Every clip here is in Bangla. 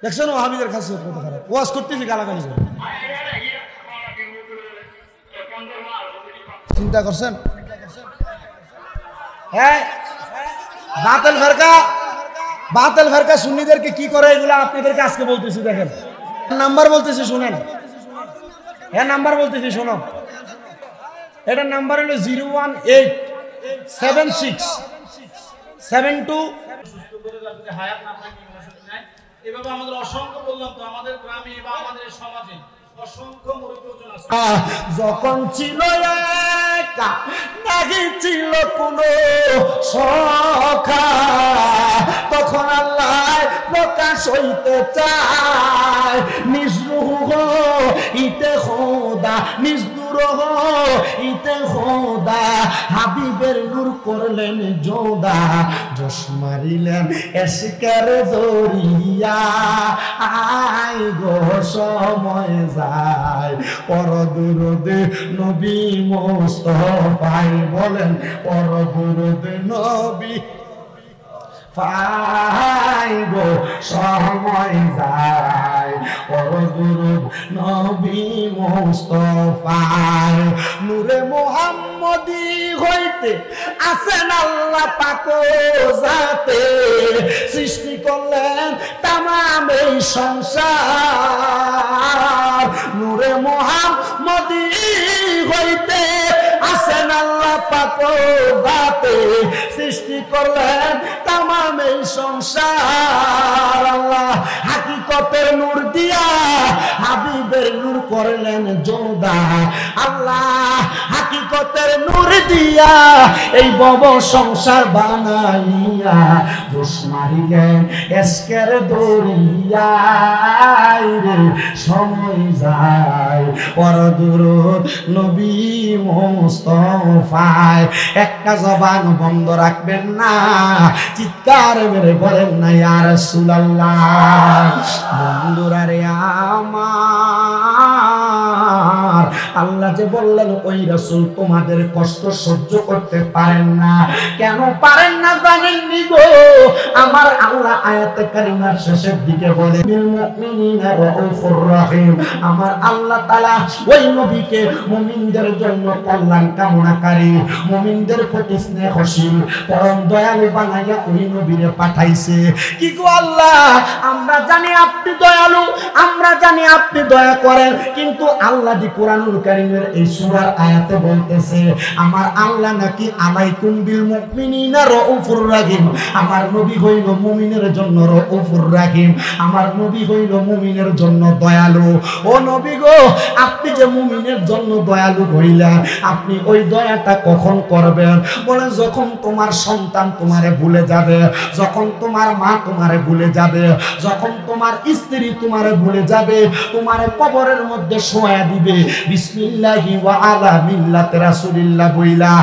দেখছেন ওয়াহাবিদের খাসিয়ত কত খারাপ, ওয়াজ করতেছি গালাগালি করে। চিন্তা করছেন? হ্যাঁ, বাতিল ফেরকা সুন্নিদেরকে কি করে এগুলো আপনাদেরকে আজকে বলতেছি। দেখেন নাম্বার বলতেছি, শুনেন। হ্যাঁ নাম্বার বলতেছি, শোনো। এটার নাম্বার হলো 0187672। এভাবে আমাদের অসংখ্য, বললাম তো, আমাদের গ্রামে বা আমাদের সমাজে অসংখ্য মুরব্বীজন আছে। যখন ছিল একা, নাহি ছিল কোনো সখা, তখন আল্লাহ প্রকাশ হইতে চায়। নিজ রূহ ইতে খোদা, নিজ নূর ইতে খোদা, হাবিবের নূর করলেন যোদা, জোশ মারিলেন এশকের দরিয়া। আই গো সময় যায়, পর দুরুদে নবী মুস্তাফাই, বলেন পর দুরুদে নবী পাই গো সময় যায়, পর দুরুদ নবী মুস্তাফাই। নূরে মুহাম্মদী হইতে আছেন আল্লাহ পাক জাতে, সৃষ্টি করলেন তামাম এই সংসার। নূরে মুহাম্মদী হইতে আছেন আল্লাহ পাক জাতে, সৃষ্টি করলেন তামাম এই সংসার। আল্লাহ হাকিকতের নূর দিয়া হাবিবের নূর করলেন যোদা। আল্লাহ হাকিকতের নূর দিয়া এই ভব সংসার বানাইয়া, দোষ মারিলেন এশকের দরিয়ায়। রে সময় যায়, পর দুরূদ নবী মুস্তাফায়। একটা জবান বন্ধ রাখবেন না, চিৎকার মেরে বলেন না ইয়া রাসূলুল্লাহ। বন্ধুরা রে আমার, আল্লাহ যে বললেন ওই রাসূল তোমাদের কষ্ট সহ্য করতে পারেন না। কেন পারেন না জানেননি গো? আমার আল্লাহ আয়াতে কারিমার শেষের দিকে বলে বিল মুমিনিনা রাউফুর রহিম। আমার আল্লাহ তাআলা ওই নবীকে মুমিনদের জন্য কল্যাণ কামনাকারী, মুমিনদের প্রতি স্নেহশীল, পরম দয়ালু বানাইয়া ওই নবীরে পাঠাইছে। কি গো আল্লাহ, আমরা জানি আপনি দয়ালু, আমরা জানি আপনি দয়া করেন, কিন্তু আল্লাহ দি কোরআনুল কারীমের এই সূরার আয়াতে বলতেছে আমার আল্লাহ নাকি আলাইকুম বিল মুমিনিনা রাউফুর রহিম। আমার নবী হইল মুমিনের জন্য রাউফুর রহিম, আমার নবী হইল মুমিনের জন্য দয়ালু। ও নবী গো, আপনি যে মুমিনের জন্য দয়ালু হইলেন, আপনি ওই দয়াটা কখন করবেন? বলে যখন তোমার সন্তান তোমারে ভুলে যাবে, যখন তোমার মা তোমারে ভুলে যাবে, যখন তোমার স্ত্রী তোমারে ভুলে যাবে, তোমারে কবরের মধ্যে শোয়া দিবে বিসমিল্লাহি ওয়া আলা মিল্লাতি রাসূলিল্লাহ বইলা।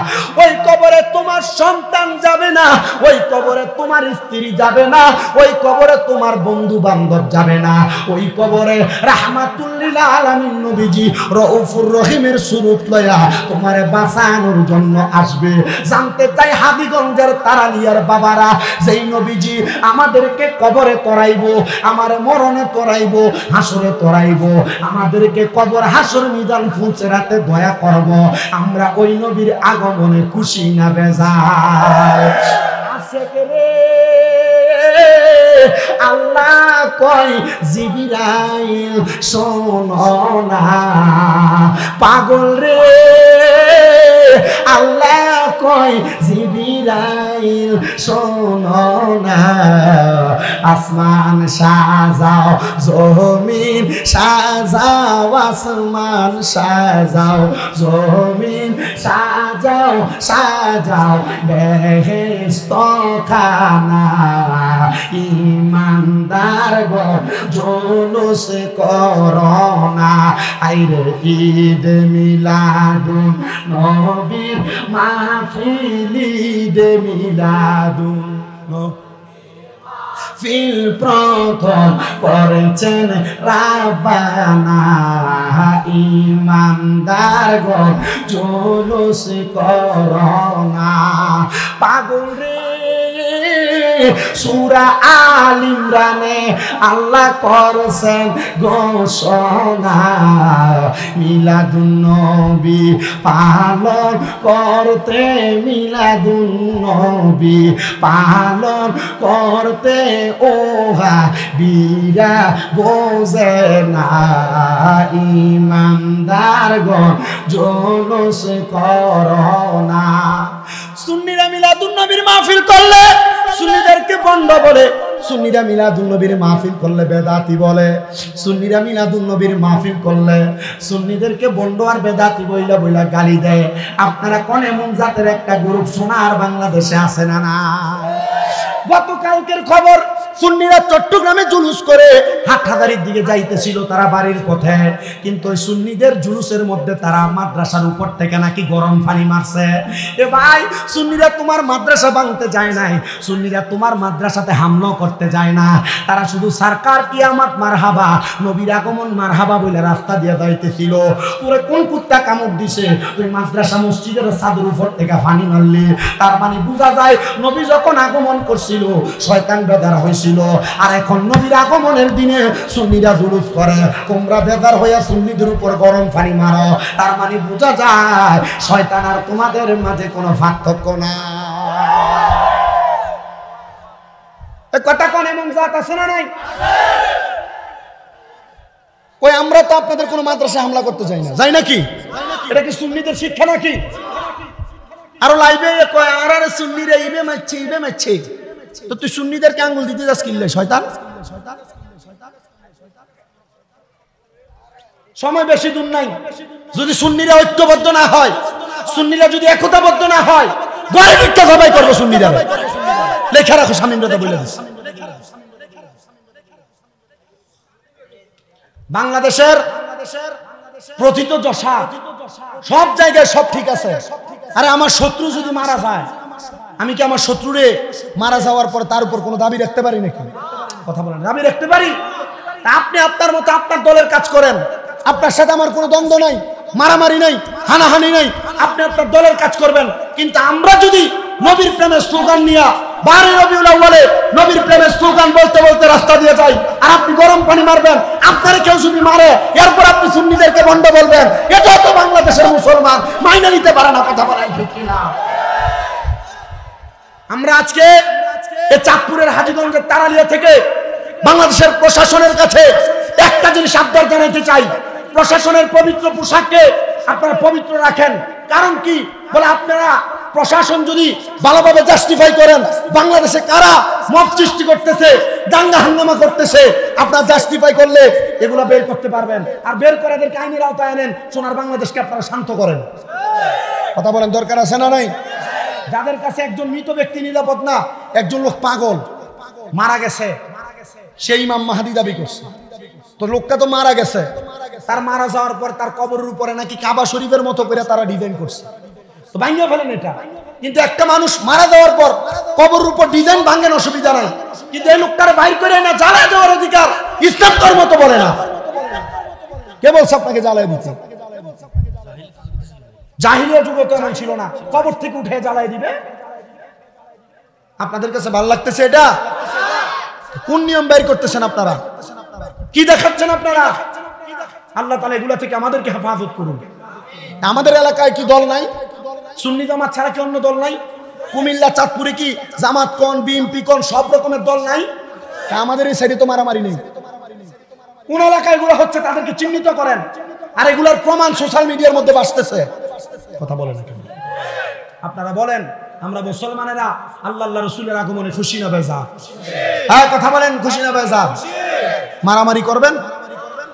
ওই কবরে তোমার সন্তান যাবে না, ওই কবরে তোমার স্ত্রী যাবে না, ওই কবরে তোমার বন্ধু বান্ধব যাবে না, ওই কবরে রাহমাতুল লিল আলামিন নবীজি রাউফুর রহিমের সুরত লয়া তোমারে বাঁচানোর জন্য আসবে। জানতে চাই হাবিগঞ্জের তারালিয়ার বাবারা, যেই নবীজি আমাদেরকে কবরে তরাইবো, আমারে মরণে তরাইবো, হাসরে তরাইবো, আমাদেরকে কবর হাসর মিজান ফুলসেরাতে দয়া করব, আমরা ওই নবীর আগমনে খুশি না বেজার? আশেক রে আল্লাহ কয় জিবরাইল শোনো না, পাগল রে আল্লাহ কয় জিবরাইল শোনো না। আসমান সাজাও, জমিন সাজাও, আসমান সাজাও, জমিন সাজাও, সাজাও বেহেশত খানা। ইমানদার গো জুলুস করোনা, আইরে ঈদ মিলাদুন নবীর মাহফিল, ঈদ মিলাদুন ফিল প্রথম করেছেন রাব্বানা। ইমানদার গো জুলুস করোনা, পাগল রে সূরা আল ইমরানে আল্লাহ করেছেন ঘোষণা, মিলাদুন নবী পালন করতে, মিলাদুন নবী পালন করতে ওহা বীরা বোঝে না, ইমানদারগণ জুলুস করোনা। সুন্নিরা মিলাদুন নবীর মাহফিল করলে সুন্নিদেরকে বন্ড বলে, সুন্নিরা মিলাদুন নবীর মাহফিল করলে বেদাতি বলে, সুন্নিরা মিলাদুন নবীর মাহফিল করলে সুন্নিদেরকে বন্ড আর বেদাতি বইলা বইলা গালি দেয়। আপনারা কোন এমন জাতের একটা গ্রুপ সোনার বাংলাদেশে আছে না? না, গতকালকের খবর, সুন্নিরা চট্টগ্রামে জুলুস করে হাটহাজারীর দিকে যাইতেছিল তারা বাড়ির পথে, কিন্তু ওই সুন্নিদের জুলুসের মধ্যে তারা মাদ্রাসার উপর থেকে নাকি গরম পানি মারছে। এ ভাই, সুন্নিরা তোমার মাদ্রাসা ভাঙতে যায় নাই, সুন্নিরা তোমার মাদ্রাসাতে হামলা করতে যায় না, তারা শুধু সরকার কিয়ামত মারহাবা, নবীর আগমন মারহাবা বলে রাস্তা দিয়ে যাইতেছিল। তোরে কোন কুত্তা কামড় দিছে? তুই মাদ্রাসা মসজিদের ছাদের উপর থেকে পানি মারলি, তার মানে বোঝা যায় নবী যখন আগমন করছিল শয়তান বেদার হয়েছিল, আর এখন নবীর আগমনের দিনে সুন্নিরা জুলুস করে, তোমরা বেদার হইয়া সুন্নিদের উপর গরম পানি মারো, তার মানে বোঝা যায় শয়তান আর তোমাদের মাঝে কোনো পার্থক্য না। কথা কোন এমন জাত আছে না নাই? ওই আমরা তো আপনাদের কোনো মাদ্রাসা হামলা করতে যাই না, যাই নাকি? এটা কি সুন্নিদের শিক্ষা নাকি? আরো লাইভে কয় আর সুন্নিরা ইবে মারছে, ইবে মারছে, তো তুই সুন্নিদেরকে আঙ্গুল দিতে যাস কিনলে শয়তান? সময় বেশি দূর নাই, যদি সুন্নিরা ঐক্যবদ্ধ না হয়, সুন্নিরা যদি একতাবদ্ধ না হয়, গড়ে ভিক্ষা সবাই করবো সুন্নিরা। লেখা রাখো, স্বামীরা বলে দিস। বাংলাদেশের প্রথিত যশা সব জায়গায় সব ঠিক আছে, আরে আমার শত্রু যদি মারা যায়, আমি কি আমার শত্রুরে মারা যাওয়ার পর তার উপর কোনো দাবি রাখতে পারি নাকি? কথা বলেন, দাবি রাখতে পারি? আপনি আপনার মতো আপনার দলের কাজ করেন, আপনার সাথে আমার কোনো দ্বন্দ্ব নাই, মারামারি নাই, হানাহানি নাই, আপনি আপনার দলের কাজ করবেন। কিন্তু আমরা যদি নবীর প্রেমের স্লোগান নিয়ে 12 রবিউল আউয়ালে নবীর প্রেমের স্লোগান বলতে বলতে রাস্তা দিয়ে যাই, আর আপনি গরম পানি মারবেন, আপনারে কেউ যদি মারে এরপর আপনি সুন্নিদেরকে বন্ধ বলবেন, এটা তো বাংলাদেশের মুসলমান মাইনে নিতে পারে না। কথা বলেন ঠিক কিনা? আমরা আজকে এই চাঁদপুরের হাজীগঞ্জের তারালিয়া থেকে বাংলাদেশের প্রশাসনের কাছে একটা জিনিস আবদার জানাইতে চাই, প্রশাসনের পবিত্র পোশাককে আপনারা পবিত্র রাখেন। কারণ কি বলে, আপনারা প্রশাসন যদি ভালোভাবে জাস্টিফাই করেন বাংলাদেশে কারা মব সৃষ্টি করতেছে, দাঙ্গা হাঙ্গামা করতেছে, আপনারা জাস্টিফাই করলে এগুলো বের করতে পারবেন, আর বের করে এদেরকে আইনের আওতায় আনেন, সোনার বাংলাদেশকে আপনারা শান্ত করেন। কথা বলেন, দরকার আছে না নাই? যাদের কাছে একজন মৃত ব্যক্তি নিরাপদ না, একজন লোক পাগল মারা গেছে, সেই ইমাম মাহদি দাবি করছে, তো লোকটা তো মারা গেছে, তার মারা যাওয়ার পর তার কবরের উপরে নাকি কাবা শরীফের মতো করে তারা ডিজাইন করছে, তো ভাঙিয়ে ফেলেন এটা। কিন্তু একটা মানুষ মারা যাওয়ার পর কবরের উপর ডিজাইন ভাঙেন, অসুবিধা নাই, কিন্তু এই লোকটার বাইর করে না জ্বালায় দেওয়ার অধিকার ইসলাম ধর্ম তো বলে না। কে বলছে আপনাকে জ্বালায় দিতে? জাহিলিয়া যুগে তো এমন ছিল না, কবর থেকে উঠে জ্বালায় দিবে। আপনাদের কাছে ভালো লাগতেছে এটা? কোন নিয়ম বের করতেছেন আপনারা? কি দেখাচ্ছেন আপনারা? আল্লাহ তাআলা এগুলা থেকে আমাদেরকে হেফাজত করুন। আমাদের এলাকায় কি দল নাই? সুন্নি জামাত ছাড়া কি অন্য দল নাই? কুমিল্লা চাঁদপুরে কি জামাত কোন, বিএনপি কোন, সব রকমের দল নাই? আমাদের এই সাইডে তো মারামারি নেই। কোন এলাকায় এগুলো হচ্ছে তাদেরকে চিহ্নিত করেন, আর এগুলোর প্রমাণ সোশ্যাল মিডিয়ার মধ্যে আসতেছে। কথা বলেন কেন? আপনারা বলেন আমরা মুসলমানেরা আল্লাহ রাসূলের আগমনে খুশি না বেজার? হ্যাঁ, কথা বলেন, খুশি না বেজার? মারামারি করবেন,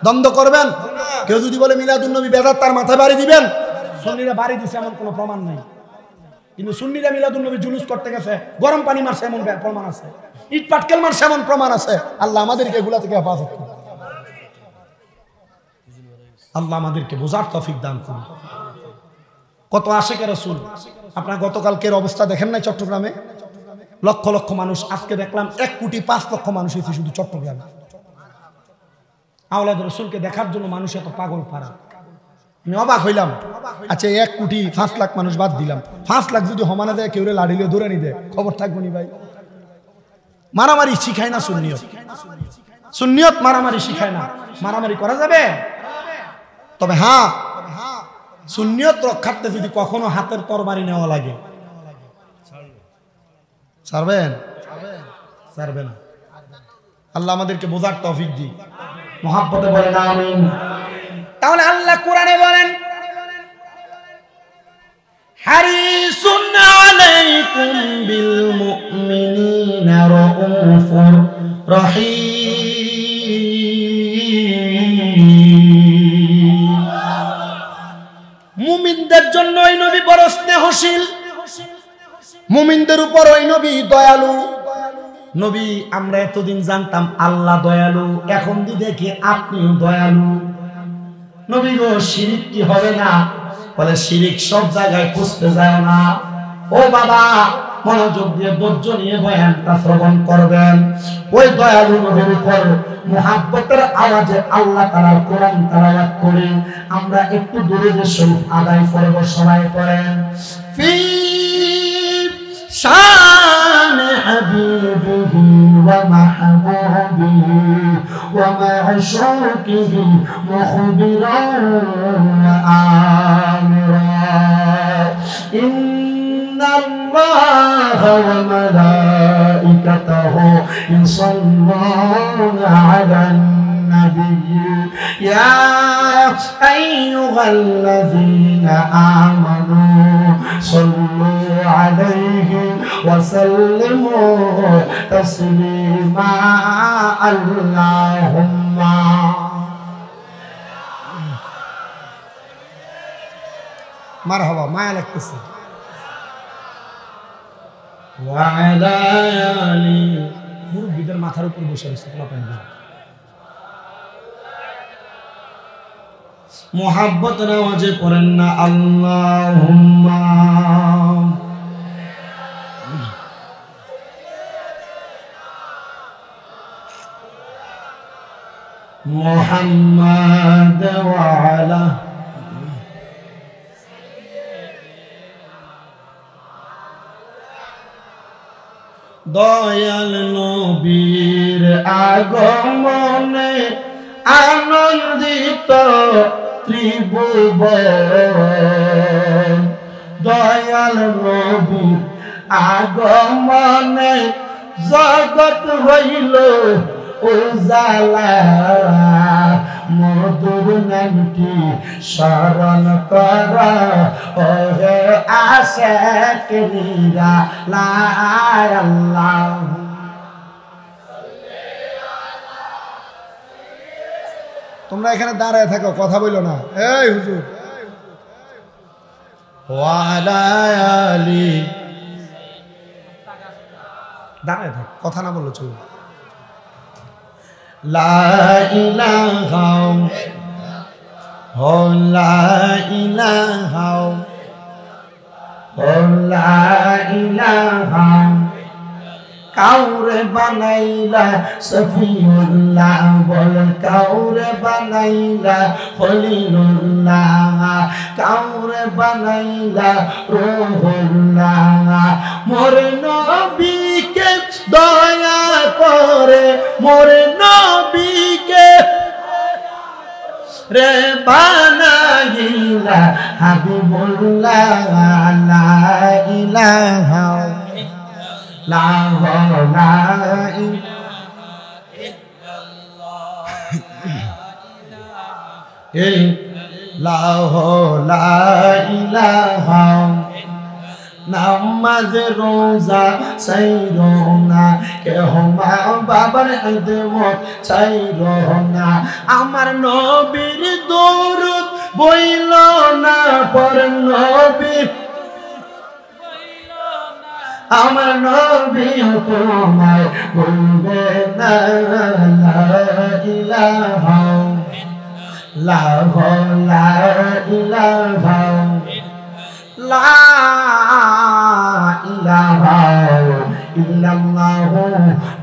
দ্বন্দ্ব করবেন? কেউ যদি বলে মিলাদুন নবী বেদাত, তার মাথায় বাড়ি দিবেন। সুন্নিরা বাড়ি দিছে এমন কোনো প্রমাণ নাই, কিন্তু সুন্নিরা মিলাদুন নবী জুলুস করতে গেছে, গরম পানি মারছে এমন প্রমাণ আছে, ইট পাটকেল মারছে এমন প্রমাণ আছে। আল্লাহ আমাদেরকে এগুলা থেকে হেফাজত করুন, আল্লাহ আমাদেরকে বোঝার তৌফিক দান করুন। কত আশিকে রাসূল, আপনারা গতকালকের অবস্থা দেখেন নাই? চট্টগ্রামে লক্ষ লক্ষ মানুষ, আজকে দেখলাম 1,05,00,000 মানুষ হয়েছে শুধু চট্টগ্রামে। আওলাদ রাসূলকে দেখার জন্য মানুষ এত পাগল পারা, আমি অবাক হইলাম। আচ্ছা, 1,05,00,000 মানুষ বাদ দিলাম, 5 লাখ যদি হমানা দেয়, কেউ লাড়িলে ধরে নি দেয়, খবর থাকবো নি ভাই? মারামারি শিখায় না সুন্নিয়ত। সুন্নিয়ত মারামারি শিখায় না। মারামারি করা যাবে, তবে হ্যাঁ সুন্নিয়ত রক্ষার্থে যদি কখনো হাতের তরবারি নেওয়া লাগে, ছাড়বেন? ছাড়বে না। আল্লাহ আমাদেরকে বোঝার তৌফিক দিন, মহাব্বতে বলেন আমিন। তাহলে আল্লাহ কোরআনে বলেন, হারিসুন আলাইকুম বিল মুমিনিনা রাউফুর রহিম। মুমিনদের জন্য ওই নবী বড় স্নেহশীল, মুমিনদের উপর ওই নবী দয়ালু। নবী আমরা এতদিন জানতাম আল্লাহ দয়ালু, এখন দি দেখি আপনিও দয়ালু। নবী গো শিরিক কি হবে না? বলে শিরিক সব জায়গায় খুঁজতে যায় না। ও বাবা মনোযোগ দিয়ে ধৈর্য নিয়ে বয়ানটা শ্রবণ করবেন। ওই দয়ালু নবীর উপর মুহাব্বতের আওয়াজে আল্লাহ তাআলার কোরআন তেলাওয়াত করে আমরা একটু দূরে শরীফ আদায় করব। সবাই পড়েন, ফি শান হাবিবিহি ওয়া মাহবুবিহি ওয়া মা'শুকিহি মুখবিরান ওয়া আমিরা ইন্নাল্লাহা ওয়া মালাইকাতাহু ইউসাল্লুনা আলান নাবিয়্যি ইয়া আইয়ুহাল্লাযীনা আমানু সাল্লু আলাইহি ওয়া সাল্লিমু তাসলিমা। আল্লাহুম্মা মারহাবা, মায়া লাগতেছে। ওয়া আলা আলি, মুরব্বিদের মাথার উপর বসে আছে মুহাব্বতের আওয়াজে পড়েন না আল্লাহুম্মা। মুহাম্মাদ ওয়া আলা দয়াল নবীর আগমনে আনন্দিত ত্রিভুবন। দয়াল নবীর আগমনে জগৎ হইল উজালা। মধুর নামটি স্মরণ কর ওহে আশিক নিরালায়। আল্লাহ তোমরা এখানে দাঁড়ায় থাকো, কথা বইলো না। এই হুজুর, ওয়া আলা আলি, দাঁড়ায় থাক, কথা না বললে চলবে। লা ইলাহা ও লা ইলাহা ও লা ইলাহা কাউরে বানাইলা সফিউল্লাহ বল, কাউরে বানাইলা খলিলুল্লাহ, কাউরে বানাইলা রূহুল্লাহ। মোর নবীকে দয়া করে, মোর নবীকে রে বানাইলা হাবিবুল্লাহ। লা ইলাহা লা লা ইলাহা নামাজ রোজা চাইরো না, কেহ মা বাবার খেদমত চাইরো না। আমার নবীর দরুদ বইল না, পর নবীর আমার নবী তোমায় বলবে না। লা ইলাহা লা ইলাহা লা ইলাহা ইল্লাল্লাহু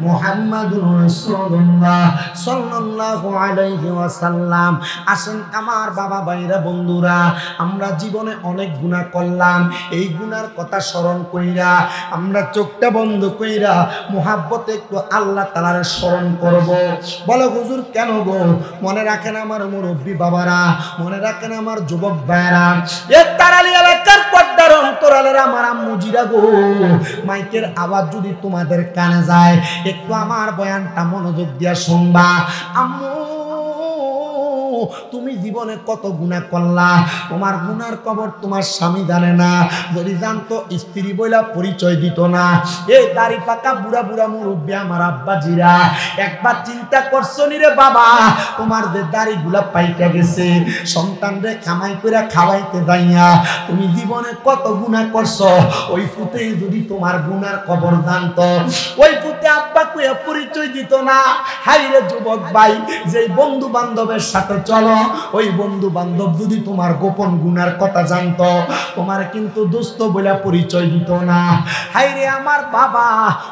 মুহাম্মাদুর রাসূলুল্লাহ সাল্লাল্লাহু আলাইহি ওয়াসাল্লাম। আসেন আমার বাবা ভাইরা বন্ধুরা, আমরা জীবনে অনেক গুনাহ করলাম, এই গুনার কথা স্মরণ কইরা আমরা চোখটা বন্ধ কইরা মুহাব্বতে একটু আল্লাহ তাআলার স্মরণ করব। বলো হুজুর কেন গো? মনে রাখেন আমার মুরব্বী বাবারা, মনে রাখেন আমার যুবক ভাইরা, এ তারালি এলাকার পর্দার অন্তরালের আমার আম্মুজিরা গো, মাইকের আওয়াজ যদি তোমাদের কানে যায় একটু আমার বয়ানটা মনোযোগ দিয়া শুনবা। আম্মু তুমি জীবনে কত গুনাহ করলা, তোমার গুনার খবর তোমার স্বামী জানে না, যদি জানতো স্ত্রী বইলা পরিচয় দিত না। এই দাড়ি পাকা বুড়া বুড়া মুরব্বী আমার আব্বাজিরা, একবার চিন্তা করছো নি রে বাবা, তোমার যে দাড়িগুলা পাইকা গেছে, সন্তানরে কামাই করে খাওয়াইতে দাইয়া তুমি জীবনে কত গুনাহ করছো, ওই ফুতে যদি তোমার গুনার খবর জানতো, ওই ফুতে আব্বা কইয়া পরিচয় দিত না। হাইরে যুবক ভাই, যে বন্ধু বান্ধবের সাথে চলো, ওই বন্ধু বান্ধব যদি তোমার গোপন গুনার কথা জানতো, তোমার কিন্তু দোস্ত বলে পরিচয় দিত না। হাইরে আমার বাবা,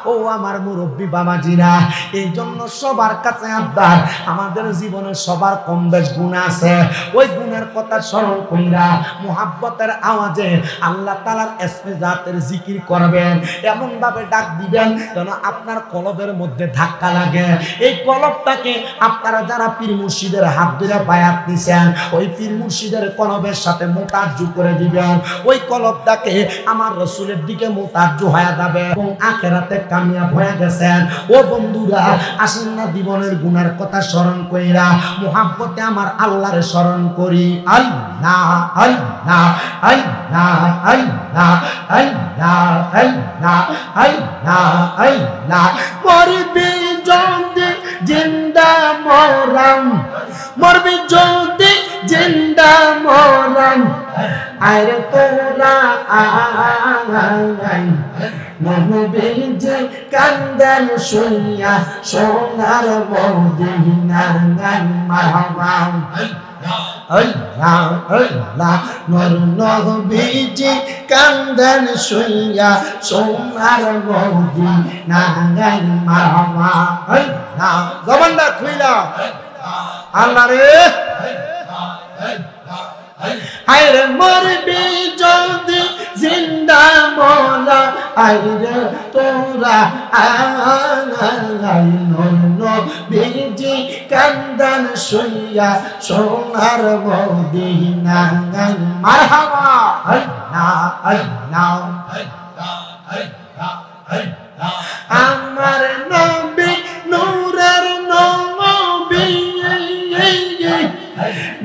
ও আমার মুরব্বী বাবাজিরা, এই জন্য সবার কাছে আবদার, আমাদের জীবনে সবার কম বেশ গুনাহ আছে, ওই গুনার কথা স্মরণ কইরা মুহাব্বতের আওয়াজে আল্লাহ তাআলার ইসমে জাতের জিকির করবেন, এমন ভাবে ডাক দিবেন যেন আপনার কলবের মধ্যে ধাক্কা লাগে। এই কলবটাকে আপনারা যারা পীর মুর্শিদের হাত ধরে বায়াত নিছেন, ওই পীর মুর্শিদের কলবের সাথে মুতাজ্জু করে দিবেন, ওই কলবটাকে আমার রাসূলের দিকে মুতাজ্জু হয়ে যাবে এবং আখিরাতে কামিয়াব হয়ে গেছেন। ও বন্ধুরা, আসেন না জীবনের গুনার কথা স্মরণ কইরা মুহাব্বতে আমার আল্লাহরে স্মরণ করি। আল্লাহ আল্লাহ আল্লাহ আল্লাহ আল্লাহ আল্লাহ আল্লাহ আল্লাহ। মরবি যদি জিন্দা মরাম, মরবি যদি জিন্দা মরাম, আরে তোরা আই নবীজি কান্দেন শুনিয়া সোনার মদিনা মারহাবা। আল্লাহ আল্লাহ নূর নবীজি কান্দেন শুনিয়া সোনার মদিনা মারহাবা। আল্লাহ জবানটা খুইলা আল্লাহ রে, আরে মরবি যদি জিন্দা মোলা, আরে তোরা আই নবীজি কান্দান শুইয়া সোনার মদিনা মারহাবা। আল্লাহ আল্লাহ আমার নবী নূরের নবী,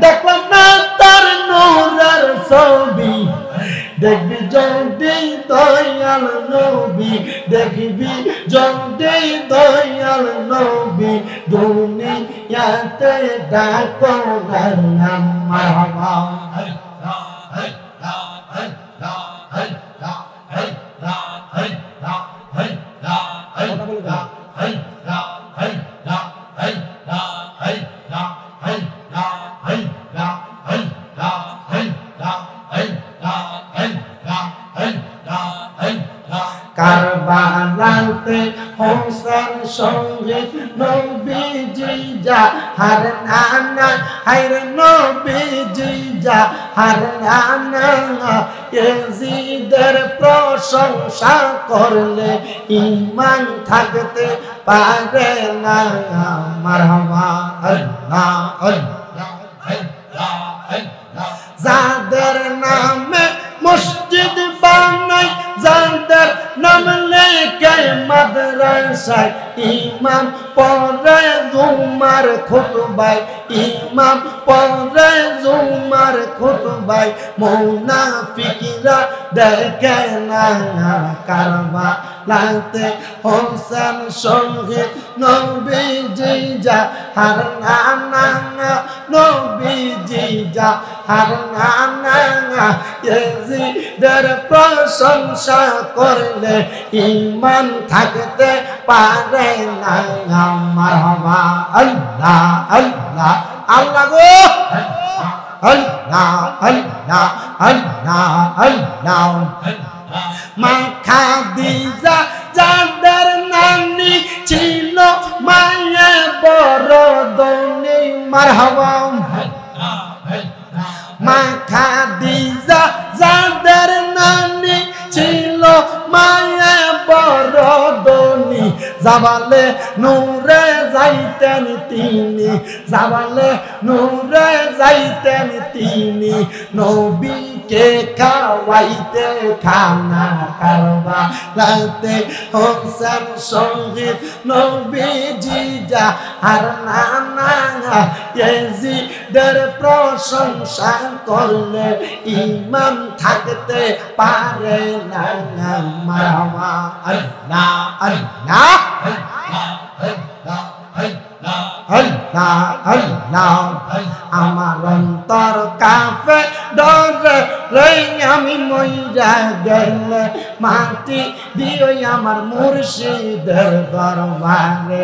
দেখো না তার নূরের ছবি, দেখবি যদি দয়াল নবী, দেখবি যদি দয়াল নবী, দুনিয়াতে ডাকো নাম মারহাবা। কারবালাতে হোসেন সঙ্গে নবীজি জাহার নানা, হায়রে নবীজি জাহার নানা, ইয়াজিদের প্রশংসা করলে ঈমান থাকতে পারে না। মারহাবা আল্লাহ আল্লাহ আল্লাহ। যাদের নামে মসজিদ বানাই, যাদের নাম লেখে মাদ্রাসায়, ইমাম পড়ে জুমার খুতবায়, ইমাম পড়ে জুমার খুতবায়, মুনাফিকরা দেখে না। কারবালাতে হোসেন শহীদ নবীজি জাহার নানা, নবীজি জাহার নানা, ইয়াজিদের প্রশংসা করলে ঈমান থাকতে পারে না। মারহাবা আল্লাহ আল্লাহ আল্লাহ গো, আল্লাহ আল্লাহ আল্লাহ আল্লাহ। মা খাদিজা যাদের নানি ছিল মায়ে বড় দনি মারহাবা মা খাদিজা যাদের নানি ছিল মায়ে বড় দনি জাবালে নূরে যাইতেন তিনি জাবালে নূরে যাইতেন তিনি নবীকে খাওয়াইতে খানা কারবালাতে হোসেন শহীদ নবীজি যা আর নানা ইয়াজিদের প্রশংসা করলে ঈমান থাকতে পারে না মারহাবা আল্লাহ আল্লাহ আল্লাহ আল্লাহ আমার অন্তর কাঁপে ডরে রে আমি মইরা গেলে মাটি দিও আমার মুর্শিদের দরবারে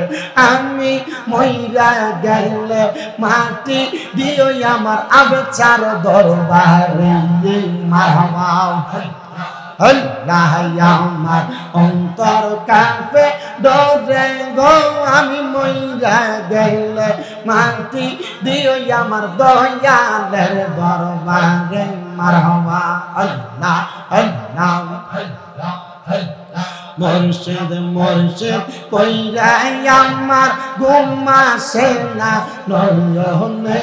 আমি মইরা গেলে মাটি দিও আমার আবেচার দরবারে মারহাবা আল্লাহ আমার অন্তর কাঁপে ডরে গো আমি মইরা গেলে মাটি দিও আমার দয়ালের দরবারে মারহাবা আল্লাহ আল্লাহ মুর্শিদ মুর্শিদ কইরা আমার ঘুমাসে না নয়নে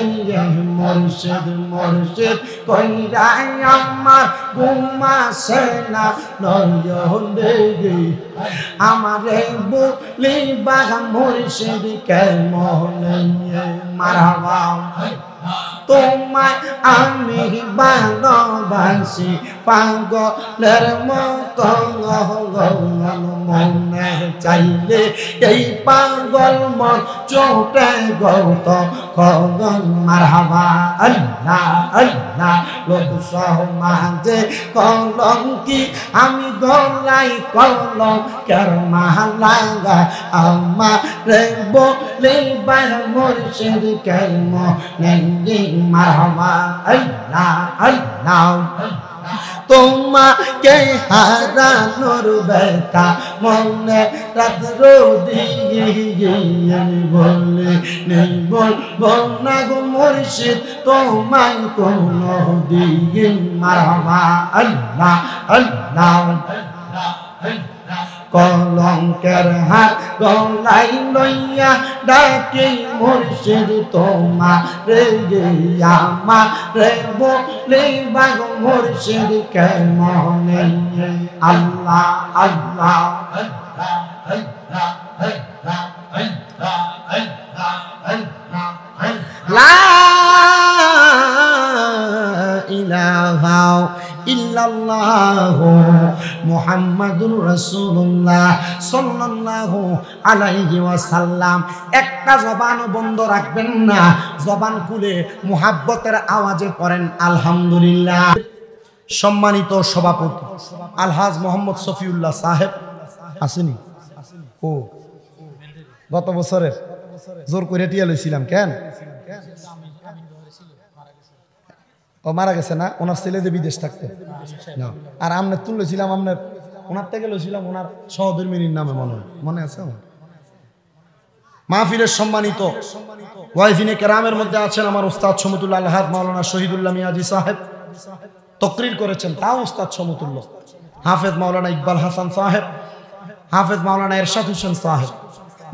মুর্শিদ মুর্শিদ কইরা আমার ঘুমাসে না নয়নে আমারে বলিবা মুর্শিদ কে মনে মারহাবা তোমায় আমি ভালোবাসি পাগলের মতো মনে চাইলে এই পাগল মন চোটে গৌত কগন মারহাবা আল্লাহ আল্লাহ লোক সমাজে কলঙ্কি আমি গলাই কলম কের মালাগা আমারে বলিবা মুর্শিদ কে মনে মারহাবা আল্লাহ আল্লাহ তোমাকে হারানোর ব্যথা মনে রাত রোদিয়ে বলে নেই বলবো না গো মুর্শিদ তোমায় কোনো দিন মারহাবা আল্লাহ আল্লাহ কলঙ্কের হাত গলাই লইয়া ডাকি মুর্শিদ তোমারে আমারে বলিবা গো মুর্শিদ কে মনে আল্লাহ আল্লাহ লা ইলাহা ইল্লাল্লাহু মুহাম্মাদুর রাসূলুল্লাহ সাল্লাল্লাহু আলাইহি ওয়াসাল্লাম। একটা জবান বন্ধ রাখবেন না, জবান খুলে মুহাব্বতের আওয়াজে পড়েন আলহামদুলিল্লাহ। সম্মানিত সভাপতি আলহাজ মোহাম্মদ শফিউল্লাহ সাহেব আসেনি? ও গত বছরের জোর করে টিয়া লইছিলাম কেন? ও মারা গেছে না? ওনার ছেলে যে বিদেশ থাকতে না, আর আমনে তুলেছিলাম আপনার ওনার থেকে লইছিলাম ওনার সহধর্মিনীর নামে মনে আছে আমার। মাহফিলের সম্মানিত ওয়াইফিনে কেরামের মধ্যে আছেন আমার উস্তাদ সমতুল্লাহ আলহাজ মাওলানা শহীদুল্লাহ মিয়াজি সাহেব, তকরির করেছেন তাও উস্তাদ সমতুল্লাহ। হাফেজ মাওলানা ইকবাল হাসান সাহেব, হাফেজ মাওলানা এরশাদ হোসেন সাহেব,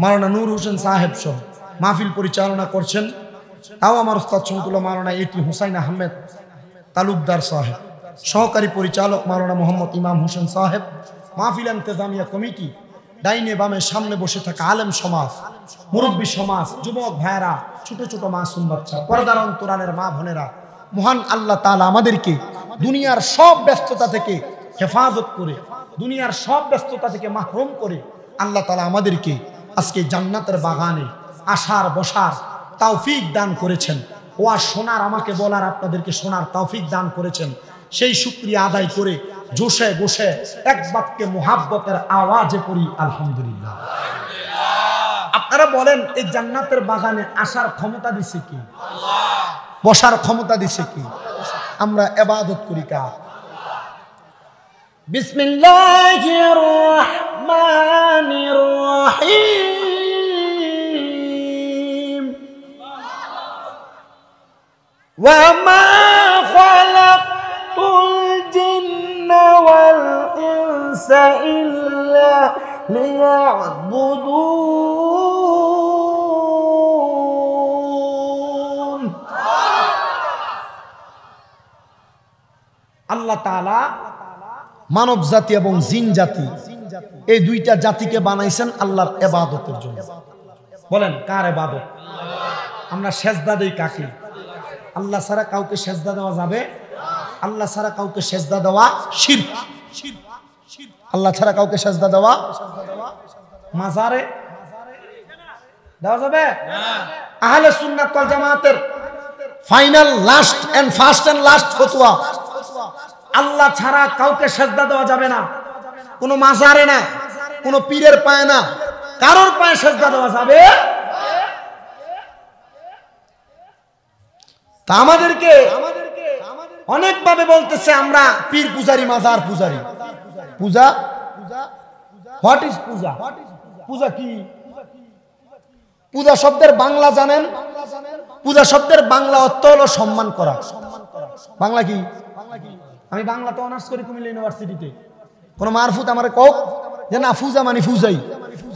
মাওলানা নূর হোসেন সাহেব সহ মাহফিল পরিচালনা করছেন তাও আমার উস্তাদ সমতুল্লাহ মাওলানা এটি হুসাইন আহমেদ তালুকদার সাহেব, সহকারী পরিচালক মাওলানা মোহাম্মদ ইমাম হোসেন সাহেব, মাহফিল ইন্তেজামিয়া কমিটি, ডাইনে বামে সামনে বসে থাকা আলেম সমাজ, মুরব্বী সমাজ, যুবক ভাইয়েরা, ছোট ছোট মাসুম বাচ্চা, পর্দার অন্তরালের মা বোনেরা, মহান আল্লাহ তাআলা আমাদেরকে দুনিয়ার সব ব্যস্ততা থেকে হেফাজত করে, দুনিয়ার সব ব্যস্ততা থেকে মাহরুম করে আল্লাহ তাআলা আমাদেরকে আজকে জান্নাতের বাগানে আসার বসার তৌফিক দান করেছেন। ওয়াজ শোনার, আমাকে বলার, আপনাদেরকে শোনার তৌফিক দান করেছেন। সেই শুকরিয়া আদায় করে জোশে বসে এক বাক্যে মুহাব্বতের আওয়াজে পড়ি আলহামদুলিল্লাহ। আপনারা বলেন এই জান্নাতের বাগানে আসার ক্ষমতা দিছে কি? বসার ক্ষমতা দিছে কি? আমরা ইবাদত করি কার? বিসমিল্লাহির রহমানির রহিম। وما خلقت الجن والإنس إلا ليعبدون আল্লাহ তাআলা মানব জাতি এবং জিন জাতি এই দুইটা জাতিকে বানাইছেন আল্লাহর ইবাদতের জন্য। বলেন কার ইবাদত? আমরা সেজদা দেই কাকে? আল্লাহ ছাড়া কাউকে সেজদা দেওয়া যাবে? আল্লাহ ছাড়া কাউকে সেজদা দেওয়া শিরক। আল্লাহ ছাড়া কাউকে সেজদা দেওয়া মাজারে দেওয়া যাবে? আহলে সুন্নাত ওয়াল জামাতের final last and first and last ফতোয়া, আল্লাহ ছাড়া কাউকে সেজদা দেওয়া যাবে না। কোনো মাজারে না, কোনো পীরের পায়ে না, কারোর পায়ে সেজদা দেওয়া যাবে? তা আমাদেরকে অনেকভাবে বলতেছে আমরা পীর পূজারি, মাজার পূজারি। পূজা, হোয়াট ইজ পূজা? পূজা কি? পূজা শব্দের বাংলা জানেন? পূজা শব্দের বাংলা অর্থ হলো সম্মান করা। বাংলা কি? আমি বাংলাতে অনার্স করি কুমিল্লা ইউনিভার্সিটিতে। কোন মারফুত আমারে কও যে না পূজা মানে পূজাই।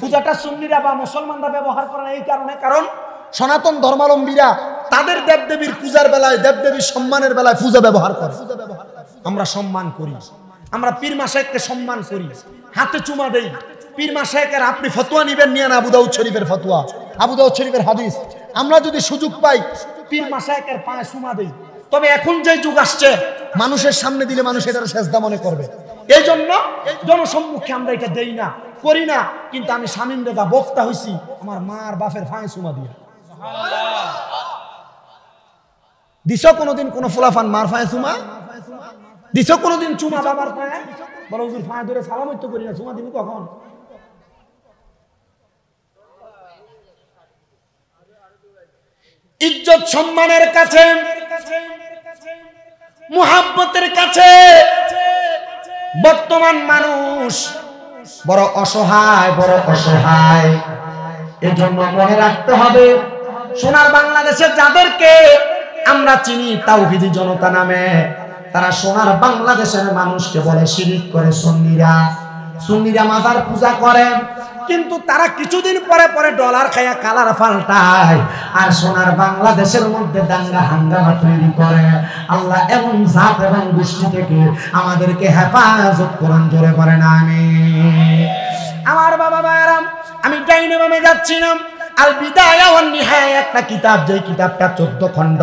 পূজাটা সুন্নিরা বা মুসলমানরা ব্যবহার করে না এই কারণে, কারণ সনাতন ধর্মাবলম্বীরা তাদের দেবদেবীর পূজার বেলায়, দেবদেবীর সম্মানের বেলায় পূজা ব্যবহার করে। আমরা সম্মান করি, আমরা পীর মাশায়েখকে সম্মান করি, হাতে চুমা দেই। পীর মাশায়েখের আপনি ফতোয়া নিবেন, নিয়ে না আবু দাউদ শরীফের ফতোয়া, আবু দাউদ শরীফের হাদিস। আমরা যদি সুযোগ পাই পীর মাশায়েখের পায়ে চুমা দেই। তবে এখন যে যুগ আসছে, মানুষের সামনে দিলে মানুষ এটার সেজদা মনে করবে, এই জন্য জনসম্মুখে আমরা এটা দেই না, করি না। কিন্তু আমি শামীম রেজা বক্তা হইছি আমার মার বাপের পায়ে চুমা দিয়ে। দিছ কোনদিন কোন ফুলাফান মার পায়ে চুমা? দিছ কোনদিন চুমা বাবার পায়ে? বলো হুজুর পায়ে ধরে সালাম তো করি না, চুমা দিবি কখন? ইজ্জত সম্মানের কাছে, মুহাব্বতের কাছে বর্তমান মানুষ বড় অসহায়, বড় অসহায়। এজন্য মনে রাখতে হবে, সোনার বাংলাদেশে যাদেরকে আমরা চিনি তাওহীদি জনতা নামে, তারা সোনার বাংলাদেশের মানুষকে বলে শিরিক করে সুন্নিরা। সুন্নিরা মাজার পূজা করে, কিন্তু তারা কিছুদিন পরে পরে ডলার খায়া কালার পাল্টায় আর সোনার বাংলাদেশের মধ্যে দাঙ্গা হাঙ্গামা তৈরি করে। আল্লাহ এমন জাত এবং গোষ্ঠী থেকে আমাদেরকে হেফাজত করুন, জোরে করেন আমিন। আমার বাবা ভাইরাম, আমি ডাইনে বামে যাচ্ছি না। আল বিদায়া ওয়ান নিহায়া একটা কিতাব, যে কিতাবটা 14 খণ্ড,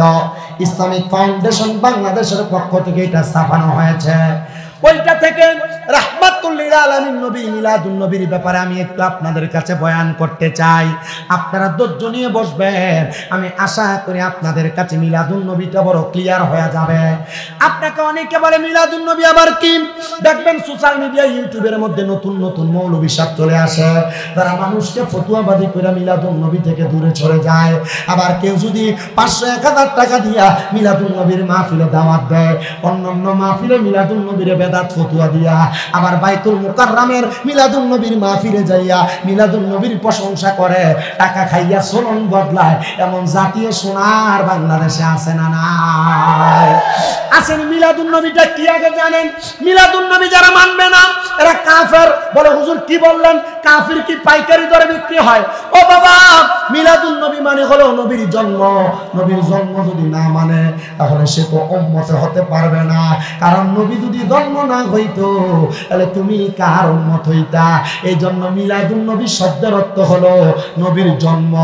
ইসলামিক ফাউন্ডেশন বাংলাদেশের পক্ষ থেকে এটা ছাপানো হয়েছে। ওইটা থেকে রাহমাতুল লিল আলামিন নবী মিলাদুন নবীর ব্যাপারে আমি একটু আপনাদের কাছে বয়ান করতে চাই। আপনারা ধৈর্য নিয়ে বসবেন, আমি আশা করি আপনাদের কাছে মিলাদুন নবীটা বড় ক্লিয়ার হয়ে যাবে। আপনাকে অনেকে বলে মিলাদুন নবী আবার কি? দেখবেন সোশ্যাল মিডিয়া, ইউটিউবের মধ্যে নতুন নতুন মৌলবী সাহেব চলে আসে, তারা মানুষকে ফতুয়াবাদী করে মিলাদুন নবী থেকে দূরে চলে যায়। আবার কেউ যদি 500-1000 টাকা দিয়া মিলাদুন নবীর মাহফিলে দাওয়াত দেয়, অন্যান্য মাহফিলে মিলাদুন নবীর বেদাত ফতুয়া দিয়া, আবার বাইতুল মুকাররমের মিলাদুন নবীর মাহফিলে যাইয়া মিলাদুন নবীর প্রশংসা করে, টাকা খাইয়া চলন বদলায়। এমন জাতীয় সোনার বাংলাদেশে আছে না নাই? আসেন। মিলাদুন নবীটা কি আগে জানেন? মিলাদুন নবী যারা মানবে না এরা কাফের। বলে হুজুর কি বললেন? কাফির কি পাইকারি দরে বিক্রি হয়? ও বাবা, মিলাদুন নবী মানে হলো নবীর জন্ম। নবীর জন্ম যদি না মানে তাহলে সে তো উম্মত হতে পারবে না, কারণ নবী যদি জন্ম না হইতো তাহলে তুমি কার উম্মত হইতা? এই জন্য মিলাদুন নবী শব্দের অর্থ হলো নবীর জন্ম।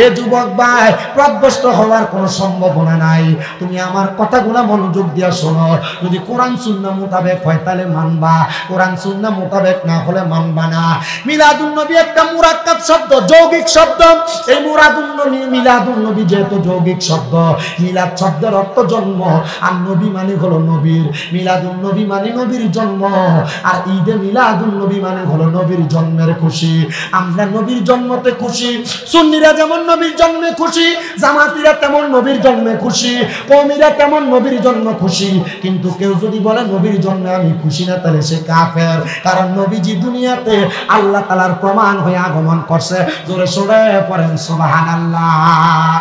এ যুবক ভাই, প্রভ্রষ্ট হওয়ার কোনো সম্ভাবনা নাই। তুমি আমার কথাগুলো মনোযোগ দিয়া শোনো। যদি কোরআন সুন্নাহ মোতাবেক হয় তাহলে মানবা, কোরআন সুন্নাহ মোতাবেক না হলে মানবা না। মিলাদুন নবী একটা মুরাক্কাব শব্দ, যৌগিক শব্দ। এই মিলাদুন নবী যেহেতু যৌগিক শব্দ, মিলাদ শব্দের অর্থ জন্ম, আর নবী মানে হলো নবীর। মিলাদুন নবী মানে নবীর জন্ম, আর ঈদে মিলাদুন নবী মানে হলো নবীর জন্মের খুশি। আমরা নবীর জন্মতে খুশি। সুন্নিরা যেমন নবীর জন্মে খুশি, জামাতিরা তেমন নবীর জন্মে খুশি, কওমিরা তেমন নবীর জন্ম খুশি। কিন্তু কেউ যদি বলে নবীর জন্মে আমি খুশি না, তাহলে সে কাফের। কারণ নবীজি দুনিয়াতে আল্লাহ তাআলার প্রমাণ হয়ে আগমন করছে। জোরে সোরে পড়েন সুবহানাল্লাহ।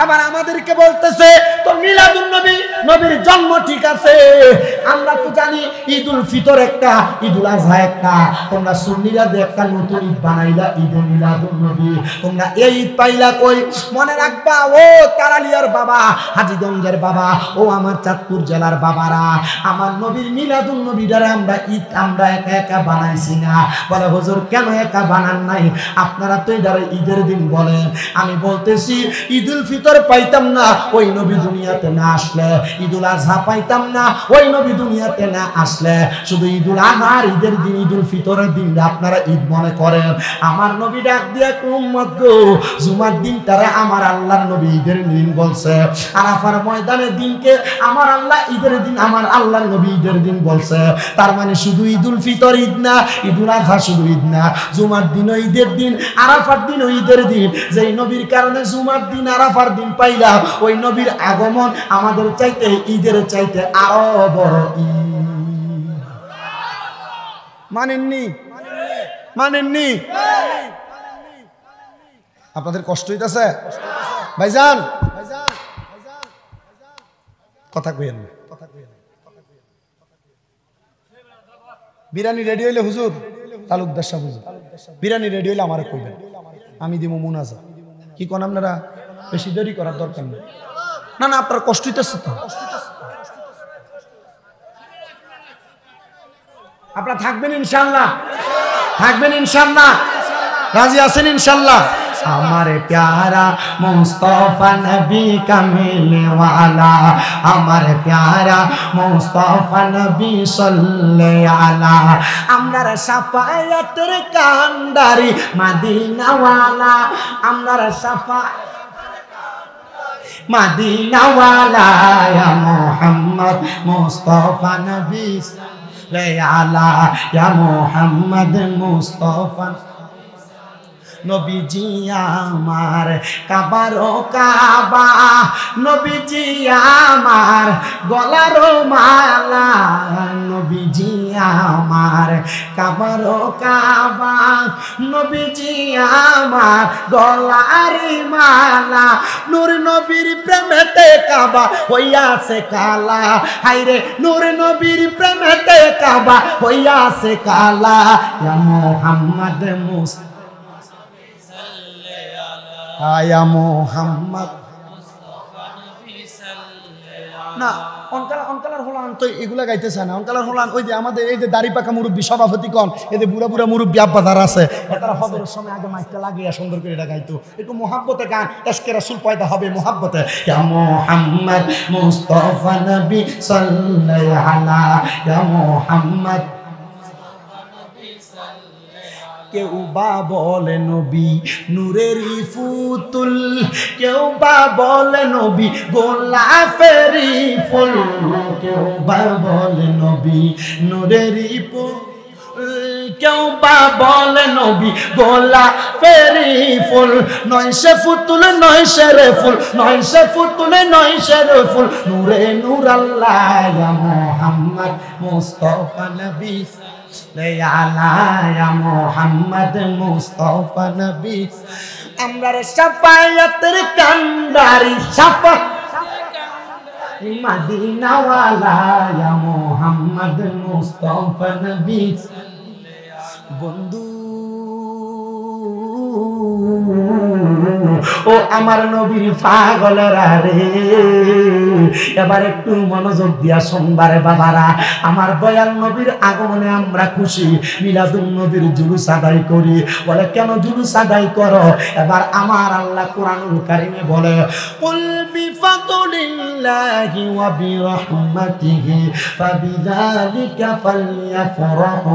এবার আমাদেরকে বলতেছে তো মিলাদুন নবী, নবীর জন্ম ঠিক আছে, আমরা তো জানি ঈদুল ফিতর একটা, ঈদুল আজহা একটা, তোমরা সুন্নিরা যে একটা নতুন ঈদ বানাইলা ঈদুল মিলাদুন নবী, তোমরা এই ঈদ পাইলা কই? মনে রাখবা ও তারালিয়ার বাবা, হাজীগঞ্জের বাবা, ও আমার চাঁদপুর জেলার বাবারা, আমার নবীর মিলাদুন নবীটারে আমরা ঈদ আমরা একা একা বানাইছি না। বলে হুজুর কেন একা বানান নাই? আপনারা তো এটারে ঈদের দিন বলেন, আমি বলতেছি ঈদুল ফিতর পাইতাম না ওই নবী দুনিয়াতে না আসলে, ঈদুল আজহা পাইতাম না ওই নবী দুনিয়াতে না আসলে, শুধু ঈদুল আজহার ঈদের দিন ঈদুল ফিতরের দিন আপনারা ঈদ মনে করেন। আমার নবী ডাক দিয়া উম্মত গো, জুমার দিনটারে আমার আল্লাহর নবী ঈদের দিন বলছে, আরাফার ময়দানের দিনকে আমার আল্লাহ ঈদের দিন, আমার আল্লাহর নবী ঈদের দিন বলছে। তার মানে শুধু ঈদুল ফিতর ঈদ না, ঈদুল আজহা শুধু ঈদ না, জুমার দিনও ঈদের দিন, আরাফার দিনও ঈদের দিন। যেই নবীর কারণে জুমার দিন আরাফার দিন পাইলাম, ওই নবীর আগমন আমাদের চাইতে ঈদের চাইতে আরো বড় ঈদ। মানেননি? মানেননি? আপনাদের কষ্ট হইতেছে ভাইজান? কথা কইেন না। বিরিয়ানি রেডি হইলে হুজুর, তালুকদার সাহেব হুজুর বিরিয়ানি রেডি হইলে আমারে কইবেন, আমি দিব মুনাজা। কি কোন আপনারা? বেশি দেরি করার দরকার নেই। না না, আপনার কষ্ট হইতেছে তো, আপনারা থাকবেন ইনশাআল্লাহ, থাকবেন ইনশাআল্লাহ, রাজি আছেন ইনশাআল্লাহ? हमारे प्यारा मुस्तफा नबी कमले वाला, हमारे प्यारा मुस्तफा नबी सल्ले आला, আমরা শাফায়াতের কান্ডারি মদিনা ওয়ালা, আমরা মদিনা ওয়ালা, ইয়া মুহাম্মদ মুস্তফা নবী সাল্লে আলা, ইয়া মুহাম্মদ মুস্তফা নবীজি আমার কাবারো কাবা, নবীজি আমার গলারো মালা, নবীজি আমার কাবারো কাবা, নবীজি আমার গলারি মালা, নূর নবীর প্রেমেতে কাবা হইয়াছে কালা, হায়রে নূর নবীর প্রেমেতে কাবা হইয়াছে কালা, ইয়া মুহাম্মদ মুস্তাফা আয়া মোহাম্মদ না। অনকালার হলান তো এগুলা গাইতেছে না, অনকালার হলান ওই যে আমাদের এই যে দাড়ি পাকা মুরব্বী সভাপতি কন, এই যে বুড়া বুড়া মুরব্বী আব্বা যারা আছে, তারা হজরের সময় আগে মাইকটা লাগিয়ে সুন্দর করে এটা গাইতো। একটু মোহাব্বতে গান, এশকে রাসূল পয়দা হবে মোহাব্বতে। ইয়া মুহাম্মদ মুস্তাফা নবী সাল্লাল্লাহু আলা, ইয়া মুহাম্মদ। কেউ বা বলে নবী নূরেরই ফুতুল, কেউ বা বলে নবী গোলাপেরই ফুল, কেউ বা বলে নবী নূরেরই ফুল, কেউ বা বলে নবী গোলাপেরই ফুল, নয় সে ফুতুল নয় সে রে ফুল, নয় সে ফুতুল নয় সে রে ফুল, নূরে নূর আল্লাহ, ইয়া মুহাম্মদ মুস্তাফা নবী আলা, ইয়া মুহাম্মদ মুস্তাফা নবী। আমরা শাফায়াতের কান্ডারি শাফা মদিনা ওয়ালা, ইয়া মুহাম্মদ মুস্তাফা নবী। বন্ধু ও আমার নবীর পাগলেরা রে, এবার একটু মনোযোগ দিয়া সোমবারে বাবারা, আমার দয়াল নবীর আগমনে আমরা খুশি, মিলাদুন নবীর জুলুস আদায় করি। বলে কেন জুলুস আদায় করো? এবার আমার আল্লাহ কোরআনুল কারীমে বলে, কুল বিফাদলিল্লাহি ওয়া বিরহমাতিহি ফাবিযালিকা ফালইফরাহু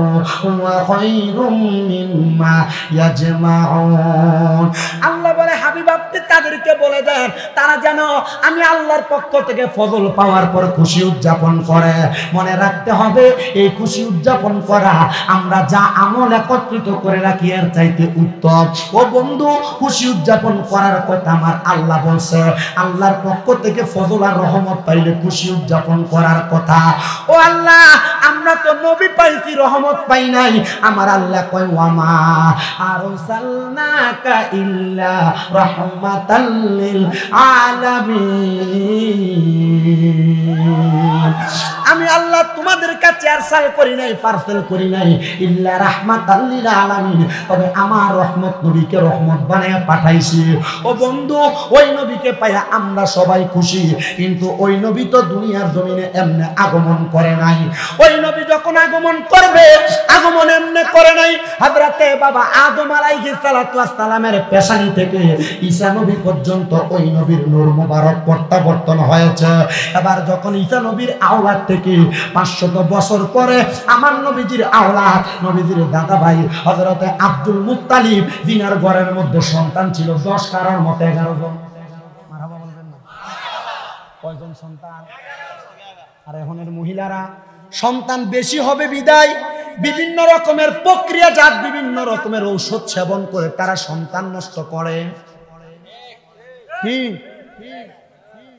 ওয়া খায়রুম মিম্মা ইয়াজমাউন। আল্লাহ বলে হাবিব আপনি তাদেরকে বলে দেন তারা যেন আমি আল্লাহর পক্ষ থেকে ফজল পাওয়ার পর খুশি উদযাপন করে। মনে রাখতে হবে এই খুশি উদযাপন করা আমরা যা আমল একত্রিত করে রাখি এর চাইতে উত্তম। ও বন্ধু, খুশি উদযাপন করার কথা আমার আল্লাহ বলছে, আল্লাহর পক্ষ থেকে ফজল আর রহমত পাইলে খুশি উদযাপন করার কথা। ও আল্লাহ, আমরা তো নবী পাইছি রহমত পাই নাই। আমার আল্লাহ কয় ওয়ামা আরসালনাকা ইল্লা রাহমাতাল লিল আলামিন। আমি আল্লাহ তোমাদের কাছে আরসাল করি নাই, পার্সেল করি নাই ইল্লা রাহমাতাল লিল আলামিন, তবে আমার রহমত নবীকে রহমত বানায় পাঠাইছি। ও বন্ধু, ওই নবীকে পাইয়া আমরা সবাই খুশি, কিন্তু ওই নবী তো দুনিয়ার জমিনে এমনি আগমন করে নাই। ওই নবী যখন আগমন করবে, আগমন এমনি করে নাই। হযরতে বাবা আদম আলাইহিস সালাতু ওয়াস সালামের পেশানি থেকে ঈসা নবী পর্যন্ত ওই নবীর নূর মোবারক প্রত্যাবর্তন হয়েছে। এবার যখন ঈসা নবীর আওলাদ থেকে 500 বছর পরে আমার নবীজির আওলাদ, নবীজির দাদা ভাই হযরতে আব্দুল মুত্তালিব, জিনার ঘরের মধ্যে সন্তান ছিল 10 কারার মতো 11 জন। মারহাবা বলবেন না? কয়জন সন্তান? আর এখনের মহিলারা সন্তান বেশি হবে বিদায় বিভিন্ন রকমের প্রক্রিয়াজাত বিভিন্ন রকমের ঔষধ সেবন করে তারা সন্তান নষ্ট করে।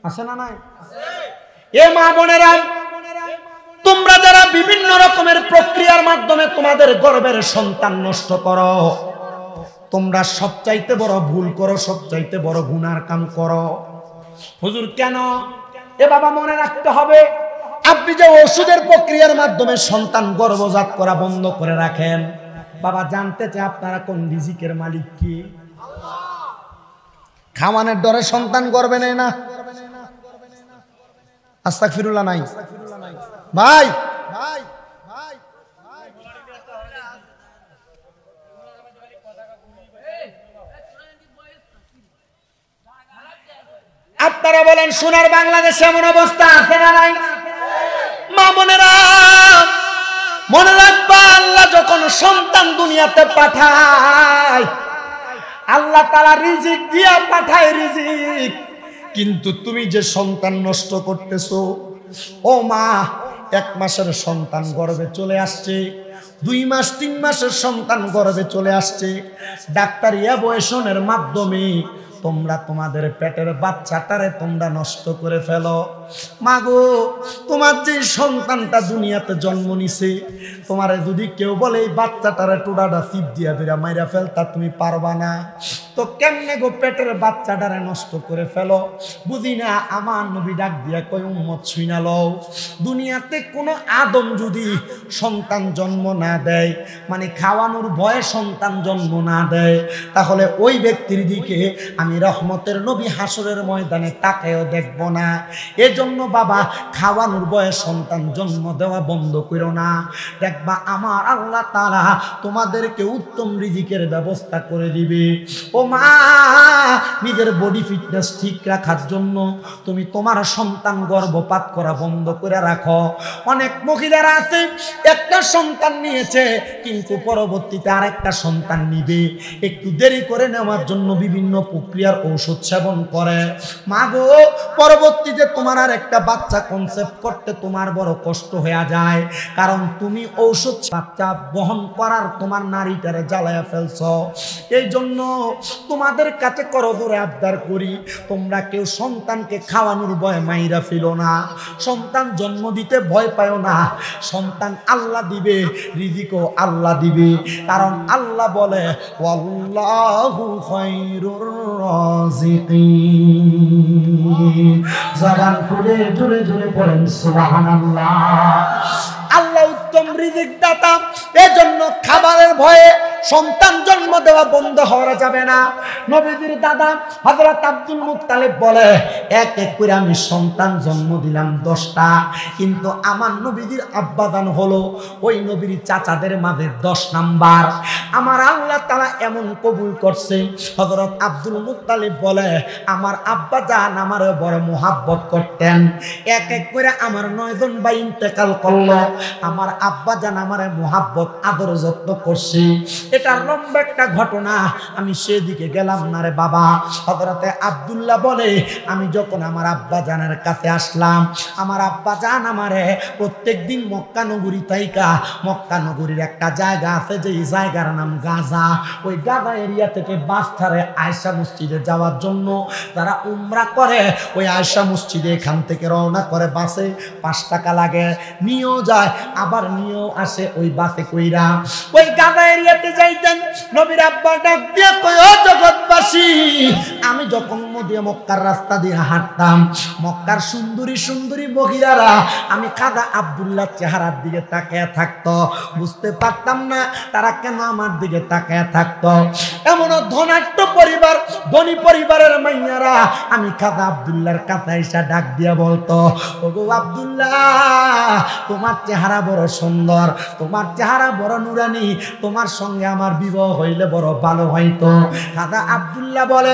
আছে না নাই? এ মা বোনেরা, তোমরা যারা বিভিন্ন রকমের প্রক্রিয়ার মাধ্যমে তোমাদের গর্ভের সন্তান নষ্ট করো, তোমরা সবচাইতে বড় ভুল করো, সবচাইতে বড় গুনার কাম করো। হুজুর কেন? এ বাবা মনে রাখতে হবে, আপনি যে ওষুধের প্রক্রিয়ার মাধ্যমে সন্তান গর্ভজাত করা বন্ধ করে রাখেন, বাবা জানতে চাই আপনারা কোন রিজিকের মালিক কি? খাওয়ানোর ডরে সন্তান গর্ভে নেয় না? আস্তাগফিরুল্লাহ নাই ভাই? আপনারা বলেন সোনার বাংলাদেশে এমন অবস্থা আছে না নাই? মা বোনেরা মনে রাখবা, আল্লাহ যখন সন্তান দুনিয়াতে পাঠায়, আল্লাহ তাআলা রিজিক দিয়া পাঠায় রিজিক, কিন্তু তুমি যে সন্তান নষ্ট করতেছো, ও মা 1 মাসের সন্তান গর্ভে চলে আসছে, 2 মাস 3 মাসের সন্তান গর্ভে চলে আসছে, ডাক্তারি অ্যাবর্শনের মাধ্যমে তোমরা তোমাদের পেটের বাচ্চাটারে তোমরা নষ্ট করে ফেলো। মাগো, তোমার যে সন্তানটা দুনিয়াতে জন্ম নিছে, তোমারে যদি কেউ বলে এই বাচ্চাটারে টুডাটা চিপ দিয়া বেরা মাইরা ফেলতা, তুমি পারবা না, তো কেমনে গো পেটের বাচ্চাটারে নষ্ট করে ফেলো? বুঝি না। আমার নবী ডাক দিয়া কয়, উম্মত শুইনা লও, দুনিয়াতে কোনো আদম যদি সন্তান জন্ম না দেয়, মানে খাওয়ানোর ভয়ে সন্তান জন্ম না দেয়, তাহলে ওই ব্যক্তির দিকে আমি রহমতের নবী হাসরের ময়দানে তাকায়ও দেখব না। এজন্য বাবা খাওয়ানোর ভয়ে সন্তান জন্ম দেওয়া বন্ধ করো না। দেখবা আমার আল্লাহ তাআলা তোমাদেরকে উত্তম রিজিকের ব্যবস্থা করে দিবে। ও মা, নিজের বডি ফিটনেস ঠিক রাখার জন্য তুমি তোমার সন্তান গর্ভপাত করা বন্ধ করে রাখো। অনেক মহিলারা আছে একটা সন্তান নিয়েছে, কিন্তু পরবর্তীতে আরেকটা সন্তান নিবে, একটু দেরি করে নেওয়ার জন্য বিভিন্ন প্রক্রিয়ার ঔষধ সেবন করে। মা গো, পরবর্তীতে তোমার আর একটা বাচ্চা কনসেপ্ট করতে তোমার বড় কষ্ট হয়ে যায়, কারণ তুমি ঔষধ বাচ্চা বহন করার তোমার নারীটারে জ্বালায়া ফেলছো। এই জন্য তোমাদের কাছে করজোরে আবদার করি, তোমরা কেউ সন্তানকে খাওয়ানোর ভয় মাইরা ফেলো না, সন্তান জন্ম দিতে ভয় পাও না। সন্তান আল্লাহ দিবে, রিজিকও আল্লাহ দিবে, কারণ আল্লাহ বলে ওয়াল্লাহু খায়রুর রাযিকিন। জবান খুলে জোরে জোরে পড়েন সুবহানাল্লাহ। আল্লাহ উত্তম রিজিক দাতা, এজন্য খাবারের ভয়ে সন্তান জন্ম দেওয়া বন্ধ হওয়া যাবে না। নবীজির দাদা হযরত আব্দুল মুত্তালিব বলে, এক এক করে আমি সন্তান জন্ম দিলাম 10টা, কিন্তু আমার নবীজির আব্বাজান হলো ওই নবীর চাচাদের মাঝে 10 নাম্বার। আমার আল্লাহ তাআলা এমন কবুল করছে, হযরত আব্দুল মুত্তালিব বলে, আমার আব্বাজান আমারে বড় মোহাব্বত করতেন। এক এক করে আমার 9 জন ভাই ইন্তেকাল করলো, আমার আব্বাজান আমারে মোহাব্বত আদর যত্ন করছে। এটা লম্বা একটা ঘটনা, আমি সেদিকে গেলাম না রে বাবা। হযরতে আব্দুল্লাহ বলে, আমি যখন আমার আব্বাজানের কাছে আসলাম, আমার আব্বাজান আমারে প্রত্যেকদিন মক্কা নগরী তাইকা, মক্কা নগরীর একটা জায়গা আছে যে জায়গার নাম গাজা, ওই গাজা এরিয়া থেকে বাস ছাড়ে আয়েশা মসজিদে যাওয়ার জন্য। যারা উমরা করে ওই আয়েশা মসজিদে এখান থেকে রওনা করে, বাসে 5 টাকা লাগে, নিয়েও যায় আবার নিয়েও আসে ওই বাসে কইরা। ওই গাজা এরিয়াতে যাইতেন নবীর আব্বা ডাক দিয়ে কয় ও জগৎবাসী আমি যখন মক্কার রাস্তা দিয়ে হাঁটতাম মক্কার সুন্দরী সুন্দরী মহিলারা আমি খাজা আব্দুল্লাহ চেহারার দিকে তাকিয়ে থাকতো বুঝতে পারতাম না তারা কেন আমার দিকে তাকিয়ে থাকতো এমন ধনাঢ্য পরিবার ধনী পরিবারের মাইয়ারা আমি খাজা আব্দুল্লাহর কাছে এসে ডাক দিয়া বলতো ওগো আব্দুল্লাহ তোমার চেহারা বড় সুন্দর তোমার চেহারা বড় নুরানি তোমার সঙ্গে আমার বিবাহ হইলে বড় ভালো হইতো খাজা আব্দুল্লাহ বলে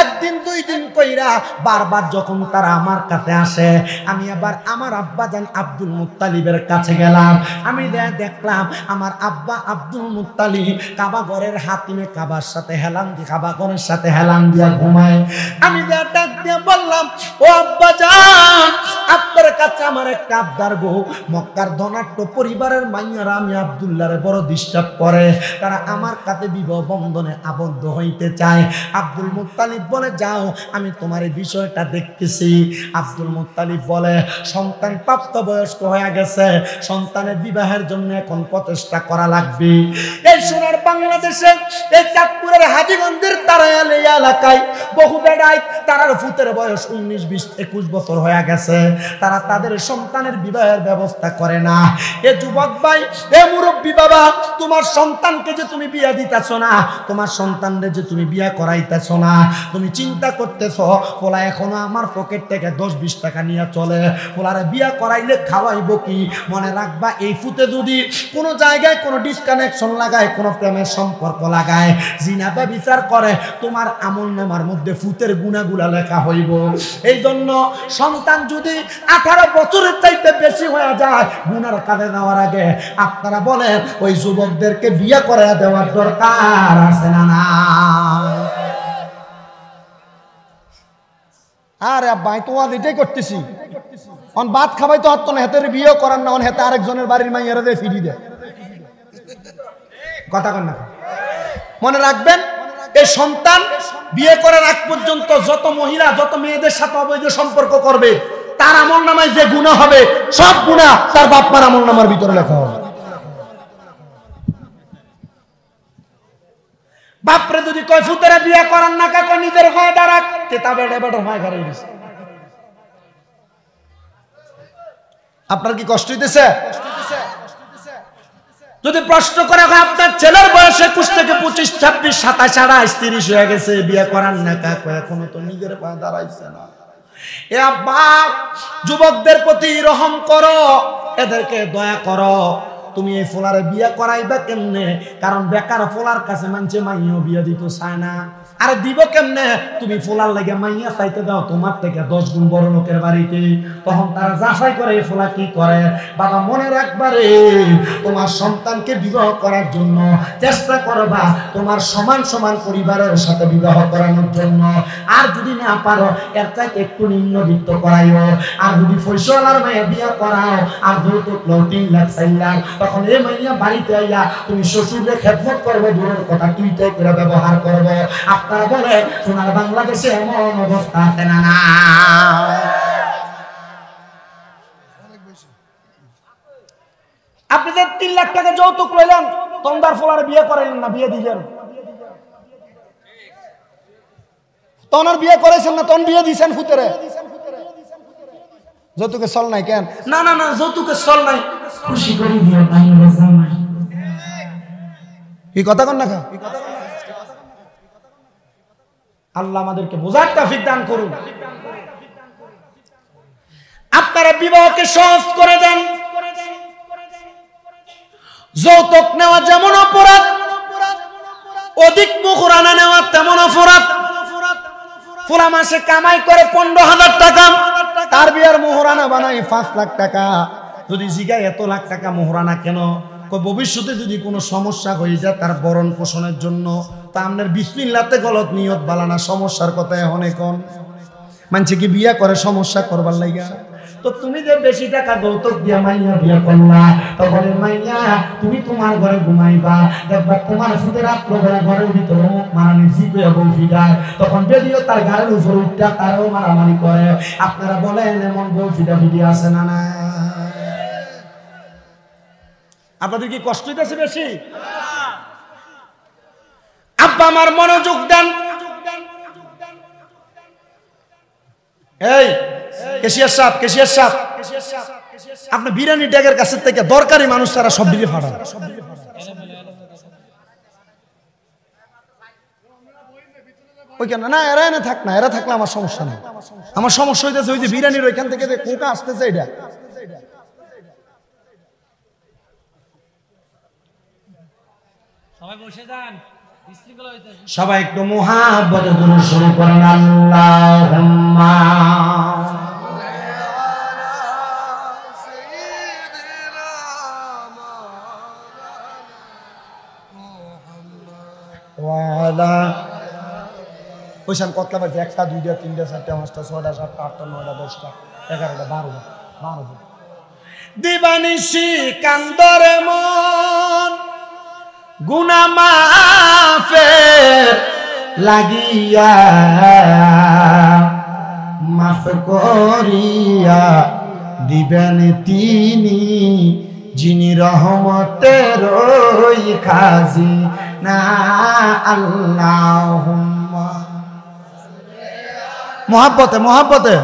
একদিন দুই দিন কইরা বারবার যখন তারা আমার কাছে আসে আমি আবার আমার আব্বা জান আব্দুল মুত্তালিবের কাছে গেলাম আমি দেখলাম আমার আব্বা আব্দুল মুত্তালিব কাবা ঘরের হাতিমে কাবার সাথে হেলান দিয়ে কাবা ঘরের সাথে হেলান দিয়া ঘুমায় আমি ডাক দিয়ে বললাম ও আব্বা জান আপনার কাছে আমার একটা আবদার গো মক্কার ধনাঢ্য পরিবারের মাইয়ারা আমি আব্দুল্লাহরে বড় ডিস্টার্ব করে তারা আমার কাছে বিবাহ বন্ধনে আবদ্ধ হইতে চায় আব্দুল মুত্তালিব বলে যাও আমি তোমার এই বিষয়টা দেখতেছি আব্দুল মুত্তালিব বলে সন্তান প্রাপ্তবয়স্ক হয়ে গেছে সন্তানের বিবাহের জন্য এখন প্রচেষ্টা করা লাগবে এই সোনার বাংলাদেশে এই চাঁদপুরের হাজীগঞ্জের তারায়ালি এলাকায় বহু বেড়াই তারার ফুতের বয়স 19, 20, 21 বছর হয়ে গেছে তারা তাদের সন্তানের বিবাহের ব্যবস্থা করে না এ যুবক ভাই এ মুরব্বী বাবা তোমার সন্তানকে যে তুমি বিয়ে দিতেছো না তোমার সন্তানরে যে তুমি বিয়ে করাইতেছো না তুমি চিন্তা করতেছো পোলা এখনো আমার পকেট থেকে 10-20 টাকা নিয়ে চলে পোলারে বিয়ে করাইলে খাওয়াইবো কি মনে রাখবা এই ফুতে যদি কোনো জায়গায় কোনো ডিসকানেকশন লাগায় কোনো প্রেমের সম্পর্ক লাগায় জিনা ব্যভিচার করে তোমার আমলনামার মধ্যে ফুতের গুনাহগুলা লেখা হইব এই জন্য সন্তান যদি 18 বছরের চাইতে বেশি হয়ে যায় গুনার কাজে যাওয়ার আগে আপনারা বলেন ওই যুবকদেরকে বিয়ে করে দেওয়ার দরকার আছে না না আরে ভাই তো আজ এটাই করতেছি অন ভাত খাবাই তো হতো না হেতের বিয়ে করার না অন হেতে আরেকজনের বাড়ির মাইয়ারা দিয়ে ফিরি দেয় কথা কন না মনে রাখবেন এই সন্তান বিয়ে করার আগ পর্যন্ত যত মহিলা যত মেয়েদের সাথে অবৈধ সম্পর্ক করবে তার আমলনামায় যে গুনাহ হবে সব গুনাহ তার বাপ মার আমলনামার ভিতরে লেখা হবে বাপরে যদি কয় ফুতেরা বিয়ে করার না কাকে নিজের হয় দাঁড়াক কেতাবে ডেবেটার হয় ঘরে দিছে আপনার কি কষ্ট হইতেছে যদি প্রশ্ন করা হয় আপনার ছেলের বয়স 21 থেকে 25, 26, 27, 28, 30 হয়ে গেছে বিয়ে করার না কাকে এখনো তো নিজের পায়ে দাঁড়াইছে না এ আব্বা যুবকদের প্রতি রহম করো এদেরকে দয়া করো তুমি এই ফোলারে বিয়ে করাইবা কেমনে কারণ বেকার ফোলার কাছে মানছে মাইয়াও বিয়ে দিত চায় না আর দিব কেমনে তুমি ফোলার লাগে মাইয়া চাইতে দাও তোমার থেকে 10 গুণ বড় লোকের বাড়িতে তখন তারা যাচাই করে এই ফোলা কি করে বাবা মনে রাখবারে তোমার সন্তানকে বিবাহ করার জন্য চেষ্টা করবা তোমার সমান সমান পরিবারের সাথে বিবাহ করানোর জন্য আর যদি না পারো এর চাইতে একটু নিম্নবিত্ত করাইও আর যদি ফয়সালার মাইয়া বিয়ে করাও আর যৌতুক 3 লাখ 4 লাখ তখন এই মাইয়া বাড়িতে আইয়া তুমি শ্বশুরের খেদমত করবে দূরের কথা তুইটাই করে ব্যবহার করবে আপনারা বলে সোনার বাংলাদেশে এমন অবস্থা আছে না না আপনি যে 3 লাখ টাকা যৌতুক লইলেন তন্দার ফলার বিয়ে করাইলেন না বিয়ে দিলেন তনার বিয়ে করেছেন না তন বিয়ে দিয়েছেন ফুতেরে যৌতুকের চল নাই কেন না না না যৌতুকের চল নাই খুশি করে দিও নাই এই কথা কন না আল্লাহ আমাদেরকে বোঝার তৌফিক দান করুন আপনারা বিবাহকে সহজ করে দেন যৌতুক নেওয়া যেমন অপরাধ অধিক মুখরানা নেওয়া তেমন অপরাধ পুরা মাসে কামাই করে 15,000 টাকা তার বিয়ার মোহরানা বানাই 5 লাখ টাকা যদি জিগায় এত লাখ টাকা মোহরানা কেন ভবিষ্যতে যদি কোনো সমস্যা হয়ে যায় তার ভরণ পোষণের জন্য তা আপনার বিসমিল্লাহতে গলত নিয়ত বালানা সমস্যার কথা এখন এখন মানছে কি বিয়া করে সমস্যা করবার লাগা তো তুমি যে বেশি টাকা যৌতুক দিয়া মাইয়া বিয়া করলা তখন মাইয়া তুমি তোমার ঘরে ঘুমাইবা দেখবা তোমার সাথে রাত্র বেলা ঘরের ভিতরে মারানি জিপে এবং ফিডায় তখন যদিও তার গায়ের উপর উঠটা তারও মারামারি করে আপনারা বলেন এমন বউ ফিডা ফিডি আছে না না আপনাদের কি কষ্ট হইতেছে বেশি আব্বা আমার মনোযোগ দেন। এই কেশিয়ার সাহেব, আপনি বিরিয়ানি ট্যাগের কাছে থেকে দরকারি মানুষ তারা সব দিকে ফাটান। ওইখানে না, এরা এনে থাক না, এরা থাকলে আমার সমস্যা নেই। আমার সমস্যা হইতেছে ওই যে বিরিয়ানির ওইখান থেকে যে কোকা আসতেছে এটা। সবাই একটু মুহাব্বতে দুরূদ শুরু করেন। আল্লাহুম্মা ওয়ালা ওইখান কতলা বাজে? 1টা 2টা 3টা 4টা 5টা 6টা 7টা 8টা 9টা 10টা 11টা 12টা দিবানিশি কান্দরে মন গুনাহ মাফের লাগিয়া মাফ করিয়া দিবেন তিনি, যিনি রহমতের ওই খাজিনা। আল্লাহুম্মা মোহাব্বতে মোহাব্বতে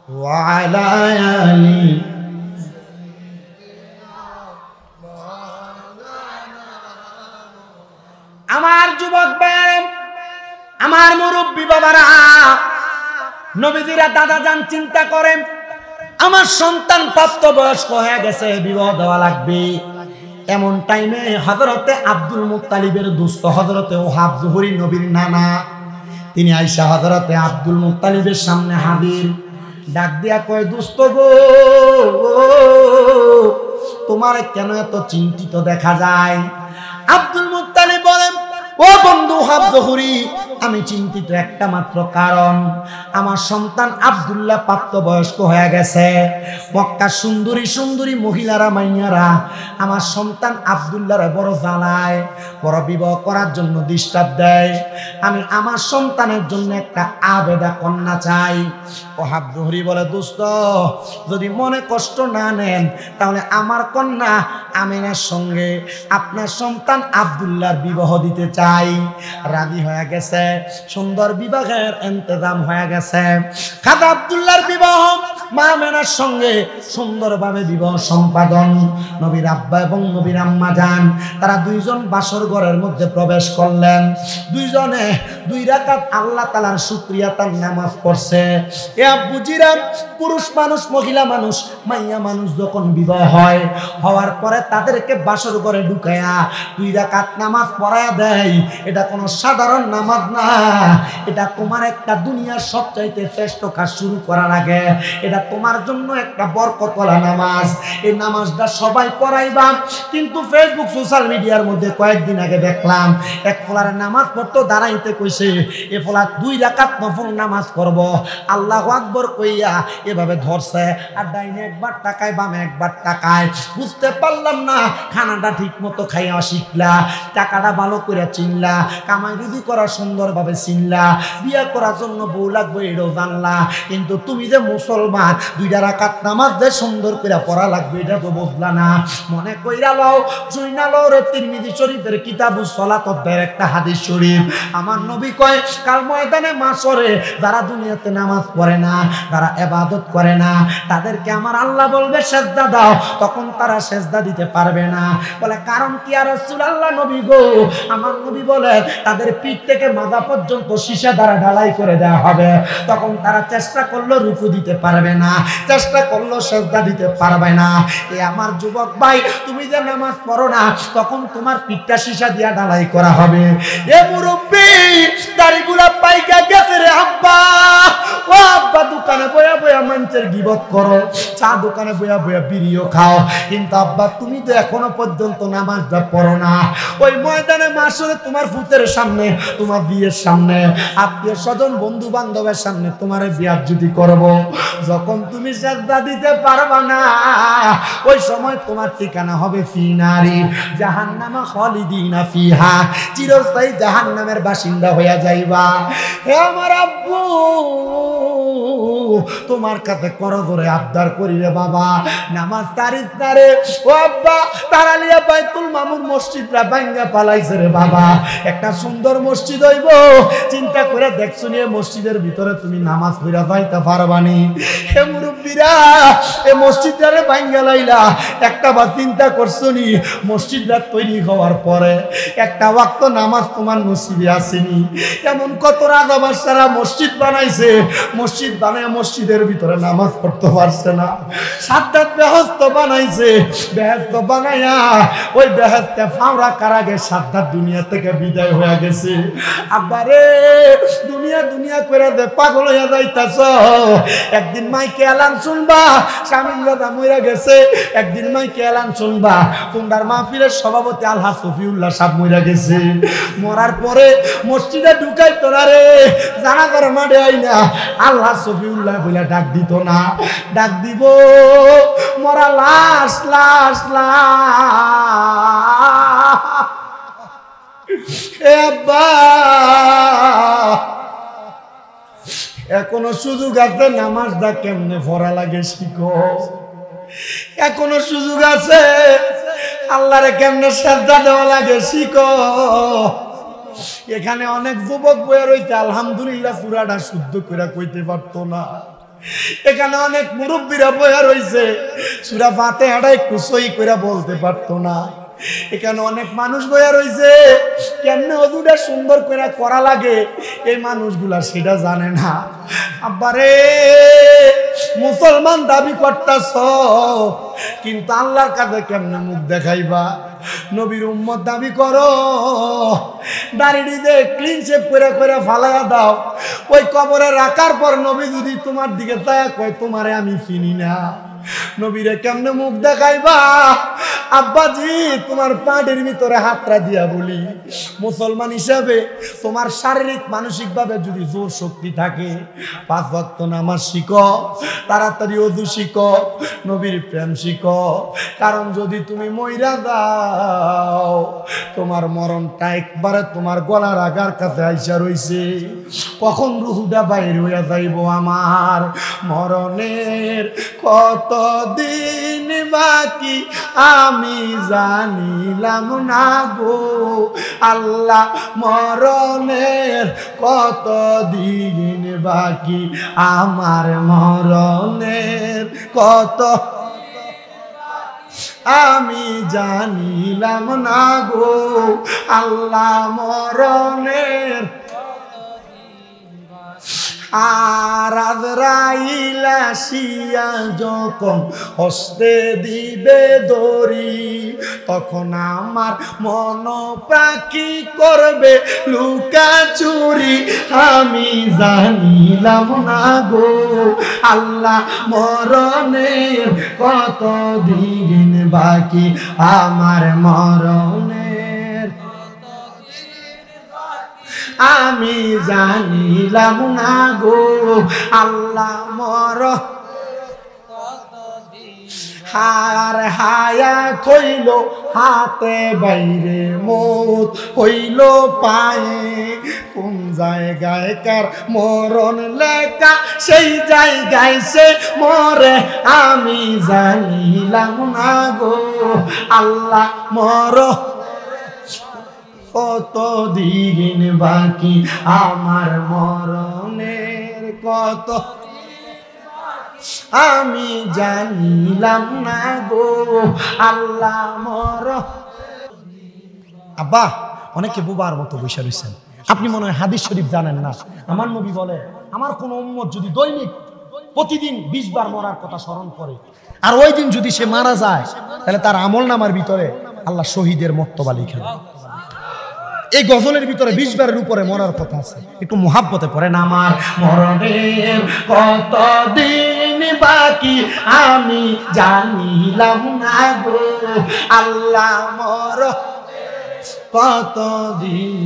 ওয়ালা আলি আমার যুবক ভাই, আমার মুরব্বী বাবারা, নবীজিরা দাদা যান চিন্তা করেন, আমার সন্তান প্রাপ্তবয়স্ক হয়ে গেছে, বিবাহ দেওয়া লাগবে। এমন টাইমে হযরতে আব্দুল মুত্তালিবের দুস্থ হযরতে ওহাব জুহরি নবীর নানা, তিনি আয়েশা হযরতে আব্দুল মুত্তালিবের সামনে হাজির। ডাক দিয়া কয়, দুস্থ গো, তোমার কেন এত চিন্তিত দেখা যায়? আব্দুল মুত্তালিব বলেন, ও বন্ধু ওহাব জুহরি, আমি চিন্তিত একটা মাত্র কারণ, আমার সন্তান আব্দুল্লাহ প্রাপ্তবয়স্ক হয়ে গেছে। মক্কার সুন্দরী সুন্দরী মহিলারা মাইয়ারা আমার সন্তান আব্দুল্লাহরে বড় জ্বালায়, বড় বিবাহ করার জন্য ডিস্টার্ব দেয়। আমি আমার সন্তানের জন্য একটা আবেদা কন্যা চাই। ওহাব জুহরি বলে, দোস্ত, যদি মনে কষ্ট না নেন তাহলে আমার কন্যা আমিনার সঙ্গে আপনার সন্তান আব্দুল্লাহর বিবাহ দিতে চাই। রাজি হয়ে গেছে, সুন্দর বিবাহের ইন্তজাম হয়ে গেছে। খাজা আব্দুল্লাহর বিবাহ মা আমিনার সঙ্গে সুন্দরভাবে বিবাহ সম্পাদন। নবীর আব্বা এবং নবীর আম্মা যান, তারা দুইজন বাসর ঘরের মধ্যে প্রবেশ করলেন। দুইজনে 2 রাকাত আল্লাহ তাআলার শুকরিয়া তার নামাজ পড়ছে। এ আব্বুজিরা, পুরুষ মানুষ, মহিলা মানুষ, মাইয়া মানুষ যখন বিবাহ হয়, হওয়ার পরে তাদেরকে বাসর ঘরে ঢুকায়া 2 রাকাত নামাজ পড়ায়া দেয়। এটা কোনো সাধারণ নামাজ না, এটা তোমার একটা দুনিয়ার সবচাইতে শ্রেষ্ঠ কাজ শুরু করার আগে এটা তোমার জন্য একটা বরকতওয়ালা নামাজ। এই নামাজটা সবাই পড়াইবা। কিন্তু ফেসবুক সোশ্যাল মিডিয়ার মধ্যে কয়েকদিন আগে দেখলাম এক ফলার নামাজ পড়তো, দাঁড়াইতে কইছে এ ফলা 2 রাকাত নফল নামাজ পড়ব, আল্লাহু আকবার কইয়া এভাবে ধরছে, আর ডাইনে একবার তাকায়, বামে একবার তাকায়। বুঝতে পারলাম না, খানাটা ঠিক মতো খাইয়া শিখলা, টাকাটা ভালো করে চিনলা, কামাই রুজি করা সুন্দরভাবে চিনলা, বিয়া করার জন্য বউ লাগবে এটাও জানলা, কিন্তু তুমি যে মুসলমান 2 রাকাত নামাজ যে সুন্দর করে পড়া লাগবে এটা তো বুঝলা না। মনে কইরা লও, জুইনা লও রে, তিরমিজি শরীফের কিতাবুস সালাতের একটা হাদিস শরীফ। আমার নবী কয়, কাল ময়দানে মাশরে যারা দুনিয়াতে নামাজ পড়ে না, যারা ইবাদত করে না, তাদেরকে আমার আল্লাহ বলবে সেজদা দাও, তখন তারা সেজদা দিতে পারবে না। বলে কারণ কি আর রাসূলুল্লাহ নবী গো? আমার নবী বলেন, তাদের পিঠ থেকে মাথা পর্যন্ত সীসা দ্বারা ঢালাই করে দেওয়া হবে, তখন তারা চেষ্টা করলো রুকু দিতে পারবে না, চেষ্টা করলো সেজদা দিতে পারবে না। এ আমার যুবক ভাই, তুমি যে নামাজ পড়ো না, তখন তোমার পিঠটা সীসা দিয়া ঢালাই করা হবে। এ মুরব্বি, দাড়িগুলা পাইকা গেছে রে আব্বা। ও আব্বা, দোকানে বয়া বয়া মানুষের গিবত করো, চা দোকানে বয়া বয়া বিড়িও খাও, কিন্তু আব্বা তুমি তো এখনো পর্যন্ত নামাজটা পড়ো না। ওই ময়দানে মাশরে তোমার ফুতের সামনে, তোমার বিয়ের সামনে, আত্মীয় স্বজন বন্ধু বান্ধবের সামনে তোমার বিয়ার যদি করবো, যখন যখন তুমি সাজদা দিতে পারবা না ওই সময় তোমার ঠিকানা হবে ফিনারি জাহান্নামা খালিদিনা ফিহা, চিরস্থায়ী জাহান্নামের বাসিন্দা হয়ে যাইবা। হে আমার আব্বু, তোমার কাছে করজোরে আবদার করি রে বাবা, নামাজ তারিফ তারে ও আব্বা, তারালিয়া বাইতুল মামুর মসজিদটা ভাঙ্গা পালাইছে রে বাবা। একটা সুন্দর মসজিদ হইব, চিন্তা করে দেখছো নিয়ে মসজিদের ভিতরে তুমি নামাজ পড়া যাইতে পারবানি? হে মুরব্বীরা, এই মসজিদটারে ভাঙ্গা লাইলা, একটা বার চিন্তা করছো নি মসজিদটা তৈরি হওয়ার পরে একটা ওয়াক্ত নামাজ তোমার নসিবে আসেনি? এমন কত রাজা বাদশারা মসজিদ বানাইছে, মসজিদ বানায় মসজিদের ভিতরে নামাজ পড়তে পারছে না। সাদ্দাত বেহেশত বানাইছে, বেহেশত বানাইয়া ওই বেহেশতে ফাওরা কারাগে সাদ্দাত দুনিয়া থেকে বিদায় হয়ে গেছে। আব্বারে, দুনিয়া দুনিয়া করে দে পাগল হয়ে যাইতাছ। একদিন মাইকে এলান শুনবা শামীম রাজা মইরা গেছে, একদিন মাইকে এলান শুনবা তোমরার মাহফিলের সভাপতি আলহাজ শফিউল্লাহ সাহেব মইরা গেছে। মরার পরে মসজিদে ঢুকাই তোরা রে জানাজার মাঠে আই না, আলহাজ শফিউল্লাহ বলে ডাক দিত না, ডাক দিব মরা লাশ লাশ লাশ। এ আব্বা, এখনো সুযোগ আছে নামাজটা কেমনে পড়া লাগে শিখো, এখনো সুযোগ আছে আল্লাহরে কেমনে সাজদা দেওয়া লাগে শিখো। এখানে অনেক যুবক বয়ে রয়েছে আলহামদুলিল্লাহ পুরাটা শুদ্ধ করে কইতে পারতো না। এখানে অনেক মুরব্বীরা বয়ে রয়েছে সূরা ফাতিহাটা একটু সহি করে বলতে পারতো না। এখানে অনেক মানুষ বইয়া রয়েছে কেমনে ওযুটা সুন্দর করে করা লাগে এই মানুষগুলা সেটা জানে না। আব্বারে, মুসলমান দাবি করতাছ কিন্তু আল্লাহর কাছে কেমনে মুখ দেখাইবা? নবীর উম্মত দাবি করো, দাড়ি দিয়ে ক্লিন শেভ করে করে ফালাইয়া দাও, ওই কবরে রাখার পর নবী যদি তোমার দিকে তায়া কয় তোমারে আমি চিনি না, নবীরে কেমনে মুখ দেখাইবা? আব্বাজি, তোমার পাটের ভিতরে হাতটা দিয়া বলি, মুসলমান হিসাবে তোমার শারীরিক মানসিক ভাবে যদি জোর শক্তি থাকে 5 ওয়াক্ত নামাজ শিখো, তাড়াতাড়ি ওযু শিখো, নবীর প্রেম শিখো। কারণ যদি তুমি মইরা যাও তোমার মরণটা একবারে তোমার গলার আগার কাছে আইসা রইছে, কখন রুহুটা বাইর হইয়া যাইব আমার। মরণের কত দিন বাকি আমি জানিলাম না গো আল্লাহ, মরণের কত দিন বাকি আমার, মরণের কত আমি জানিলাম না গো আল্লাহ, মরণের। আর আজরাইল আসিয়া যখন হস্তে দিবে দড়ি, তখন আমার মন পাখি করবে লুকা চুরি, আমি জানিলাম না গো আল্লাহ, মরণের কত দিন বাকি আমার, মরণের আমি জানিলাম না গো আল্লাহ, মর হার হায়াত হইল হাতে বাইরে, মৌত হইল পায়ে, কোন জায়গায় কার মরণ লেখা সেই জায়গায় সে মরে, আমি জানিলাম না গো আল্লাহ, মর কত দিন বাকি আমার, মরণের কত আমি জানিলাম না গো আল্লাহ, মর। আব্বা, অনেকে বুবার মতো বসে রয়েছেন, আপনি মনে হয় হাদিস শরীফ জানেন না। আমার নবী বলে আমার কোন উম্মত যদি দৈনিক প্রতিদিন 20 বার মরার কথা স্মরণ করে আর ওই দিন যদি সে মারা যায় তাহলে তার আমল নামার ভিতরে আল্লাহ শহীদের মর্তবা লিখেন। এই গজলের ভিতরে 20 বারের উপরে মরার কথা আছে, একটু মুহাব্বতে পড়েন। আমার মরণের কত দিন বাকি আমি জানিলাম না গো আল্লাহ, মর কতদিন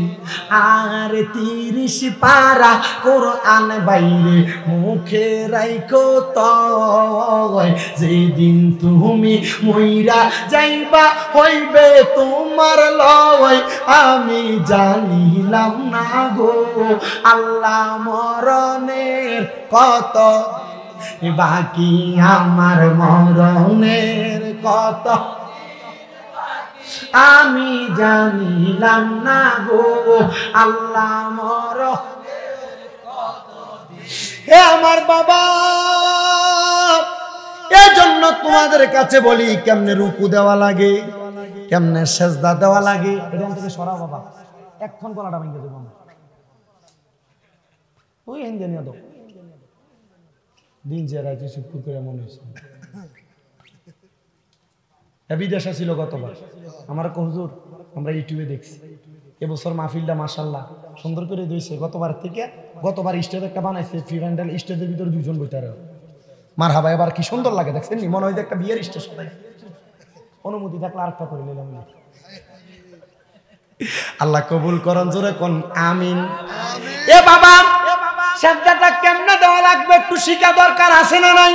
আর 30 পারা কোরআন বাইরে মুখে রাইখো তয় যেদিন তুমি মইরা যাইবা হইবে তোমার লয় আমি জানিলাম না গো আল্লাহ মরণের কত বাকি আমার মরণের কত আমি জানিলাম না গো আল্লাহ হে আমার বাবা এজন্য তোমাদের কাছে বলি কেমনে রুকু দেওয়া লাগে কেমনে সেজদা দেওয়া লাগে এখান থেকে সরা বাবা এখন গলাটা ভেঙে দেবো ওই ইন্ডিয়ানিয়া দাও দিন যে রাইতে শুক্র করে মনে হয়েছে বিদেশে ছিল গতবার আমার হুজুর আমরা ইউটিউবে দেখছি এবছর মাহফিলটা মাশাআল্লাহ সুন্দর করে দিয়েছে গতবার থেকে গতবার স্টেজ একটা বানাইছে ফ্রি হ্যান্ডেল স্টেজের ভিতরে দুজন বইটারে মারহাবা এবার কি সুন্দর লাগে দেখছেন নি মনে হয় একটা বিয়ের স্টেজ অনুমতি থাকলে আরেকটা করে নিলাম আল্লাহ কবুল করুন জোরে কোন আমিন এ বাবা সাজদাটা কেমনে দেওয়া লাগবে একটু শিখা দরকার আছে না নাই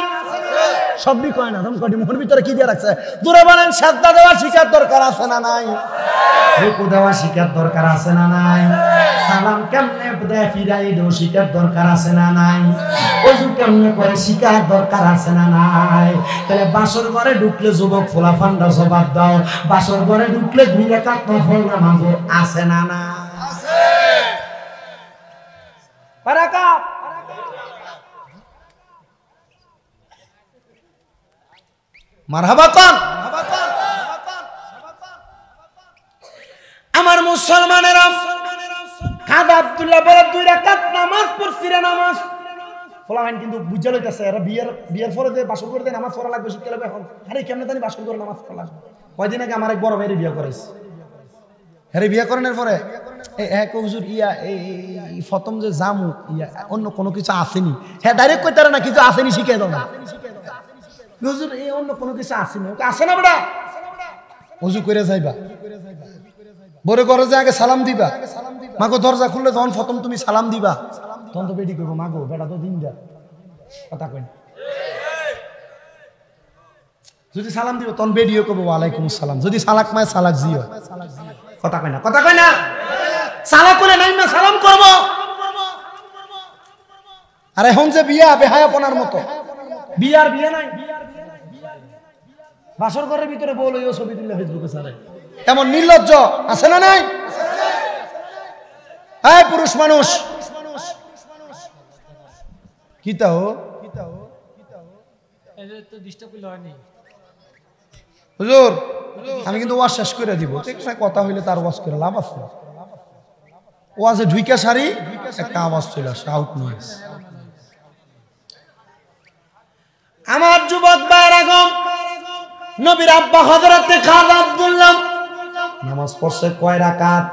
সবই কয় না তুমি কটি মনের ভিতরে কি দিয়ে রাখছে দূরে বলেন সাজদা দেওয়া শিখার দরকার আছে না নাই রুকু দেওয়া শিখার দরকার আছে না নাই সালাম কেমনে দেয় ফিরাই দেও শিখার দরকার আছে না নাই ওযু কেমনে করে শিখার দরকার আছে না নাই তাহলে বাসর ঘরে ঢুকলে যুবক ফোলাফান্ডা জবাব দাও বাসর ঘরে ঢুকলে 2 রাকাত নফল নামাজ আছে না না আছে বারাকাত মারহাবা কোন আমার মুসলমানেরা কাদ আব্দুল্লাহ বলে 2 রাকাত নামাজ পড়ছি রে নামাজ ফলাহান কিন্তু বুঝা লইতাছে এরা বিয়ের পরে যে বাসর করে নামাজ পড়া লাগবে শিখতে লাগবে এখন আরে কেমনে জানি বাসর করে নামাজ পড়া লাগবে কয়দিন আগে আমার এক বড় ভাইয়ের বিয়ে করেছে আরে বিয়ে করানোর পরে এক হুজুর এই প্রথম যে জামু অন্য কোনো কিছু আসেনি হ্যাঁ ডাইরেক্ট কইতারে না কিছু আসেনি শিখিয়ে দাও না হুজুর এই অন্য কোনো কিছু আসেনি ওকে আসে না বেটা ওযু করে যাইবা বড় ঘরে যে আগে সালাম দিবা মাগো দরজা খুললে যখন প্রথম তুমি সালাম দিবা তখন তো বেটি কইবো মাগো বেটা তো দিন দা কথা কই যদি সালাম দিব তখন বেডিও কইবো ওয়ালাইকুম আসসালাম যদি সালাক মায় সালাক জিও কথা কই না সালাক করে নাই না সালাম করব আরে হন যে বিয়া বেহায়াপনার মতো বিয়ার বিয়ে নাই বাসর ঘরের ভিতরে বল ওই ছবি দিলে ফেসবুকে ছাড়ে এমন নির্লজ্জ আছে না নাই এই পুরুষ মানুষ কিতাও এই যে তো ডিস্টার্ব করলে হয়নি হুজুর আমি কিন্তু ওয়াজ শেষ করে দিব ঠিক না কথা হইলে তার ওয়াজ করে লাভ আছে ওয়াজে ঢুইকা সারি একটা আওয়াজ চলে আসে আউট নয়েজ আমার যুবক ভাইরা গো নবীর আব্বা হযরতে খাজা আব্দুল্লাহ নামাজ পড়ছে কয় রাকাত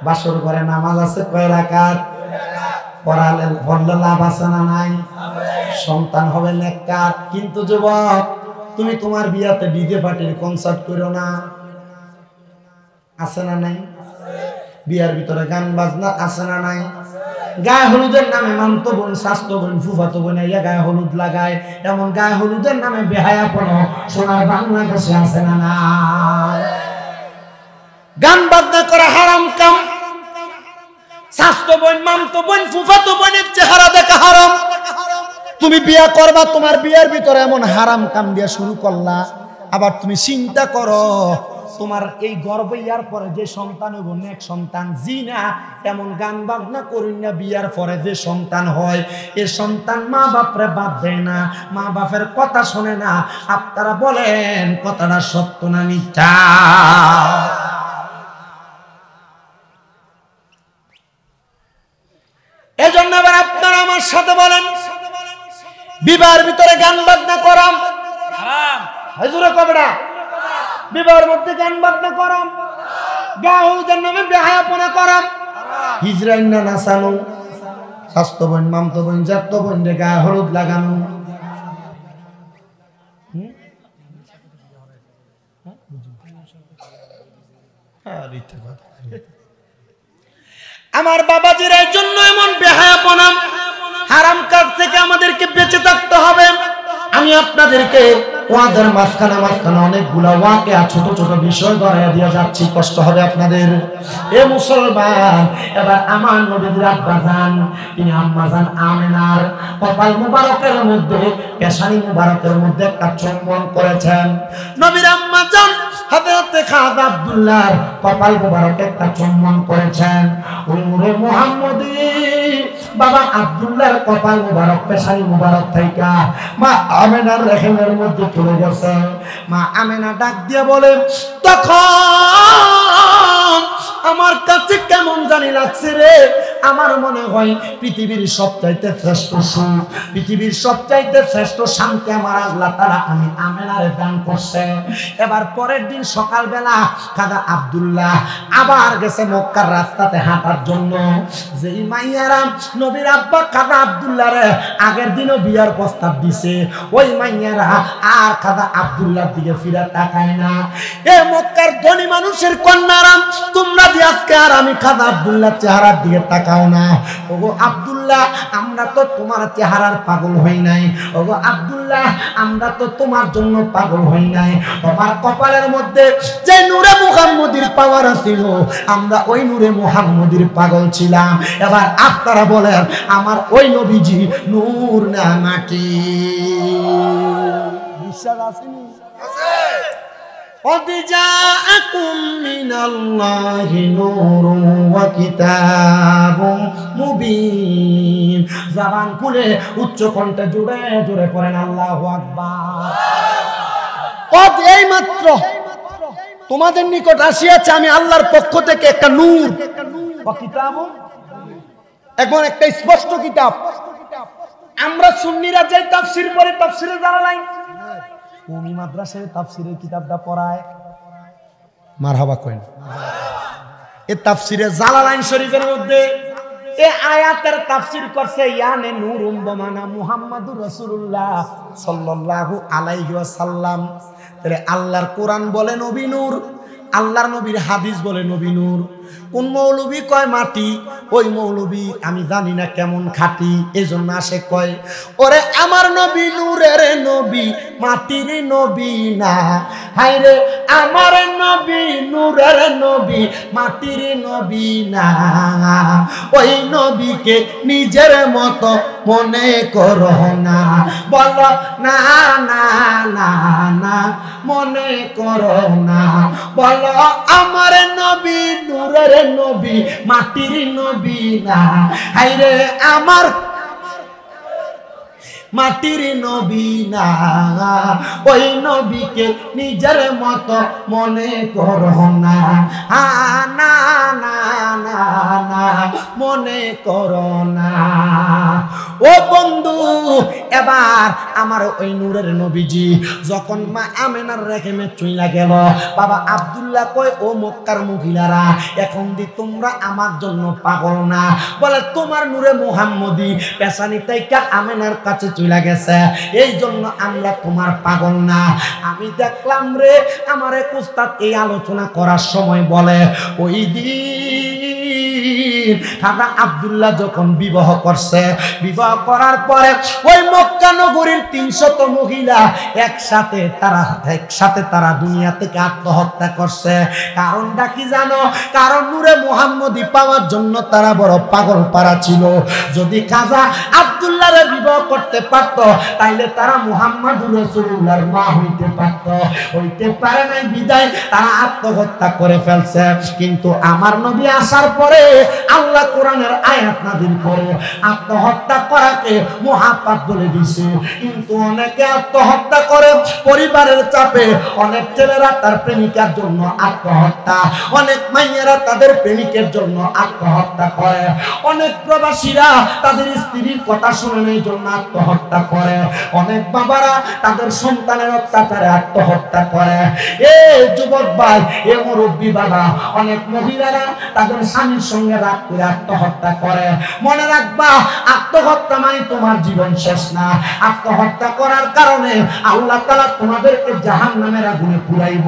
বাসর ঘরে নামাজ আছে কয় রাকাত পড়ালে পড়লে লাভ আছে না নাই সন্তান হবে নেককার কিন্তু যুবক তুমি তোমার বিয়াতে ডিজে পার্টির কনসার্ট করো না আছে না নাই বিয়ার ভিতরে গান বাজনা আছে না নাই গায়ে হলুদের নামে মামতো বোন স্বাস্থ্য বোন ফুফাতো বোন ইয়া গায়ে হলুদ লাগায় এমন গায়ে হলুদের নামে বেহায়াপনা সোনার বাংলাদেশে আছে না না গান বাজনা করা হারাম কাম স্বাস্থ্য বোন মামতো বোন ফুফাতো বোনের চেহারা দেখা হারাম তুমি বিয়া করবা তোমার বিয়ার ভিতরে এমন হারাম কাম দিয়া শুরু করলা আবার তুমি চিন্তা করো তোমার এই গর্ভ ইয়ার পরে যে সন্তান হইব নেক সন্তান জিনা এমন গান বাজনা করিন না বিয়ার পরে যে সন্তান হয় এই সন্তান মা বাপরে বাদ দেয় না মা বাপের কথা শোনে না আপনারা বলেন কথাটা সত্য না মিথ্যা এজন্য আবার আপনারা আমার সাথে বলেন বিবাহের ভিতরে গান বাজনা করাম হারাম হুজুরে কবেডা বিবাহের মধ্যে গান বাজনা করাম গায়ে হলুদের নামে বেহায়াপনা করাম হিজরাইন না নাচানো স্বাস্থ্য বোন মামতো বোন জাতো বোন রে গায়ে হলুদ লাগানো আমার বাবাজির এই জন্য এমন বেহায়াপনা হারাম কাজ থেকে আমাদেরকে বেঁচে থাকতে হবে। আমি আপনাদেরকে ওয়াদের মাঝখানে অনেকগুলা ওয়াকিয়া ছোট ছোট বিষয় ধরাইয়া দিয়ে যাচ্ছি, কষ্ট হবে আপনাদের। এ মুসলমান, এবার আমার নবীর আব্বা জান, তিনি আম্মা জান আমেনার কপাল মুবারকের মধ্যে, পেশানি মুবারকের মধ্যে একটা চুম্বন করেছেন। নবীর আম্মা জান হযরত খাজা আব্দুল্লাহর কপাল মুবারকে একটা চুম্বন করেছেন। ওই নূরে মুহাম্মদী বাবা আব্দুল্লাহর কপাল মুবারক, পেশানি মুবারক থেকে মা আমেনার রেহেমের মধ্যে চলে গেছে। মা আমেনা ডাক দিয়ে বলে, তখন আমার কাছে কেমন জানি লাগছে রে, আমার মনে হয় পৃথিবীর সবচাইতে শ্রেষ্ঠ সুখ, পৃথিবীর সবচাইতে শ্রেষ্ঠ শান্তি আমার আল্লাহ তাআলা আমি আমেনারে দান করছে। এবার পরের দিন সকালবেলা খাজা আব্দুল্লাহ আবার গেছে মক্কার রাস্তাতে হাঁটার জন্য। যেই মাইয়ারা নবীর আব্বা খাজা আব্দুল্লাহরে আগের দিনও বিয়ার প্রস্তাব দিছে, ওই মাইয়ারা আর খাজা আব্দুল্লাহর দিকে ফিরে তাকায় না। এ মক্কার ধনী মানুষের কন্যারা, তোমরা যে আজকে আর আমি খাজা আব্দুল্লাহর চেহারার দিকে তাকাও না। ওগো আব্দুল্লাহ, আমরা তো তোমার চেহারার পাগল হই নাই। ওগো আব্দুল্লাহ, আমরা তো তোমার জন্য পাগল হই নাই। তোমার কপালের মধ্যে যে নূরে মুহাম্মদীর পাওয়ার ছিল, আমরা ওই নূরে মুহাম্মদীর পাগল ছিলাম। এবার আপনারা বলেন, আমার ওই নবীজি নূর না মাটি? বিশ্বাস আসেনি? قد جاءكم من الله نور وكتاب مبين। জবান খুলে উচ্চ কণ্ঠে জোরে জোরে পড়েন আল্লাহু আকবার। কদ এই মাত্র তোমাদের নিকট আসিয়াছে আমি আল্লাহর পক্ষ থেকে একটা নূর ওয়া কিতাব, এখন একটা স্পষ্ট কিতাব। আমরা সুন্নিরা যে তাফসীর পড়ে, তাফসীরে জানালাই কোন মাদ্রাসায় তাফসীরের কিতাবটা পড়ায়? মারহাবা কইন। এই তাফসীরে জালালাইন শরীফের মধ্যে এই আয়াতের তাফসীর করছে ইয়ানে নূরুম বমানা মুহাম্মাদুর রাসূলুল্লাহ সাল্লাল্লাহু আলাইহি ওয়াসাল্লাম। তাহলে আল্লাহর কোরআন বলে নবী নূর, আল্লাহর নবীর হাদিস বলে নবী নূর। কোন মৌলবী কয় মাটি, ওই মৌলবী আমি জানি না কেমন খাঁটি, এজন্য আসে কয় ওরে আমার নবী নূরের নবী, মাটির নবী না। হায়রে আমার নবী নূরের নবী, মাটির নবী না। ওই নবীকে নিজের মতো মনে করো না, বলো না না না না, মনে করো না, বলো আমার নবী নূরের নবী, মাটির নবী না। হায়রে আমার মাটির নবী না, ওই নবীকে নিজের মতো মনে করো না। না না না না, মনে করো না। ও বন্ধু, এবার আমার ওই নূরের নবীজি যখন মা আমেনার রেহেমে চইলা গেল, বাবা আব্দুল্লাহ কয় ও মক্কার মহিলারা, এখন দি তোমরা আমার জন্য পাগল না? বলে তোমার নূরে মুহাম্মদী পেশানি তাইকা আমেনার কাছে চলে গেছে, এই জন্য আমরা তোমার পাগল না। আমি দেখলাম রে, আমার এক উস্তাদ এই আলোচনা করার সময় বলে ওই দিন খাজা আব্দুল্লাহ যখন বিবাহ করছে, বিবাহ করার পরে ওই মক্কা নগরীর 300 মহিলা একসাথে তারা দুনিয়া থেকে আত্মহত্যা করছে। কারণটা কি জানো? কারণ নূরে মুহাম্মদী পাওয়ার জন্য তারা বড় পাগল পারা ছিল। যদি খাজা আব্দুল্লাহরে বিবাহ করতে পারত, তাইলে তারা মুহাম্মাদুর রাসূলুল্লাহর মা হইতে পারত, হইতে পারে নাই বিদায় তারা আত্মহত্যা করে ফেলছে। কিন্তু আমার নবী আসার পরে আল্লাহ কোরআনের আয়াত নাযিল করে আত্মহত্যা করাকে মহাপাপ বলে দিয়েছে। কিন্তু অনেকে আত্মহত্যা করে পরিবারের চাপে, অনেক ছেলেরা তার প্রেমিকার জন্য আত্মহত্যা, অনেক মাইয়েরা তাদের প্রেমিকের জন্য আত্মহত্যা করে, অনেক প্রবাসীরা তাদের স্ত্রীর কথা শুনে নেই জন্য আত্মহত্যা করে, অনেক বাবারা তাদের সন্তানের অত্যাচারে আত্মহত্যা করে। এ যুবক ভাই, এ মুরব্বী বাবা, অনেক মহিলারা তাদের স্বামীর সঙ্গে সঙ্গে রাগ করে আত্মহত্যা করে, মনে রাখবা আত্মহত্যা মানে তোমার জীবন শেষ না। আত্মহত্যা করার কারণে আল্লাহ তাআলা তোমাদেরকে জাহান্নামের আগুনে পুরাইব।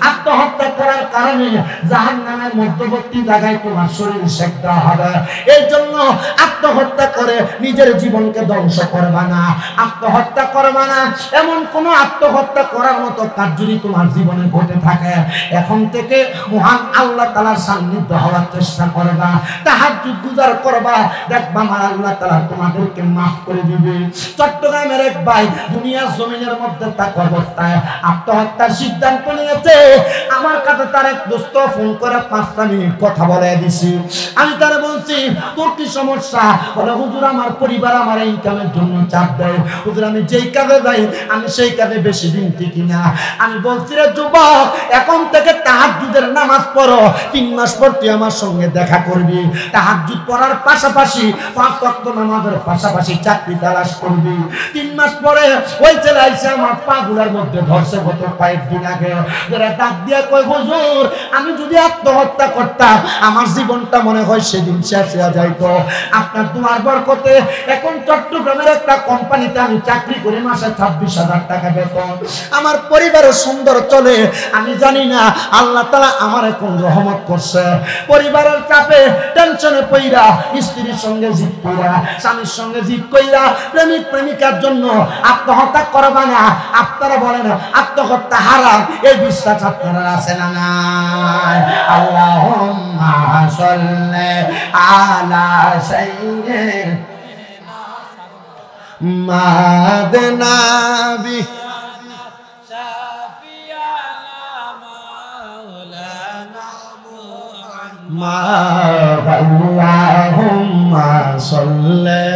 আত্মহত্যা করার কারণে জাহান্নামের মধ্যবর্তী জায়গায় তোমার শরীর সেদ্ধ হবে। এই জন্য আত্মহত্যা করে নিজের জীবনকে ধ্বংস করবা না, আত্মহত্যা করবা না। এমন কোন আত্মহত্যা করার মতো কাজ যদি তোমার জীবনে ঘটে থাকে, এখন থেকে মহান আল্লাহ তাআলার সান্নিধ্য হওয়ার চেষ্টা করবা, তাহাজ্জুদ গুজার করবা, দেখবা আমার আল্লাহ তাআলা তোমাদেরকে মাফ করে দিবে। চট্টগ্রামের এক ভাই দুনিয়ার জমিনের মধ্যে থাকা অবস্থায় আত্মহত্যার সিদ্ধান্ত নিয়েছে। আমার কাছে তার এক দোস্ত ফোন করে 5 মিনিট কথা বলে দিছি। আমি তারে বলছি, তোর কি সমস্যা? বলে, হুজুর আমার পরিবার আমার ইনকামের জন্য চাপ দেয়। হুজুর আমি যেই কাজে যাই আমি সেই কাজে বেশি দিন টিকি না। আমি বলছি, রে যুবক, এখন থেকে তাহাজ্জুদের নামাজ পড়ো, 3 মাস পর তুই আমার সঙ্গে দেখা করবি। তাহাজ্জুদ পড়ার পাশাপাশি 5 ওয়াক্ত নামাজের পাশাপাশি চাকরি তালাশ করবি। 3 মাস পরে ওই ছেলে আইসা আমার পাগুলার মধ্যে ধরছে গত কয়েকদিন আগে। ডাক দিয়া কই, হুজুর আমি যদি আত্মহত্যা করতাম আমার জীবনটা মনে হয় সেদিন শেষ হয়ে যাইতো। আপনার দুয়ার বরকতে এখন চট্টগ্রামের একটা কোম্পানিতে আমি চাকরি করি, মাসে 26,000 টাকা বেতন। আমার পরিবারের সুন্দর চলে। আমি জানি না আল্লাহ তাআলা আমার এখন রহমত করছে। পরিবারের চাপে টেনশনে পইরা, স্ত্রীর সঙ্গে জিদ কইরা, স্বামীর সঙ্গে জিদ কইরা, প্রেমিক প্রেমিকার জন্য আত্মহত্যা করবা না। আপনারা বলেন আত্মহত্যা হারাম, এই বিশ্বাস আপনারা আছে না নাই? আল্লাহুম্মা সাল্লি আলা সাইয়্যিদিনা মাদনাবি আল্লাহুম্মা সাল্লি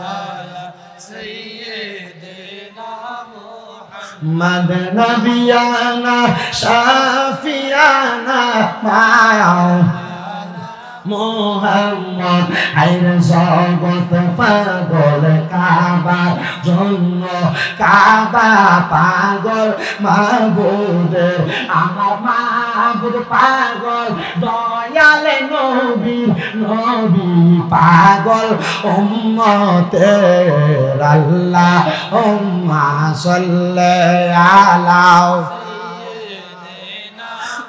আলা সাইয়্যিদিনা মুহাম্মদ নবিয়ানা শাফিয়ানা মোহাম্মদ আইরে জগৎ পাগল কাবার জন্য, কাবা পাগল মাবুদের, আমার মাবুদ পাগল দয়ালে নবীর, নবী পাগল উম্মতের। আল্লাহুম্মা সাল্লি আলা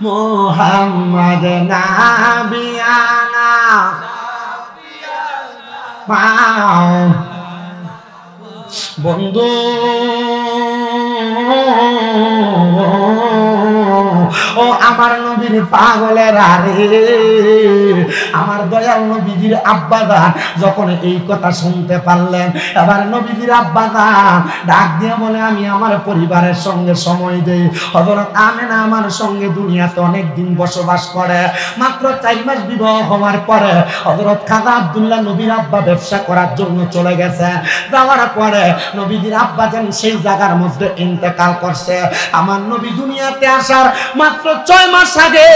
মুহাম্মদ নাবিয়ানা বন্ধু ও আমার নবীর পাগলের আরে, আমার দয়াল নবীজির আব্বাজান যখন এই কথা শুনতে পারলেন, এবার নবীজির আব্বাজান ডাক দিয়ে বলে, আমি আমার পরিবারের সঙ্গে সময় দেই। হযরত আমেনা আমার সঙ্গে দুনিয়াতে অনেক দিন বসবাস করে। মাত্র 4 মাস বিবাহ হওয়ার পরে হযরত খাজা আব্দুল্লাহ নবীর আব্বা ব্যবসা করার জন্য চলে গেছে। যাওয়ার পরে নবীজির আব্বাজান সেই জায়গার মধ্যে ইন্তেকাল করছে। আমার নবী দুনিয়াতে আসার মাত্র 6 মাস আগে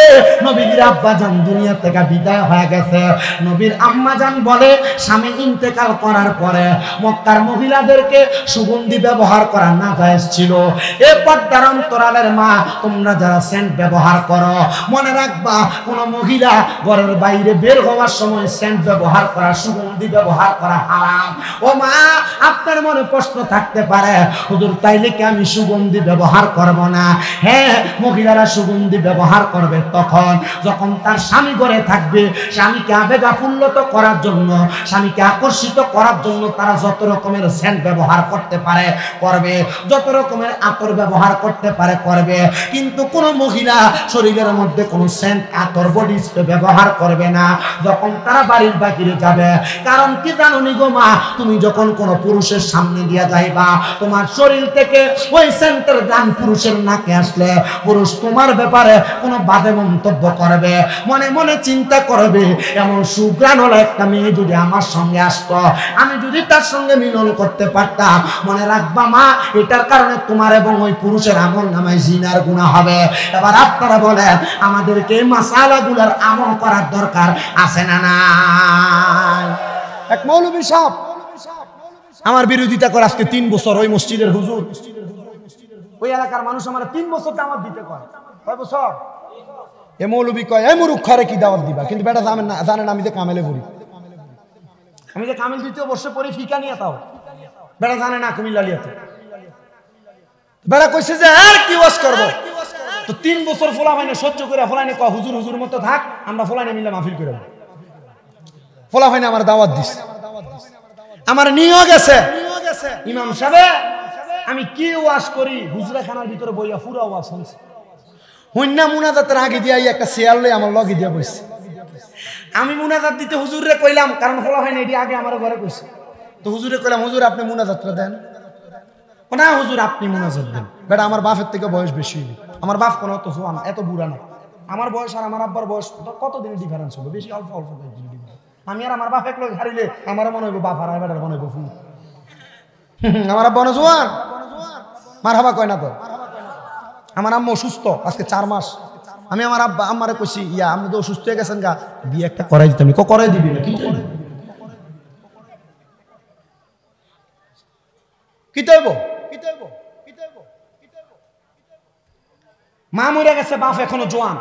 নবীজির আব্বাজান দুনিয়া থেকে বিদায় হয়ে গেছে। নবীর আম্মাজান বলে, স্বামী ইন্তেকাল করার পরে মক্কার মহিলাদেরকে সুগন্ধি ব্যবহার করা না জায়েজ ছিল। এ পর্দার অন্তরালের মা, তোমরা যারা সেন্ট ব্যবহার করো, মনে রাখবা কোন মহিলা ঘরের বাইরে বের হওয়ার সময় সেন্ট ব্যবহার করা, সুগন্ধি ব্যবহার করা হারাম। ও মা, আপনার মনে প্রশ্ন থাকতে পারে, হুজুর তাইলে কি আমি সুগন্ধি ব্যবহার করব না? হ্যাঁ, মহিলারা সুগন্ধি ব্যবহার করবে তখন যখন তার স্বামী ঘরে থাকবে। স্বামীকে আবেগ আপ্লুত করার জন্য, স্বামীকে আকর্ষিত করার জন্য তারা যত রকমের সেন্ট ব্যবহার করতে পারে করবে, যত রকমের আতর ব্যবহার করতে পারে করবে। কিন্তু কোন মহিলা শরীরের মধ্যে কোন সেন্ট, আতর, বডি স্প্রে ব্যবহার করবে না যখন তারা বাড়ির বাহিরে যাবে। কারণ কি জানো নি গো মা, তুমি যখন কোন পুরুষের সামনে দিয়ে যাইবা, তোমার শরীর থেকে ওই সেন্টের গান পুরুষের নাকে আসলে পুরুষ তোমার ব্যাপারে কোনো বাজে মন্তব্য করবে, মনে মনে চিন্তা করবে, এমন সুগ্রাণ হলো একটা মেয়ে যদি আমার সঙ্গে আসতো, আমি যদি তার সঙ্গে মিলন করতে পারতাম। মনে রাখবা মা, এটার কারণে তোমার এবং ওই পুরুষের আমলনামায় জিনার গুনাহ হবে। এবার আপনারা বলেন, আমাদেরকে এই মাসালাগুলোর আমল করার দরকার আছে না নাই? এক মৌলভী সাহেব আমার বিরোধিতা করে আজকে 3 বছর, ওই মসজিদের হুজুর, ওই এলাকার মানুষ আমার 3 বছর দাওয়াত দিতে কয়। কয় বছর? এ মৌলবী কয় এ মুরুক্ষারে কি দাওয়াত দিবা, কিন্তু বেটা জানেন আমি যে কামেলে পড়ি, আমি যে কামিল 2য় বর্ষে পড়ি ফিকা নিয়ে, তাও বেটা জানে না কুমিল্লা লিয়াতে। বেটা কইছে যে আর কি ওয়াজ করব, তো 3 বছর ফলাফাইনে সহ্য করে ফলাইনে কয় হুজুর হুজুর মতো থাক, আমরা ফলাইনে মিলে মাহফিল করে ফলাফাইনে আমার দাওয়াত দিস, আমার নিয়ে গেছে ইমাম সাহেব। আমি কি ওয়াজ করি হুজরাখানার ভিতরে বইয়া পুরো ওয়াজ শুনছি, হন্যা মুনাজাতের আগে দিয়ে একটা চেয়ার লই আমার লগে দিয়ে বসছে। আমি মুনাজাত দিতে হুজুরে কইলাম, কারণ ফলাফাইনে এটি আগে আমার ঘরে কইছে, তো হুজুরে কইলাম হুজুর আপনি মুনাজাতটা দেন, না হুজুর আপনি মুনাজাত দেন। বেটা আমার বাপের থেকে বয়স বেশি, আমার বাপ কোনো তো এত বুড়া না, আমার বয়স আর আমার আব্বার বয়স কত দিনের ডিফারেন্স হলো, বেশি অল্প অল্প। আমি আর আমার বাপ এক লোক হারিলে আমার মনে হইব বাপ আর বেটার মনে হইব ফুল। আমার আব্বা জোয়ান মার হাবা কয় না তো। আমার আম্মা অসুস্থ আজকে 4 মাস, আমি আমার আব্বা আম্মারে কইছি ইয়া আপনি তো অসুস্থ হয়ে গেছেন গা, বিয়ে একটা করাই দিতাম, করাই দিবি না কি তৈব মা মরে গেছে, বাপ এখনো জোয়ান,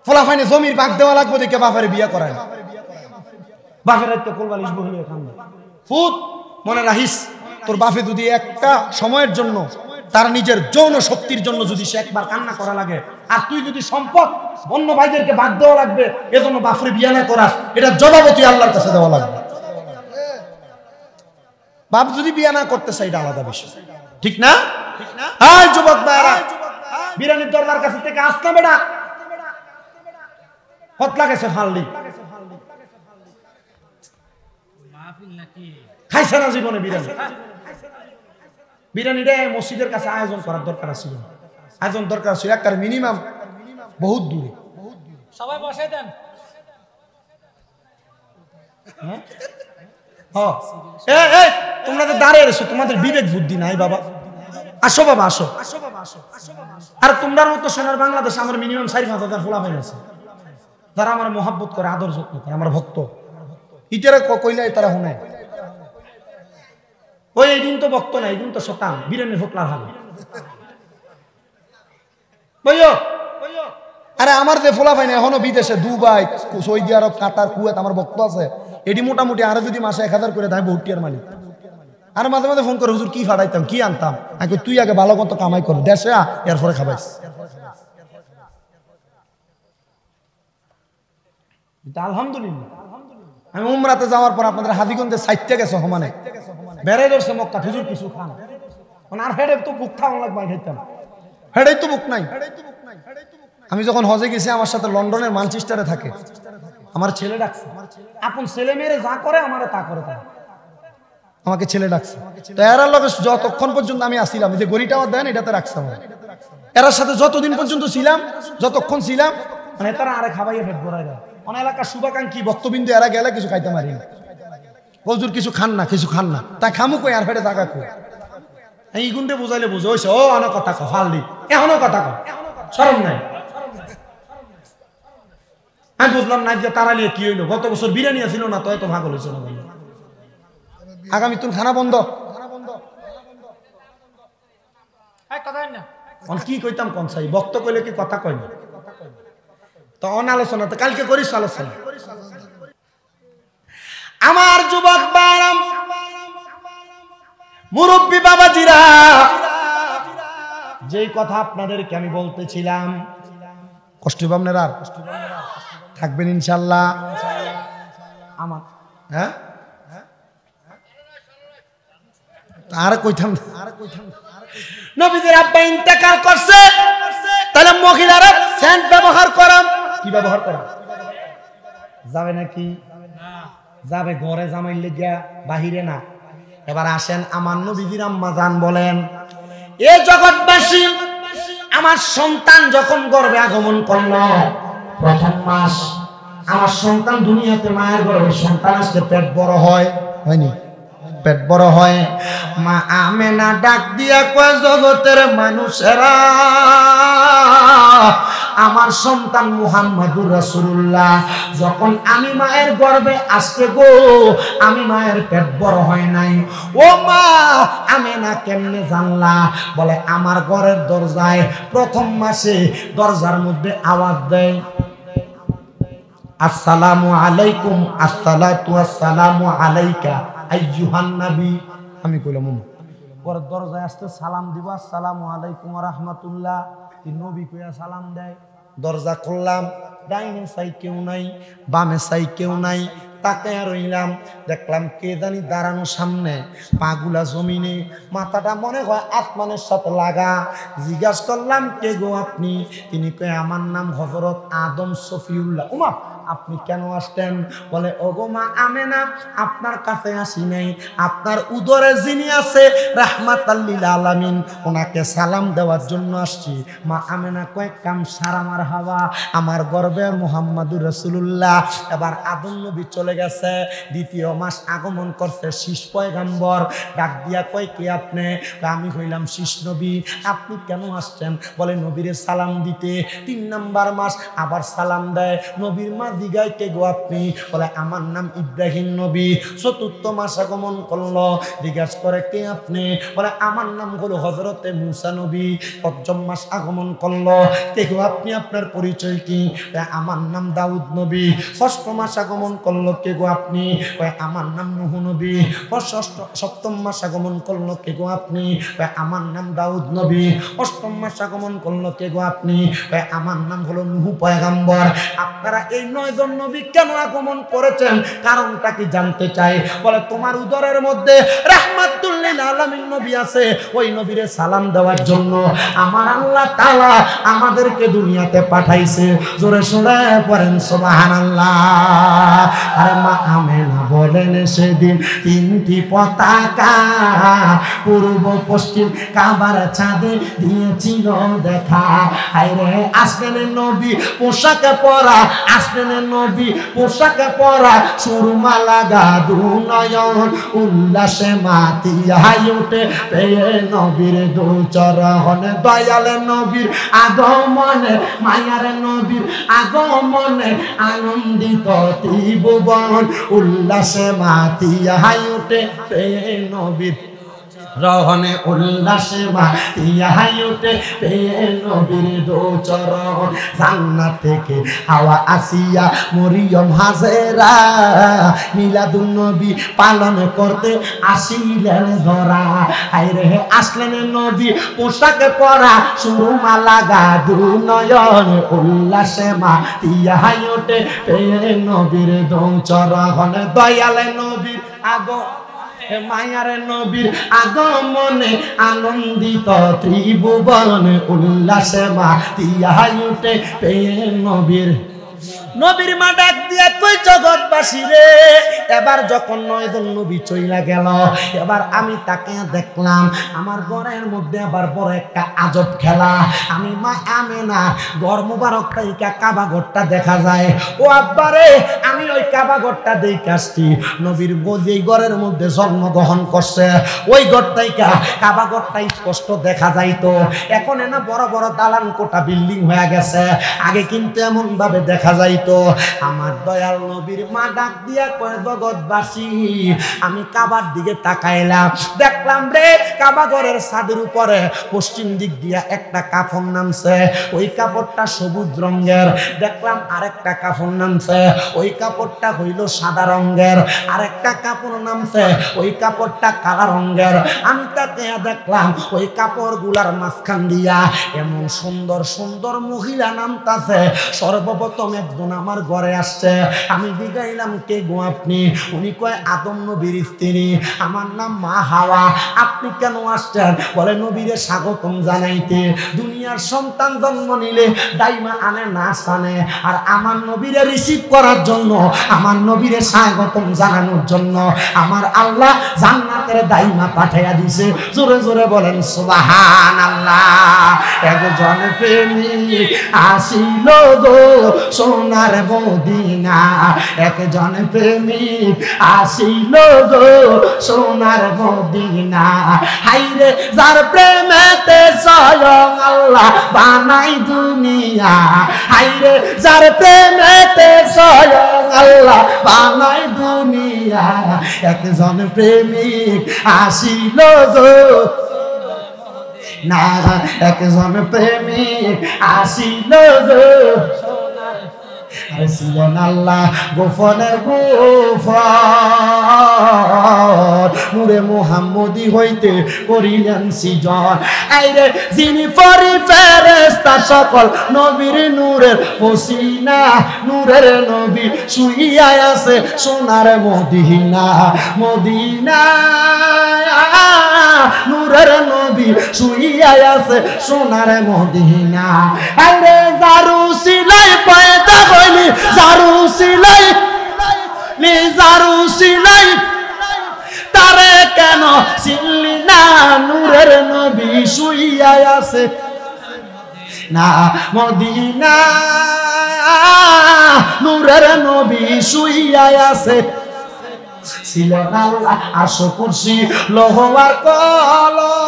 ফলাফাইনে জমির ভাগ দেওয়া লাগবে দেখে বাপের বিয়ে করায়, বাপের রাইতে কোলবালিশ বহিলে কান্দে। ফুট মনে রাখিস, তোর বাপে যদি একটা সময়ের জন্য তার নিজের যৌন শক্তির জন্য যদি সে একবার কান্না করা লাগে, আর তুই যদি সম্পদ অন্য ভাইদেরকে ভাগ দেওয়া লাগবে এজন্য বাপরে বিয়ে না করাস, এটা জবাবও তুই আল্লাহর কাছে দেওয়া লাগবে। বাপ যদি বিয়ে না করতে চাই এটা আলাদা বিষয়, ঠিক না? হ্যাঁ যুবক ভাইরা, বিরানির দরবার কাছে থেকে আসতে বেটা হতলা গেছে ফাললি খাইছে না জীবনে বিরানি। বিরানিটা মসজিদের কাছে আয়োজন করার দরকার ছিল, আয়োজন দরকার ছিল একটা মিনিমাম বহুত দূরে, সবাই বসে দেন। তোমরা তো দাঁড়িয়ে রয়েছো, তোমাদের বিবেক বুদ্ধি নাই বাবা, আসো বাবা আসো। আর তোমরার মতো সোনার বাংলাদেশ আমার মিনিমাম 4-5 ফলাফাইন আছে, যারা আমার মহাব্বত করে, আদর যত্ন করে, আমার ভক্ত। ইটারা কইলে তারা শুনে ওই এই দিন তো ভক্ত না, এই দিন তো শতান বিরানের হোকলার হবে। আরে আমার যে ফলাফাইন এখনো বিদেশে দুবাই, সৌদি আরব, কাতার, কুয়েত আমার ভক্ত আছে, এটি মোটামুটি আরো যদি মাসে 1000 করে দেয় বহুত টিয়ার মালিক। আর মাঝে মাঝে ফোন করে হুজুর কি ফাটাইতাম কি আনতাম, আগে তুই আগে ভালো মতো কামাই কর দেশে এরপরে খাবাইস। আলহামদুলিল্লাহ আমি উমরাতে যাওয়ার পর আপনাদের হাজিগঞ্জে 60 গেছে সমানে বেড়ে ধরছে মক্কা, হুজুর কিছু খান, আর হেডে তো বুক খাওয়া লাগবে, খাইতাম হেডেই তো বুক নাই। আমি যখন হজে গেছি আমার সাথে লন্ডনের ম্যানচেস্টারে থাকে, আমার ছেলে ডাকছে, আপন ছেলে মেয়েরে যা করে আমারে তা করে, তারা আমাকে ছেলে ডাকছে। তো এরার লগে যতক্ষণ পর্যন্ত আমি আসছিলাম, যে গড়িটা আমার দেন এটাতে রাখছিলাম, এরার সাথে যতদিন পর্যন্ত ছিলাম, যতক্ষণ ছিলাম, মানে তারা আরে খাবাইয়ে পেট ভরাই দেয়। অনেক এলাকার শুভাকাঙ্ক্ষী ভক্তবিন্দু এরা গেলে কিছু খাইতে পারি না, হুজুর কিছু খান না, কিছু খান না, তাই খামু কই আর ফেটে জায়গা কই, এই গুণে বুঝাইলে বুঝো হইছে ও অনেক কথা কো ফালদি, এখনো কথা কো শরম নাই। আমি বুঝলাম না যে তারা নিয়ে কি হইলো, গত বছর বিরিয়ানি ছিল না তো এত ভাগ হয়েছে না। আগামী তুন খানা বন্ধ, কি কইতাম কোন সাই বক্ত কইলে কি কথা কই না, তো অনালোচনা তো কালকে করিস আলোচনা। আমার যুবক বারাম মুরব্বী বাবাজিরা, যেই কথা আপনাদেরকে আমি বলতেছিলাম, কষ্ট হবে আপনারা, থাকবেন ইনশাল্লাহ আমার, হ্যাঁ আর কইতাম নবীদের আব্বা ইন্তেকাল করছে, তাহলে মহিলারা সেন্ট ব্যবহার করাম, কি ব্যবহার করা যাবে নাকি? যাবে ঘরে জামাইলে গিয়া, বাহিরে না। এবার আসেন আমার নবীজির আম্মা জান বলেন, এ জগৎবাসী, আমার সন্তান যখন গর্ভে আগমন করল, প্রথম মাস আমার সন্তান দুনিয়াতে মায়ের গর্ভে, সন্তান আসলে পেট বড় হয়, হয়নি? পেট বড় হয়, মা আমেনা ডাক দিয়া কয়, জগতের মানুষেরা আমার সন্তান মুহাম্মাদুর রাসূলুল্লাহ। যখন আমি মায়ের গর্ভে আসতে গো, আমি মায়ের পেট বড় হয় নাই। ও মা আমেনা কেমনে জানলা? বলে আমার ঘরের দরজায় প্রথম মাসে দরজার মধ্যে আওয়াজ দেয়, আসসালামু আলাইকুম, আসসালাতু আসসালামু আলাইকা আইয়ুহান নবী। আমি কইলাম পরের দরজায় আসতে সালাম দিব, আসসালামু আলাইকুম ওয়া রাহমাতুল্লাহ। নবী কইয়া সালাম দেয়। দরজা খুললাম, ডাইনে সাই কেউ নাই, বামে সাই কেউ নাই। তাকায়া রইলাম, দেখলাম কে জানি দাঁড়ানো সামনে, পাগুলা জমিনে, মাথাটা মনে হয় আসমানের সাথে লাগা। জিজ্ঞাস করলাম কে গো আপনি? তিনি কয় আমার নাম হযরত আদম সফিউল্লাহ। ওমা আপনি কেন আসতেন? বলে ওগো মা আমেনা, আপনার কাছে আসি নাই, আপনার উদরে যিনি আছে রাহমাতাল লিল আলামিন ওনাকে সালাম দেওয়ার জন্য আসছি। মা আমেনা কয় কাম সারা মারহাবা, আমার গর্বে মুহাম্মাদুর রাসূলুল্লাহ। এবার আদম নবী চলে গেছে, দ্বিতীয় মাস আগমন করছে শীষ পয়গাম্বর। ডাক দিয়া কয় কে আপনি? আমি হইলাম শীষ নবী। আপনি কেন আসছেন? বলে নবীরে সালাম দিতে। 3 নাম্বার মাস আবার সালাম দেয়। নবীর মা জিগায় কে গো আপনি? বলে আমার নাম ইব্রাহিম নবী। 4র্থ মাস আগমন করলো, জিজ্ঞাসা করে কে আপনি? বলে আমার নাম হলো হযরতে মুসা নবী। 5ম মাস আগমন করলো, কে গো আপনি? আপনার পরিচয় কি? আমার নাম দাউদ নবী। 6ষ্ঠ মাস আগমন করলো, কে গো আপনি? আমার নাম নূহ নবী। 7ম মাস আগমন করলো, কে গো আপনি? আমার নাম দাউদ নবী। 8ম মাস আগমন করলো, কে গো আপনি? আমার নাম হলো নূহ পয়গাম্বর। আপনারা এই 9 জন নবী কেন আগমন করেছেন? কারণটা কি জানতে চাই। বলে তোমার উদরের মধ্যে রাহমাতুল লিল আলামিন নবী আছে, ওই নবীরে সালাম দেওয়ার জন্য আমার আল্লাহ তাআলা আমাদেরকে দুনিয়াতে পাঠাইছে। জোরে শুনে পড়েন সুবহানাল্লাহ। আরে মা আমেনা বলেন সেদিন 3টি পতাকা পূর্ব পশ্চিম কাবার ছাদে দিয়েছিল দেখা। হায়রে আসলেন নবী পোশাকে পরা, আসলেন নবী পোশাকে পরা, সুরমা লাগা দুনয়ন উল্লাসে মাতিয়া উঠে পেয়ে নবীর দুচরণে। দয়ালে নবীর আগমনে, মায়ার নবীর আগমনে আনন্দিত ত্রিভুবন উল্লাসে মাতিয়া উঠে পেয়ে নবীর রহনে উল্লাসে মাতিয়া উঠে পেয়ে নবীর দুচরণ। জান্নাত থেকে হাওয়া আসিয়া মরিয়ম হাজেরা মিলাদুন নবী পালন করতে আসিলেন ধরা। হায়রে আসলেন নবী পোশাকে পরা, সুরমা লাগা দুনয়ন উল্লাসে মাতিয়া উঠে পেয়ে নবীর দুচরণ। দয়ালে নবীর মায়ার নবীর আগমনে আনন্দিত ত্রিভুবন উল্লাসে মাতিয়া উঠে পেয়ে নবীর। নবীর মা ডাক দিয়া কই জগৎবাসী রে, এবার যখন 9 জন নবী চইলা গেল, এবার আমি তাকে দেখলাম আমার ঘরের মধ্যে আবার বড় একটা আজব খেলা। আমি মা আমেনা ঘর মুবারক তাইকা কাবা ঘরটা দেখা যায়। ও আব্বারে আমি ওই কাবা ঘরটা দেখে আসছি। নবীর বজি ঘরের মধ্যে জন্মগ্রহণ করছে, ওই ঘরটাইকা কাবা ঘরটা স্পষ্ট দেখা যাইতো। এখন না বড় বড় দালান কোঠা বিল্ডিং হয়ে গেছে, আগে কিন্তু এমন ভাবে দেখা যাইতো। আমার দয়াল নবীর মা ডাক দিয়া কয় জগৎবাসী, আমি কাবার দিকে তাকাইলাম, দেখলাম রে কাবা ঘরের ছাদের উপরে পশ্চিম দিক দিয়া একটা কাফন নামছে। ওই কাপড়টা সবুজ রঙের। দেখলাম আরেকটা কাপড় নামছে, ওই কাপড়টা হইল সাদা রঙের। আরেকটা কাপড় নামছে, ওই কাপড়টা কালা রঙের। আমি তাকে দেখলাম ওই কাপড় গুলার মাঝখান দিয়া এমন সুন্দর সুন্দর মহিলা নামতাছে। সর্বপ্রথম একজন আমার ঘরে আসছে। আমি জিগাইলাম কে গো আপনি? উনি কয় আদম নবীর স্ত্রী, আমার নাম মা হাওয়া। আপনি কেন আসছেন? বলে নবীরে স্বাগতম জানাইতে। দুনিয়ার সন্তান জন্ম নিলে দাইমা আনে না আনে, আর আমার নবীরে রিসিভ করার জন্য, আমার নবীরে স্বাগতম জানানোর জন্য আমার আল্লাহ জান্নাতের দাইমা পাঠাইয়া দিছে। জোরে জোরে বলেন সুবহানাল্লাহ। একজন প্রেমিক আসিল গো সোনা সোনার মদিনা একজন প্রেমিক আসিল গো সোনার মদিনা হাইরে যার প্রেমেতে স্বয়ং আল্লাহ বানাই দুনিয়া হাইরে যার প্রেমেতে স্বয়ং আল্লাহ বানাই দুনিয়া একজন প্রেমিক আসিল গো না একজন প্রেমিক আসিল গো ছিলেন আল্লাহ গোপনের গোপন নূরে মুহাম্মদী হইতে করিলেন সৃজন আইরে যিনি পরি ফেরেশতা সকল নবীর নূরের পসিনা নূরের নবী শুইয়া আছে সোনার মদিনা মদিনা নূরের নবী শুইয়া আছে সোনার মদিনা আইরে জারু সিলাই পয়দা হইলি জারু সিলাই লি জারু সিলাই তারে কেন চিনলি না নূরের নবী শুইয়া আছে না মদিনা নূরের নবী শুইয়া আছে ছিলেন আল্লাহ আরশ কুরসি লৌহ আর কলম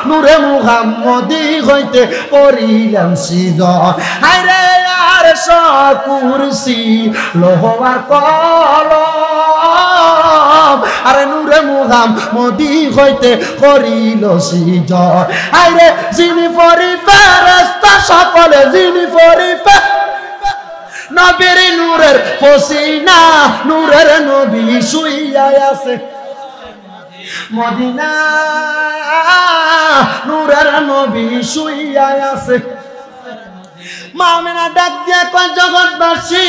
নূরে মুহাম্মদী হইতে করিলেন সৃজন হায়রে আরশ কুরসি লৌহ আর কলম আরে নূরে মুহাম্মদী হইতে করিল সৃজন হায়রে যিনি পরি ফেরেশতা সকলে যিনি পরি নবীর নূরের পসিনা নূরের নবী শুইয়া আছে মদিনা নূরের নবী শুইয়া আছে মা আমেনা ডাক দিয়া কয় জগৎবাসী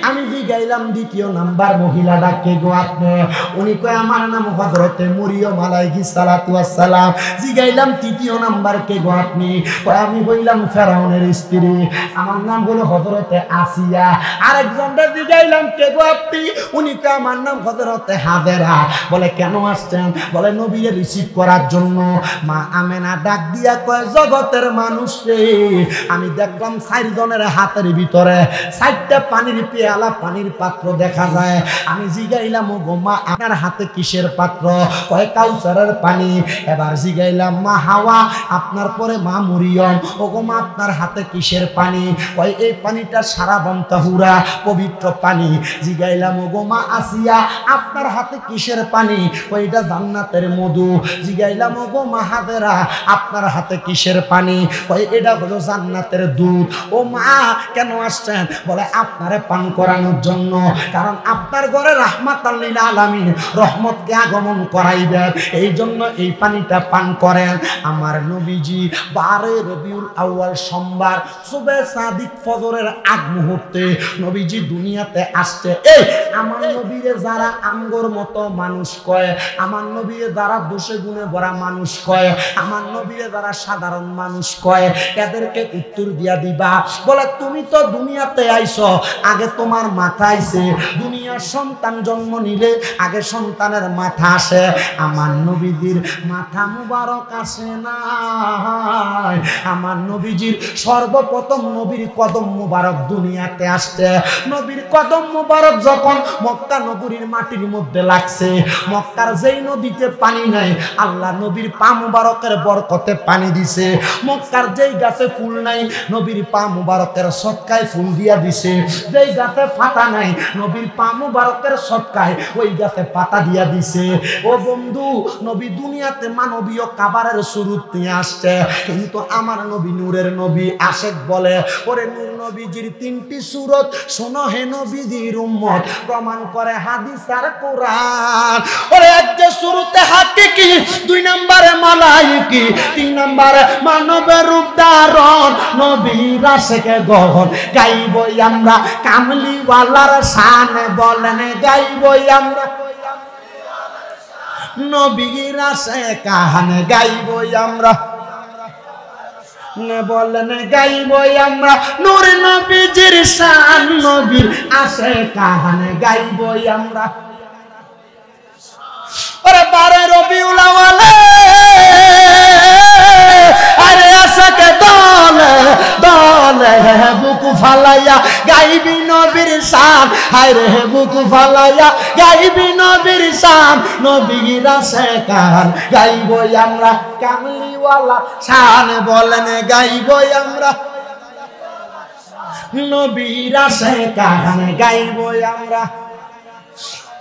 আমি জিগাইলাম দ্বিতীয় নাম্বার মহিলা ডাকে গো আপনি উনি কয় আমার নাম হযরতে মরিয়ম আলাইহিস সালাতু ওয়াস সালাম জিগাইলাম তৃতীয় নাম্বার কে গো আপনি কয় আমি হইলাম ফেরাউনের স্ত্রী আমার নাম হলো হযরতে আসিয়া আরেকজনটা জিগাইলাম কে গো আপনি উনি কয় আমার নাম হযরতে হাজেরা বলে কেন আসছেন বলে নবীরে রিসিভ করার জন্য মা আমেনা ডাক দিয়া কয় জগতের মানুষ রে আমি দেখলাম 4 জনের হাতের ভিতরে 4টা পানির পেয়ালা পানির পাত্র দেখা যায় আমি জিগাইলাম ও গো মা আপনার হাতে কিসের পাত্র কয় কাউসারের পানি এবার জিগাইলাম মা হাওয়া আপনার পরে মা মরিয়ম ও গো মা আপনার হাতে কিসের পানি কয় এই পানিটা সারা বন্তাহুরা পবিত্র পানি জিগাইলাম ও গো মা আসিয়া আপনার হাতে কিসের পানি কয় এটা জান্নাতের মধু জিগাইলাম ও গো মা হাজেরা আপনার হাতে কিসের পানি কয় এটা হলো জান্নাতের দুধ ও মা কেন আসছেন বলে আপনারে পান করানোর জন্য কারণ আপনার ঘরে রাহমাতাল লিল আলামিন রহমতকে আগমন করাইবেন এই জন্য এই পানিটা পান করেন আমার নবীজি 12 রবিউল আউয়াল সোমবার সুবে সাদিক ফজরের আগ মুহূর্তে নবীজি দুনিয়াতে আসছে এই আমার নবীরে যারা আঙ্গুর মতো মানুষ কয় আমার নবীরে যারা দোষে গুণে ভরা মানুষ কয় আমার নবীরে যারা সাধারণ মানুষ কয় এদেরকে উত্তর দিয়া দিবা বলে তুমি তো দুনিয়াতে আইছো আগে তোমার মাথা আইছে দুনিয়ার সন্তান জন্ম নিলে আগে সন্তানের মাথা আসে আমার নবীজির মাথা মুবারক আসে না আমার নবীজির সর্বপ্রথম নবীর কদম মুবারক দুনিয়াতে আসছে নবীর কদম মুবারক যখন মক্কা নগরীর মাটির মধ্যে লাগছে মক্কার যেই নদীতে পানি নাই আল্লাহ নবীর পা মুবারকের বরকতে পানি দিছে মক্কার যেই গাছে ফুল নাই নবীর পা মুবারকের সদকায় ফুল দিয়া দিছে যেই গাছে পাতা নাই নবীর পা মুবারকের সদকায় ওই গাছে পাতা দিয়া দিছে ও বন্ধু নবী দুনিয়াতে মানবীয় খাবারের সুরত নিয়ে আসছে কিন্তু আমার নবী নূরের নবী আশেক বলে ওরে নূর নবীজির 3টি সুরত শোনো হে নবীজির উম্মত প্রমাণ করে হাদিস আর কোরআন ওরে এক যে সুরতে হাকিকি 2 নম্বরে মালাইকি 3 নম্বরে মানবের রূপ ধারণ নবীর আশেকে গহন গাইবই আমরা কামলিওয়ালার শানে বলেন গাইবই আমরা নবীর আশেকা হানে গাইবই আমরা বলেন গাইবই আমরা নূর নবীজির শান নবীর আশেকা হানে গাইবই আমরা ওরে 12 রবিউল আউয়াল আরে আশাকে দলে দলে দলে বুকু ফালাইয়া গাইবি নবীর শান, হায় রে বুকু ফালাইয়া গাইবি নবীর শান, নবীরা সে কান গাইব আমরা কামলিওয়ালা শান, বলেন গাইব আমরা নবীরা সে কান গাইব আমরা।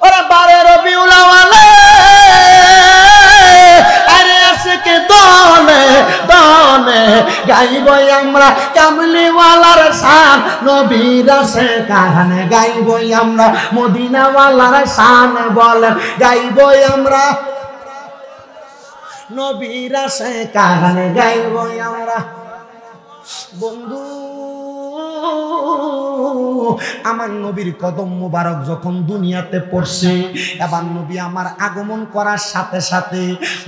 ওরা 12 রবিউল আউয়ালে আরে আজকে দলে দলে গাইব আমরা কামলিওয়ালার শান, নবীরা সে কান গাইব আমরা মদিনাওয়ালার শান, বলেন গাইব আমরা নবীরা সে কান গাইব আমরা। বন্ধু আমার নবীর কদম মুবারক যখন দুনিয়াতে পড়ছে, এবার নবী আমার আগমন করার সাথে সাথে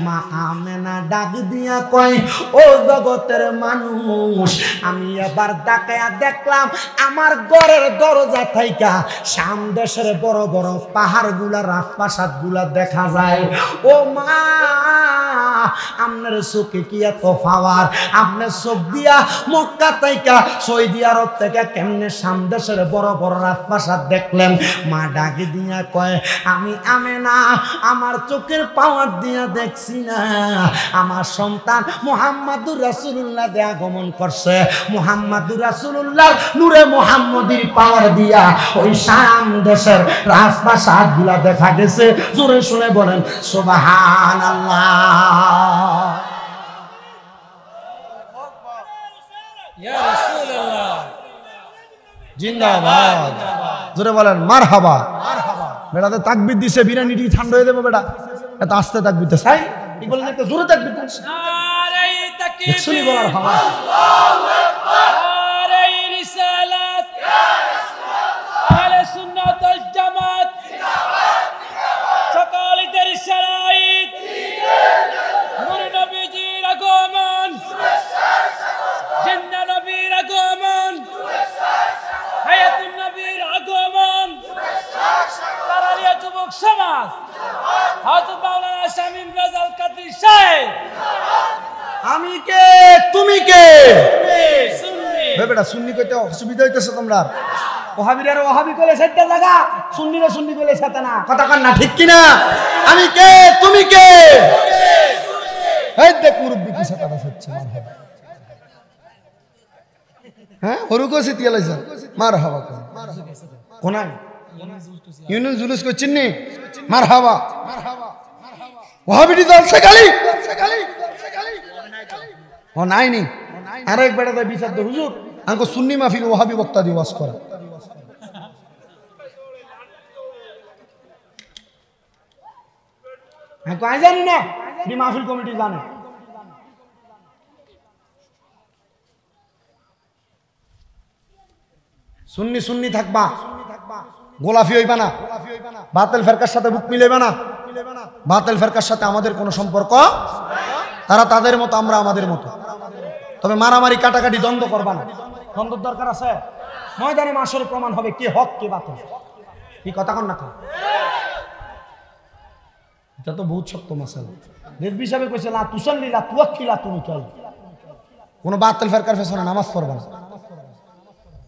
মা আমেনা ডাক দিয়া কয়, ও জগতের মানুষ, আমি এবার ডাকায়া দেখলাম আমার ঘরের দরজা থাইকা শাম দেশের বড় বড় পাহাড়গুলা রাজপ্রাসাদগুলা দেখা যায়। ও মা, আপনার চোখে কি এত পাওয়ার? আপনার চোখ দিয়া মক্কা থেকে সৌদি আরব থেকে কেমনে শাম দেশের বড় বড় রাজপ্রাসাদ দেখলেন? মা ডাকে দিয়া কয়, আমি আমেনা আমার চোখের পাওয়ার দিয়া দেখছি না, আমার সন্তান মুহাম্মাদুর রাসূলুল্লাহ যে আগমন করছে, মুহাম্মাদুর রাসূলুল্লাহ নূরে মুহাম্মদীর পাওয়ার দিয়া ওই শাম দেশের রাজপ্রাসাদ গুলা দেখা গেছে। জোরে শুনে বলেন সুবহানাল্লাহ। ইয়া রাসূলুল্লাহ জিন্দাবাদ। জোরে বলেন মারহাবা। বেটাতে তাকবীর দিছে, বিরিয়ানিটি ঠান্ডা হয়ে দেবো বেটা, এত আস্তে তাকবীর দিছে। হাই কি বলেন, একটা জোরে তাকবীর দিছে। নারে তাকবীর, শুনি বলার হাওয়া। আল্লাহু আকবার, নারে রিসালাত, ইয়া রাসূলুল্লাহ, আহলে সুন্নাত ওয়াল জামাত জিন্দাবাদ জিন্দাবাদ, সকালের শরাইত নূর নবীজির আগমন, জিন্দা নবীর আগমন, হায়াতুন নবীর আগমন, তারারিয়া যুবক সমাজ, হযরত মাওলানা শামীম রাজাল কাদরী সাহেব, আমি কে তুমি কে? সুন্নি বেটা সুন্নি কইতে অসুবিধা হইতেছে তোমরা? ওহাবিরা ওহাবি কইলে সেটা জায়গা, সুন্নিরা সুন্নি কইলে সেটা না, কথা কন না ঠিক কি না? আমি কে তুমি কে? এই দেখ মুরব্বি কি সেটা হচ্ছে। মারহাবা। হ্যাঁ হরুকো সিতিয়া লাইছে মারহাবা কোনায় ইউনুস জুলুস করছেন নি? মারহাবা। ওহাবিটি দলছে খালি ও নাই নি। আরেক বেটা তো বিচার দে হুজুর আমাকে সুন্নি মাহফিল ওহাবি বক্তা দিয়ে ওয়াজ করা। হ্যাঁ কয় জানি না, এই মাহফিল কমিটি জানে। সুন্নি সুন্নি থাকবা, গোলাফি হইবা না, বাতিল ফেরকার সাথে বুক মিলাইবা না। বাতিল ফেরকার সাথে আমাদের কোনো সম্পর্ক, তারা তাদের মতো আমরা আমাদের মতো। তবে মারামারি কাটাকাটি দ্বন্দ্ব করবা না। দ্বন্দ্বের দরকার আছে? ময়দানে মাসের প্রমাণ হবে কে হক কে বাতিল। কি কথা কন না? এটা তো বহুত শক্ত মাসালা। রেজবি সাহেব কইছে লা তুসাল্লি লা তুওয়াক্কিলা তুমি কই কোন বাতিল ফেরকার পেছনে নামাজ পড়বা না,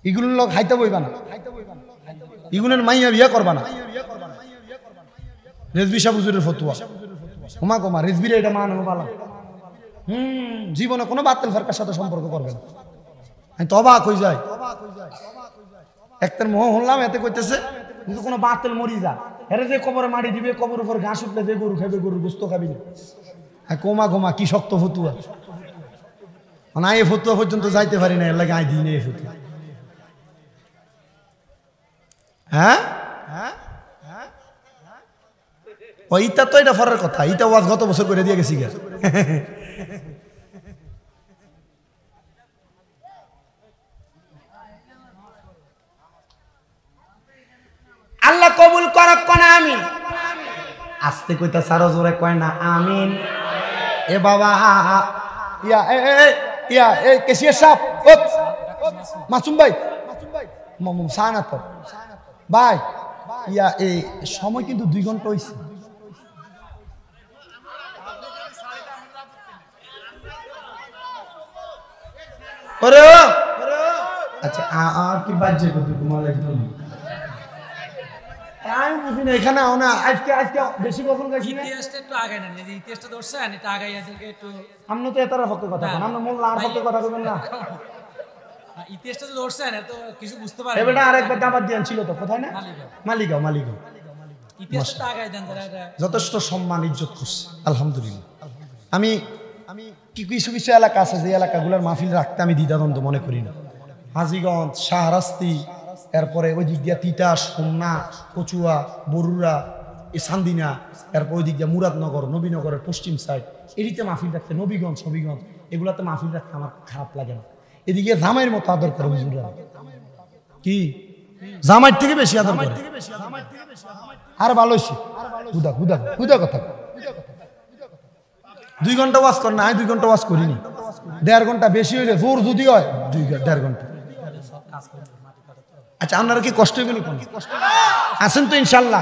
ইগুলোর লোক হাইতে বইবা না, ইগুনের মাইয়া বিয়া করবা না। রেজবি সাহেব হুজুরের ফতোয়া। ওমা গোমা রেজবির এটা মান হবালা। জীবনে কোনো বাতিল ফেরকার সাথে সম্পর্ক করবে না। আমি তো অবাক হই যাই। একটার মোহ হলাম এতে কইতেছে কিন্তু কোনো বাতিল মরি যা, এরা যে কবরে মাটি দিবে, কবর উপর ঘাস উঠলে যে গরু খাবে, গরুর গোস্ত খাবি না। কোমা গোমা কি শক্ত ফতুয়া। মানে এই ফতুয়া পর্যন্ত যাইতে পারি না, এর লাগে আই দিই না এই ফতুয়া। হ্যাঁ ও ইটা তো এটা ফরের কথা, ইটা ওয়াজ গত বছর করে দিয়ে গেছি গা। আল্লাহ কবুল করক কোন আমিন। আস্তে কইতা সারো জোরে কয় না আমিন। এ বাবা ইয়া ইয়া এ কেশিয়া সাহেব, ও মাসুম ভাই, সানা তো ভাই ইয়া এই সময় কিন্তু 2 ঘন্টা হইছে। ওরে আচ্ছা কি বাজে কত তোমার একদম আমি বুঝি না এখানে না আজকে বেশি কখন গেছি না ইতিহাসটা একটু আগায় না যে ইতিহাসটা ধরছেন এটা আগাই আছে একটু আপনি তো এটার হতে কথা বলেন আপনি মোল্লা আর হতে কথা বলবেন না ইতিহাসটা তো ধরছেন এত কিছু বুঝতে পারেন এবারে আরেকবার দাবাত দিয়েন ছিল তো কোথায় না মালিগাঁও ইতিহাসটা আগায় দেন তারা যথেষ্ট সম্মান ইজ্জত করছে আলহামদুলিল্লাহ আমি কিছু কিছু এলাকা আছে যে এলাকাগুলোর মাহফিল রাখতে আমি দ্বিধাদ্বন্দ্ব মনে করি না হাজীগঞ্জ শাহরাস্তি এরপরে ওই দিক দিয়া তিতাস সোমনাথ কচুয়া বরুড়া এই সান্দিনা এরপর ওই দিক দিয়া মুরাদনগর নবীনগরের পশ্চিম সাইড এদিকে মাহফিল রাখতে নবীগঞ্জ হবিগঞ্জ এগুলাতে মাহফিল রাখতে আমার খারাপ লাগে না এদিকে জামাইয়ের মতো আদর করে হুজুররা কি জামাইয়ের থেকে বেশি আদর করে আর ভালো হয়েছে হুদা কথা 2 ঘন্টা ওয়াজ কর না আমি 2 ঘন্টা ওয়াজ করিনি 1.5 ঘন্টা বেশি হইলে জোর যদি হয় 1.5 ঘন্টা আচ্ছা আপনারা কি কষ্ট হইবেন কোন আছেন তো ইনশাআল্লাহ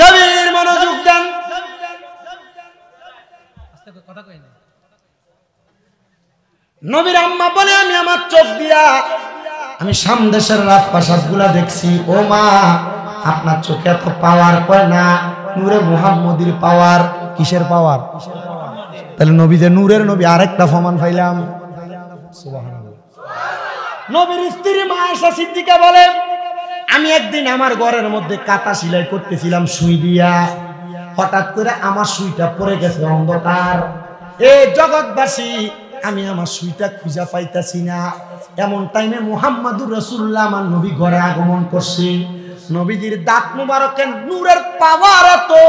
গভীর মনোযোগ দেন কথা কই না নবীর আম্মা বলে আমি আমার চোখ দিয়া আমি সামদেশের রাজপ্রাসাদগুলা দেখছি ও মা আপনার চোখে এত পাওয়ার কয় না নূরে মুহাম্মদীর পাওয়ার কিসের পাওয়ার তাহলে নবীদের নূরের নবী আরেকটা ফমান পাইলাম সুবহানাল্লাহ নবীর স্ত্রী মা আয়েশা সিদ্দিকা বলেন আমি একদিন আমার ঘরের মধ্যে কাটা সেলাই করতেছিলাম সুই দিয়া হঠাৎ করে আমার সুইটা পড়ে গেছে অন্ধকার এ জগৎবাসী আমি আমার সুইটা খুঁজে পাইতাছি না এমন টাইমে মুহাম্মাদুর রাসূলুল্লাহ আমার নবী ঘরে আগমন করছে নবীজির দাঁত মুবারকের নূরের পাওয়ার তো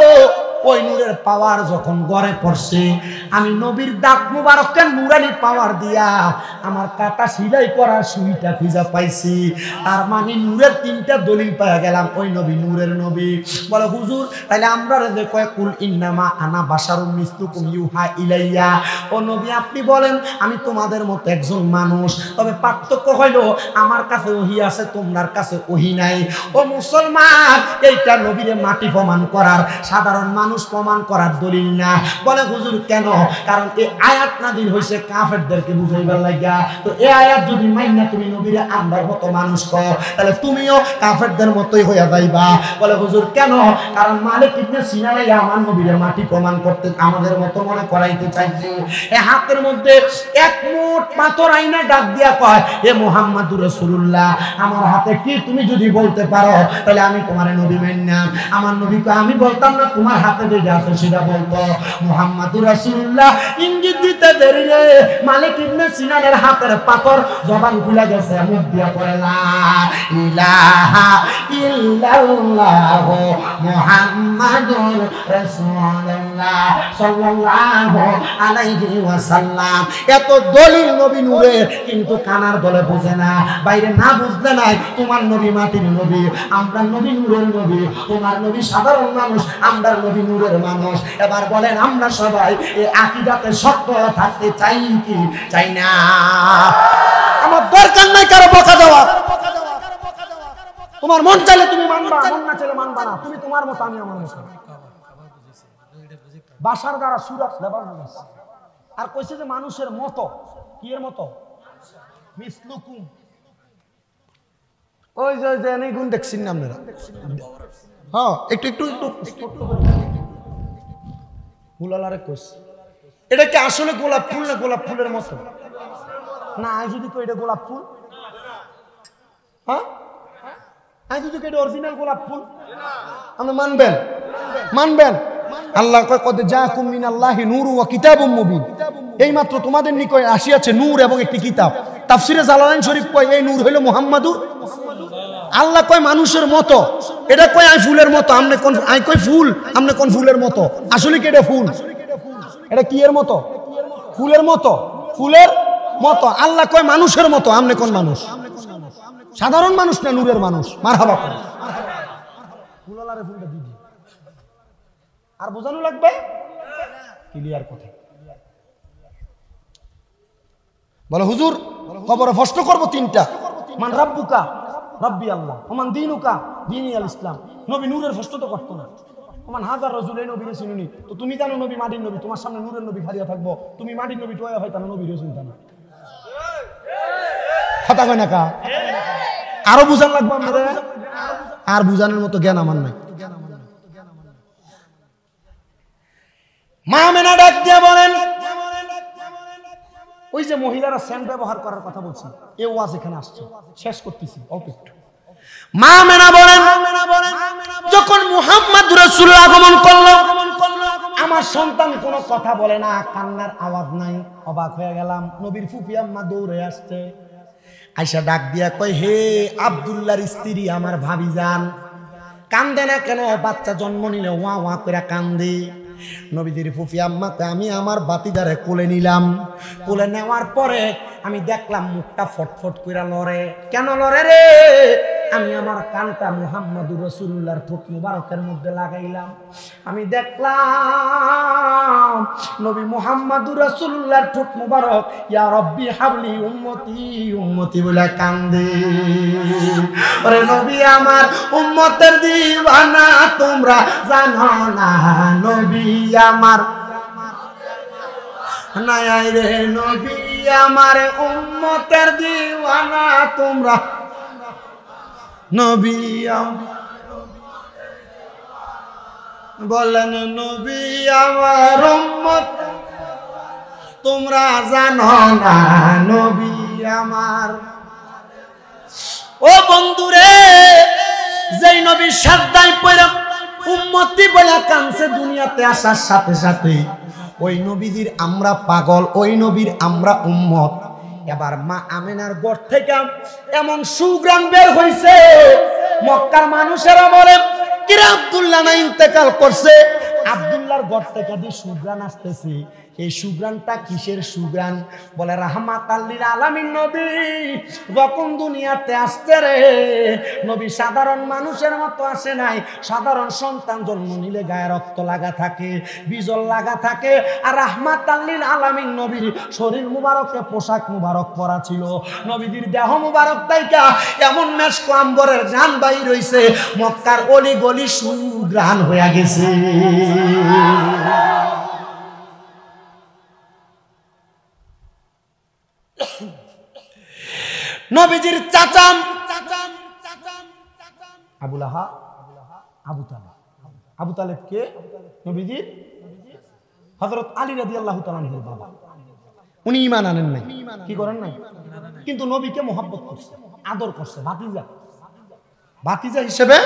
ওই নূরের পাওয়ার যখন ঘরে পড়ছে আমি নবীর দাঁত মুবারকের নূরানি পাওয়ার দিয়া আমার কাটা সেলাই করা সুইটা খুঁজে পাইছি তার মানে নূরের 3টা দলিল পাওয়া গেলাম ওই নবী নূরের নবী বলে হুজুর তাহলে আমরা যে কয় কুল ইন্নামা আনা বাশারুম মিসলুকুম ইউহা ইলাইয়া ও নবী আপনি বলেন আমি তোমাদের মতো একজন মানুষ তবে পার্থক্য হইল আমার কাছে ওহী আছে তোমার কাছে ওহী নাই ও মুসলমান এইটা নবীরে মাটি প্রমাণ করার সাধারণ মানুষ প্রমাণ করার দলিল না বলে হুজুর কেন কারণ এই আয়াত নাযিল হইছে কাফেরদেরকে বুঝাইবার লাগা তো এই আয়াত যদি মাইনা তুমি নবীরে আমরার মতো মানুষ কও তাহলে তুমিও কাফেরদের মতোই হইয়া যাইবা বলে হুজুর কেন কারণ মালিক ইবনে সিনা আমার নবীরে মাটি প্রমাণ করতে আমাদের মতো মনে করাইতে চাইছে এই হাতের মধ্যে এক মুঠ পাথর আইনা ডাক দিয়া কয় এ মুহাম্মাদুর রাসূলুল্লাহ আমার হাতে কি তুমি যদি বলতে পারো তাহলে আমি তোমার নবী মানলাম আমার নবীকে আমি বলতাম না তোমার হাতে যে আছে সেটা বলতো মুহাম্মাদুর রাসূলুল্লাহ ইঙ্গিত দিতে দেরি রে মালিক ইবনে সিনানের হাতের পাথর জবান খুলে গেছে মুখ দিয়া পড়ে লা ইলাহা ইল্লাল্লাহ মুহাম্মাদুর রাসূলুল্লাহ সাল্লাল্লাহু আলাইহি ওয়াসাল্লাম এত দলিল নবী নূরে কিন্তু কানার দলে বোঝে না বাইরে না বুঝলে নাই তোমার নবী মাটির নবী আমরা নবী নূরের নবী তোমার নবী সাধারণ মানুষ আমরা নবী নূরের মানুষ এবার বলেন আমরা সবাই এই আকীদাতে শক্ত থাকতে চাই কি চাই না আমার দরকার নাই কারো বকা দেওয়া তোমার মন চাইলে তুমি মানবা মন না চাইলে মানবা না তুমি তোমার মত আমি আমার মত বাসার দ্বারা সুরাত লেবার আর কইছে যে মানুষের মতো কি এর মতো মিসলুকুম ওই যে নেই গুণ দেখছেন না আপনারা হ্যাঁ একটু ফুলালারে কইছে এটা কি আসলে গোলাপ ফুল না গোলাপ ফুলের মতো না আমি যদি কই এটা গোলাপ ফুল হ্যাঁ আমি যদি কই এটা অরিজিনাল গোলাপ ফুল আপনি মানবেন আল্লাহ কয় কদ জাকুম মিনাল্লাহি নূরু ওয়া কিতাবুম মুবিন এই মাত্র তোমাদের নিকটে আসিয়াছে নূর এবং একটি কিতাব তাফসিরে জালালাইন শরীফ কয় এই নূর হইল মুহাম্মাদুর আল্লাহ কয় মানুষের মতো এটা কয় আই ফুলের মতো আমনে কোন আই কয় ফুল আমনে কোন ফুলের মতো আসলে কি এটা ফুল এটা কি এর মতো ফুলের মতো আল্লাহ কয় মানুষের মতো আমনে কোন মানুষ সাধারণ মানুষ না নূরের মানুষ মারহাবা ফুলালারে ফুলটা দিবি আর বোঝানো লাগবে ক্লিয়ার কথা বলে হুজুর কবরে প্রশ্ন করব 3টা মান রাব্বুকা রব্বি আল্লাহ ওমান দীনুকা দীনি আল ইসলাম নবী নূরের প্রশ্ন তো করতো না ওমান হাজার রাসূল এই নবীরে চিনুনি তো তুমি জানো নবী মাটির নবী তোমার সামনে নূরের নবী খাড়িয়া থাকবো তুমি মাটির নবী টয়া হয় তার নবীরে চিন্তা না কথা কয় না কা? আরো বুঝান লাগবে আমাদের, আর বুঝানোর মতো জ্ঞান আমার নাই। মা আমেনা ডাক দিয়ে বলেন, ওই যে মহিলারা স্যান্ড ব্যবহার করার কথা বলছি, এ ওয়াজ এখানে আসছে, শেষ করতেছি অল্প একটু। মা আমেনা বলেন, যখন মুহাম্মদ রাসূলুল্লাহ আগমন করলো, আমার সন্তান কোনো কথা বলে না, কান্নার আওয়াজ নাই। অবাক হয়ে গেলাম। নবীর ফুফি আম্মা দৌড়ে আসছে, আয়সা ডাক দিয়া কয়, হে আব্দুল্লাহর স্ত্রী, আমার ভাবি যান, কান্দে না কেন? বাচ্চা জন্ম নিলে ওয়া ওয়া করে কান্দে। নবীদের ফুফি আম্মা কয়, আমি আমার বাতিদারে কোলে নিলাম, কোলে নেওয়ার পরে আমি দেখলাম মুখটা ফটফট করে লড়ে। কেন লড়ে রে? আমি আমার কানটা মুহাম্মদুর রাসূলুল্লাহর ঠোঁট মুবারকের মধ্যে লাগাইলাম, আমি দেখলাম নবী মুহাম্মদুর রাসূলুল্লাহর ঠোঁট মুবারক ইয়া রব্বি হাবলি উম্মতি উম্মতি বলে কান্দে। ওরে নবী আমার উম্মতের দিওয়ানা, তোমরা জানো না নবী আমার নাই রে, নবী আমার উম্মতের দিওয়ানা, তোমরা নবী বলেন নবী আমার উম্মত, তোমরা জানো না নবী আমার। ও বন্ধুরে, যেই নবী সাজদায় পড়ে উম্মতি বলে কাঁদছে দুনিয়াতে আসার সাথে সাথে, ওই নবীজির আমরা পাগল, ওই নবীর আমরা উম্মত। এবার মা আমেনার ঘর থেকে এমন সুগ্রাণ বের হইছে, মক্কার মানুষেরা বলে, কিরা আব্দুল্লাহ না ইন্তেকাল করছে? আব্দুল্লাহর ঘর থেকে যে সুগ্রাণ আসতেছে, এই সুগ্রাণটা কিসের সুগ্রাণ? বলে রাহমাতাল লিল আলামিন নবী যখন দুনিয়াতে আসছে রে, নবী সাধারণ মানুষের মতো আসে নাই। সাধারণ সন্তান জন্ম নিলে গায়ে রক্ত লাগা থাকে, বিজল লাগা থাকে, আর রাহমাতাল লিল আলামিন নবীর শরীর মুবারকে পোশাক মুবারক পরা ছিল। নবীদের দেহ মুবারক তাইকা এমন মেশক আম্বরের ঘ্রাণ বাইর হইছে, মক্কার অলি গলি সুঘ্রাণ হয়ে গেছে। নবীজির চাচা আবু লাহাব, আবু তালেব। আবু তালেব কে? নবীজির হযরত আলী রাদিয়াল্লাহু তাআলা আনহুর বাবা। উনি ঈমান আনেন নাই, কি করেন নাই, কিন্তু নবীকে মহব্বত করছে, আদর করছে, ভাতিজা ভাতিজা হিসেবে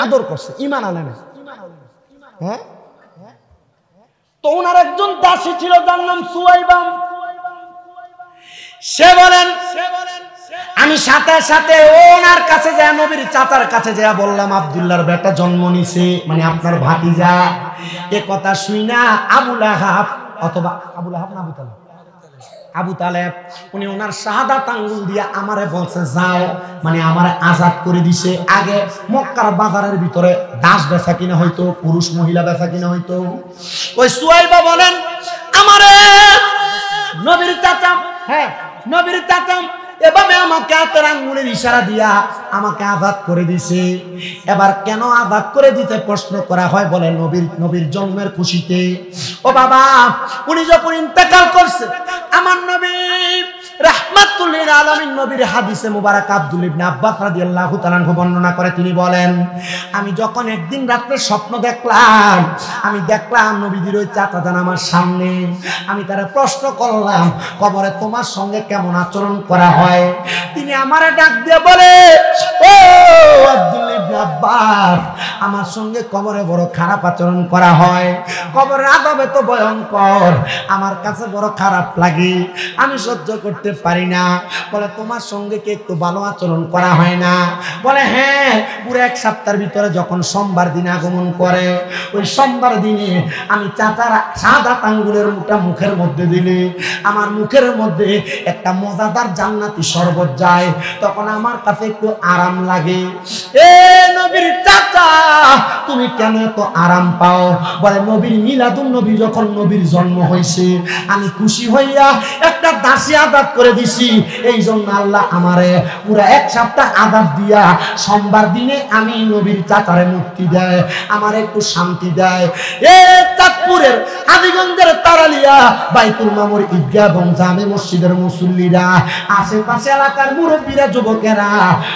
আদর করছে, ঈমান আনেন নাই। হ্যাঁ, তো ওনার একজন দাসী ছিল, যার নাম সুয়াইবা। সে বলেন, আমি সাথে সাথে ওনার কাছে যায়, নবীর চাচার কাছে যায় বললাম, আব্দুল্লাহর বেটা জন্ম নিছে, মানে আপনার ভাতিজা। এ কথা শুই না আবু লাহাব, অথবা আবু লাহাব না আবু তালেব, আবু তালেব, উনি ওনার শাহাদাত আঙ্গুল দিয়া আমারে বলছে, যাও, মানে আমারে আজাদ করে দিছে। আগে মক্কার বাজারের ভিতরে দাস বেচা কিনা হইতো, পুরুষ মহিলা বেচা কিনা হইতো। ওই সুয়াইবা বলেন, আমারে নবীর চাচা, হ্যাঁ নবীর চাচা এভাবে আমাকে হাতের আঙ্গুলের ইশারা দিয়া আমাকে আজাদ করে দিছে। এবার কেন আজাদ করে দিতে প্রশ্ন করা হয়, বলে নবীর জন্মের খুশিতে। ও বাবা, উনি যখন ইন্তেকাল করছে, আমার নবী রাহমাতুল লিল আলামিন নবীর হাদিসে মুবারক আব্দুল্লাহ ইবনে আব্বাস রাদিয়াল্লাহু তাআলা বর্ণনা করে, তিনি বলেন, আমি যখন একদিন রাতে স্বপ্ন দেখলাম, আমি দেখলাম নবীজির ওই চাচা যান আমার সামনে। আমি তারা প্রশ্ন করলাম, কবরে তোমার সঙ্গে কেমন আচরণ করা হয়? তিনি আমারে ডাক দিয়ে বলে, ও আব্দুল্লাহ ইবনে আব্বাস, আমার সঙ্গে কবরে বড় খারাপ আচরণ করা হয়। কবরের আযাব তো ভয়ঙ্কর, আমার কাছে বড় খারাপ লাগে, আমি সহ্য করতে পারি না। বলে, তোমার সঙ্গে কি একটু ভালো আচরণ করা হয় না? বলে, হ্যাঁ, পুরো এক সপ্তাহের ভিতরে যখন সোমবার দিন আগমন করে, ওই সোমবার দিনে আমি চাচার শাহাদাত আঙ্গুলের মুঠা মুখের মধ্যে দিলে আমার মুখের মধ্যে একটা মজাদার জান্নাতি শরবত যায়, তখন আমার কাছে একটু আরাম লাগে। এ নবীর চাচা, তুমি কেন এত আরাম পাও? বলে, নবীর মিলাদুন নবী যখন নবীর জন্ম হয়েছে, আমি খুশি হইয়া একটা দাসী আজাদ করে দিছি, এই জন্য আল্লাহ আমারে পুরো এক সপ্তাহ আজাদ দিয়া সোমবার দিনে আমি নবীর চাচারে মুক্তি দেয়, আমার একটু শান্তি দেয়। এ চাচা, ফরিদপুরের হাজীগঞ্জের তারালিয়া বাইতুল মামুর ঈদগাহ এবং জামে মসজিদের মুসল্লিরা, আশেপাশে এলাকার মুরব্বীরা, যুবকেরা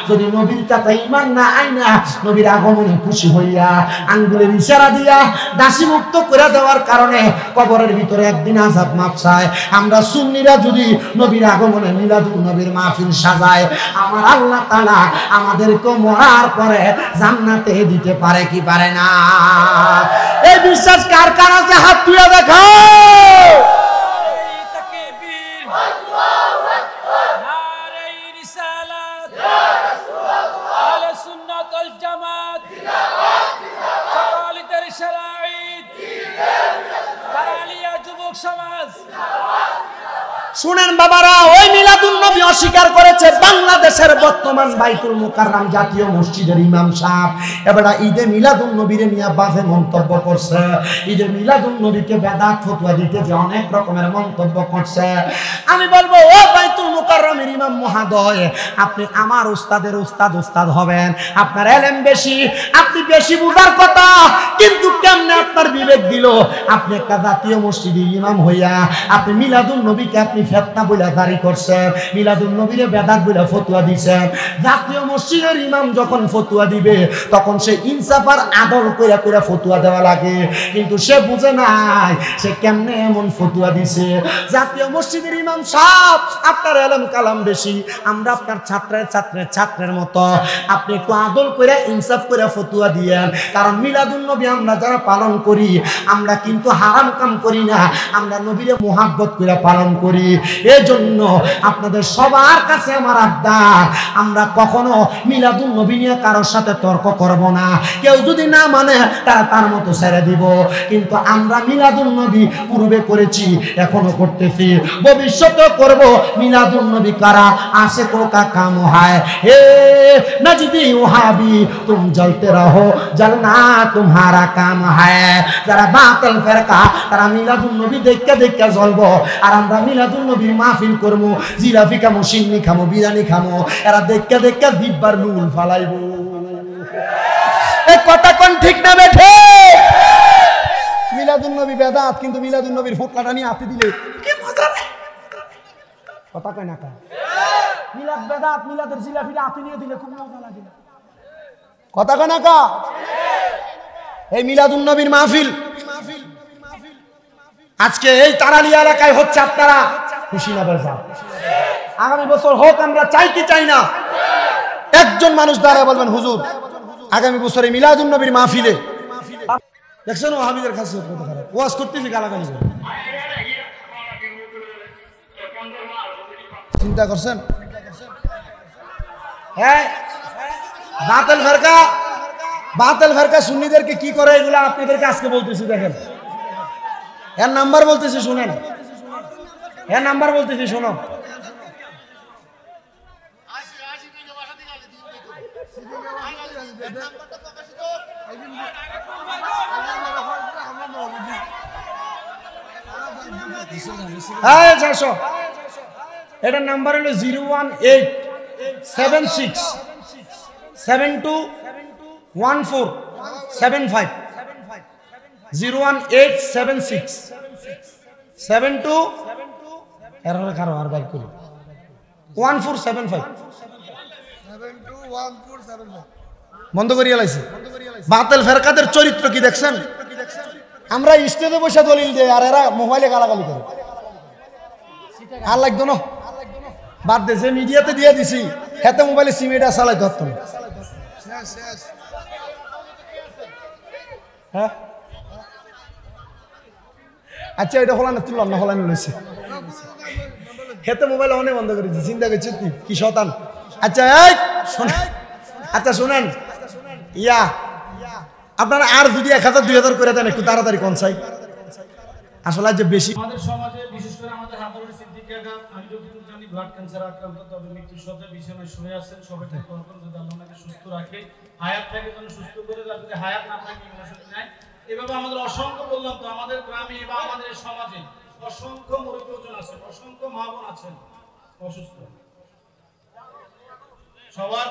যদি নবীর কাছে ঈমান না আইনা নবীর আগমনে খুশি হইয়া আঙ্গুলের ইশারা দিয়া দাসী মুক্ত করে দেওয়ার কারণে কবরের ভিতরে একদিন আযাব মাপ চায়, আমরা সুন্নিরা যদি নবীর আগমনে মিলাদুন নবীর মাহফিল সাজায়, আমার আল্লাহ তাআলা আমাদেরকে মরার পরে জান্নাতে দিতে পারে কি পারে না? এই বিশ্বাস কার কার আছে? হাত তুলে দেখাও। তাকবীর, আল্লাহু আকবার, নারে রিসালাত, ইয়া রাসূলুল্লাহ, আহলে সুন্নাত ওয়াল জামাত, জিন্দাবাদ জিন্দাবাদ, সকালিতের শরাঈত, তারালিয়া যুবক সমাজ, শুনেন বাবারা, ওই মিলাদুন নবী অস্বীকার করেছে বাংলাদেশের বর্তমান বাইতুল মুকাররম জাতীয় মসজিদের ইমাম সাহেব। এবারে ঈদে মিলাদুন নবীরে নিয়ে বাজে মন্তব্য করছে, ঈদে মিলাদুন নবীকে বেদাত ফতোয়া দিতে যে অনেক রকমের মন্তব্য করছে। আমি বলবো, ও বাইতুল মুকাররমের ইমাম মহোদয়, আপনি আমার উস্তাদের উস্তাদ হবেন, আপনার ইলম বেশি, আপনি বেশি বুঝার কথা, কিন্তু কেমনে আপনার বিবেক দিল আপনি একটা জাতীয় মসজিদের ইমাম হইয়া আপনি মিলাদুন নবীকে আপনি ফিতনা বলে জারি করছেন, মিলাদুন নবীরে বেদাত বলে ফতোয়া দিবেন। জাতীয় মসজিদের ইমাম যখন ফতোয়া দিবে তখন সে ইনসাফ আর আদল কইরা কইরা ফতোয়া দেওয়া লাগে, কিন্তু সে বুঝে নাই সে কেমনে এমন ফতোয়া দিছে। জাতীয় মসজিদের ইমাম সাহেব, আপনার ইলম কালাম বেশি, আমরা আপনার ছাত্রের মতো, আপনি একটু আদল কইরা ইনসাফ কইরা ফতোয়া দিয়েন, কারণ মিলাদুন নবী আমরা যারা পালন করি আমরা কিন্তু হারাম কাম করি না, আমরা নবীরে মুহাব্বত কইরা পালন করি। এজন্য আপনাদের সবার কাছে আমার আবদার, আমরা কখনো মিলাদুন নবী নিয়ে কারোর সাথে তর্ক করব না, কেউ যদি না মানে তারা তার মতো ছেড়ে দিব, কিন্তু আমরা মিলাদুন নবী পূর্বে করেছি, এখনো করতেছি, ভবিষ্যতে করব। মিলাদুন নবী কারা আসে কো কা কাম হয়, হে নজদি ওহাবি তুম জ্বলতে রহো, জ্বলনা তোমারা কাম হয়। যারা বাতিল ফিরকা তারা মিলাদুন নবী দেখতে দেখতে জ্বলবো, আর আমরা মিলাদুন নবীর মাহফিল করবো, জিলাপি খামো, সিন্নি খামো, বিরিয়ানি খামো, এরা দেখতে দেখতে দিব্বার নুল ফালাইবো। এই কথা কোন ঠিক না বেঠে? মিলাদুন নবী বেদাত, কিন্তু মিলাদুন নবীর ফুটকাটা নিয়ে হাতে দিলে কি মজা রে! কথা কয় না কা? মিলাদ বেদাত, মিলাদের জিলাপিটা হাতে নিয়ে দিলে খুব মজা লাগে। কথা কয় না কা? এই মিলাদুন নবীর মাহফিল আজকে এই তারালিয়া এলাকায় হচ্ছে, আপনারা খুশি না বেজার? আগামী বছর হোক, আমরা চাই কি চাই না? একজন মানুষ দাঁড়ায় বলবেন, হুজুর আগামী বছর এই মিলাদুন নবীর মাহফিলে, দেখছেন ওয়াহাবিদের কাছে কত খারাপ ওয়াজ করতেছি, গালাগালি করে। চিন্তা করছেন? হ্যাঁ, বাতিল ফেরকা সুন্নিদেরকে কি করে এগুলো আপনাদেরকে আজকে বলতেছি। দেখেন, এর নাম্বার বলতেছি, শুনেন, এর নাম্বার বলতেছি, শোনো। এটার নাম্বার হলো 01876721475 0187672 আর বাইক করি 1475 বন্ধ করিয়া লাইছে। বাতিল ফেরকাদের চরিত্র কি দেখছেন? আমরা স্টেজে বসে দলিল দেই আর এরা মোবাইলে গালাগালি করে। আর লাগতো না, বাদ দে, যে মিডিয়াতে দিয়ে দিছি হেতে মোবাইলে সিম এটা চালাই ধরতো না। হ্যাঁ, আচ্ছা, এটা হলা না, তুললাম না, হলানি লইছে, হেতে মোবাইল অনেক বন্ধ করেছি, চিন্তা করছি কি শতান। আচ্ছা, এই শোনেন, আচ্ছা শুনেন, ইয়া আপনারা আর যদি 1000 2000 করে দেন একটু তাড়াতাড়ি কোন চাই, আসলে যে বেশি আমাদের সমাজে বিশেষ করে আমাদের হাতারুল সিদ্দিকী আকা, আমি যতটুকু জানি ব্লাড ক্যান্সার আক্রান্ত, তবে মৃত্যুর শয্যায় বিছানায় শুয়ে আছেন। সবাইকে দোয়া করুন যদি আল্লাহ ওনাকে সুস্থ রাখে, হায়াত থাকে যেন সুস্থ করে, আর যদি হায়াত না থাকে ইমোশন নেয়। এভাবে আমাদের অসংখ্য, বললাম তো, আমাদের গ্রামে বা আমাদের সমাজে অসংখ্য মুরব্বীজন আছেন, অসংখ্য মা বোন আছেন অসুস্থ, সবার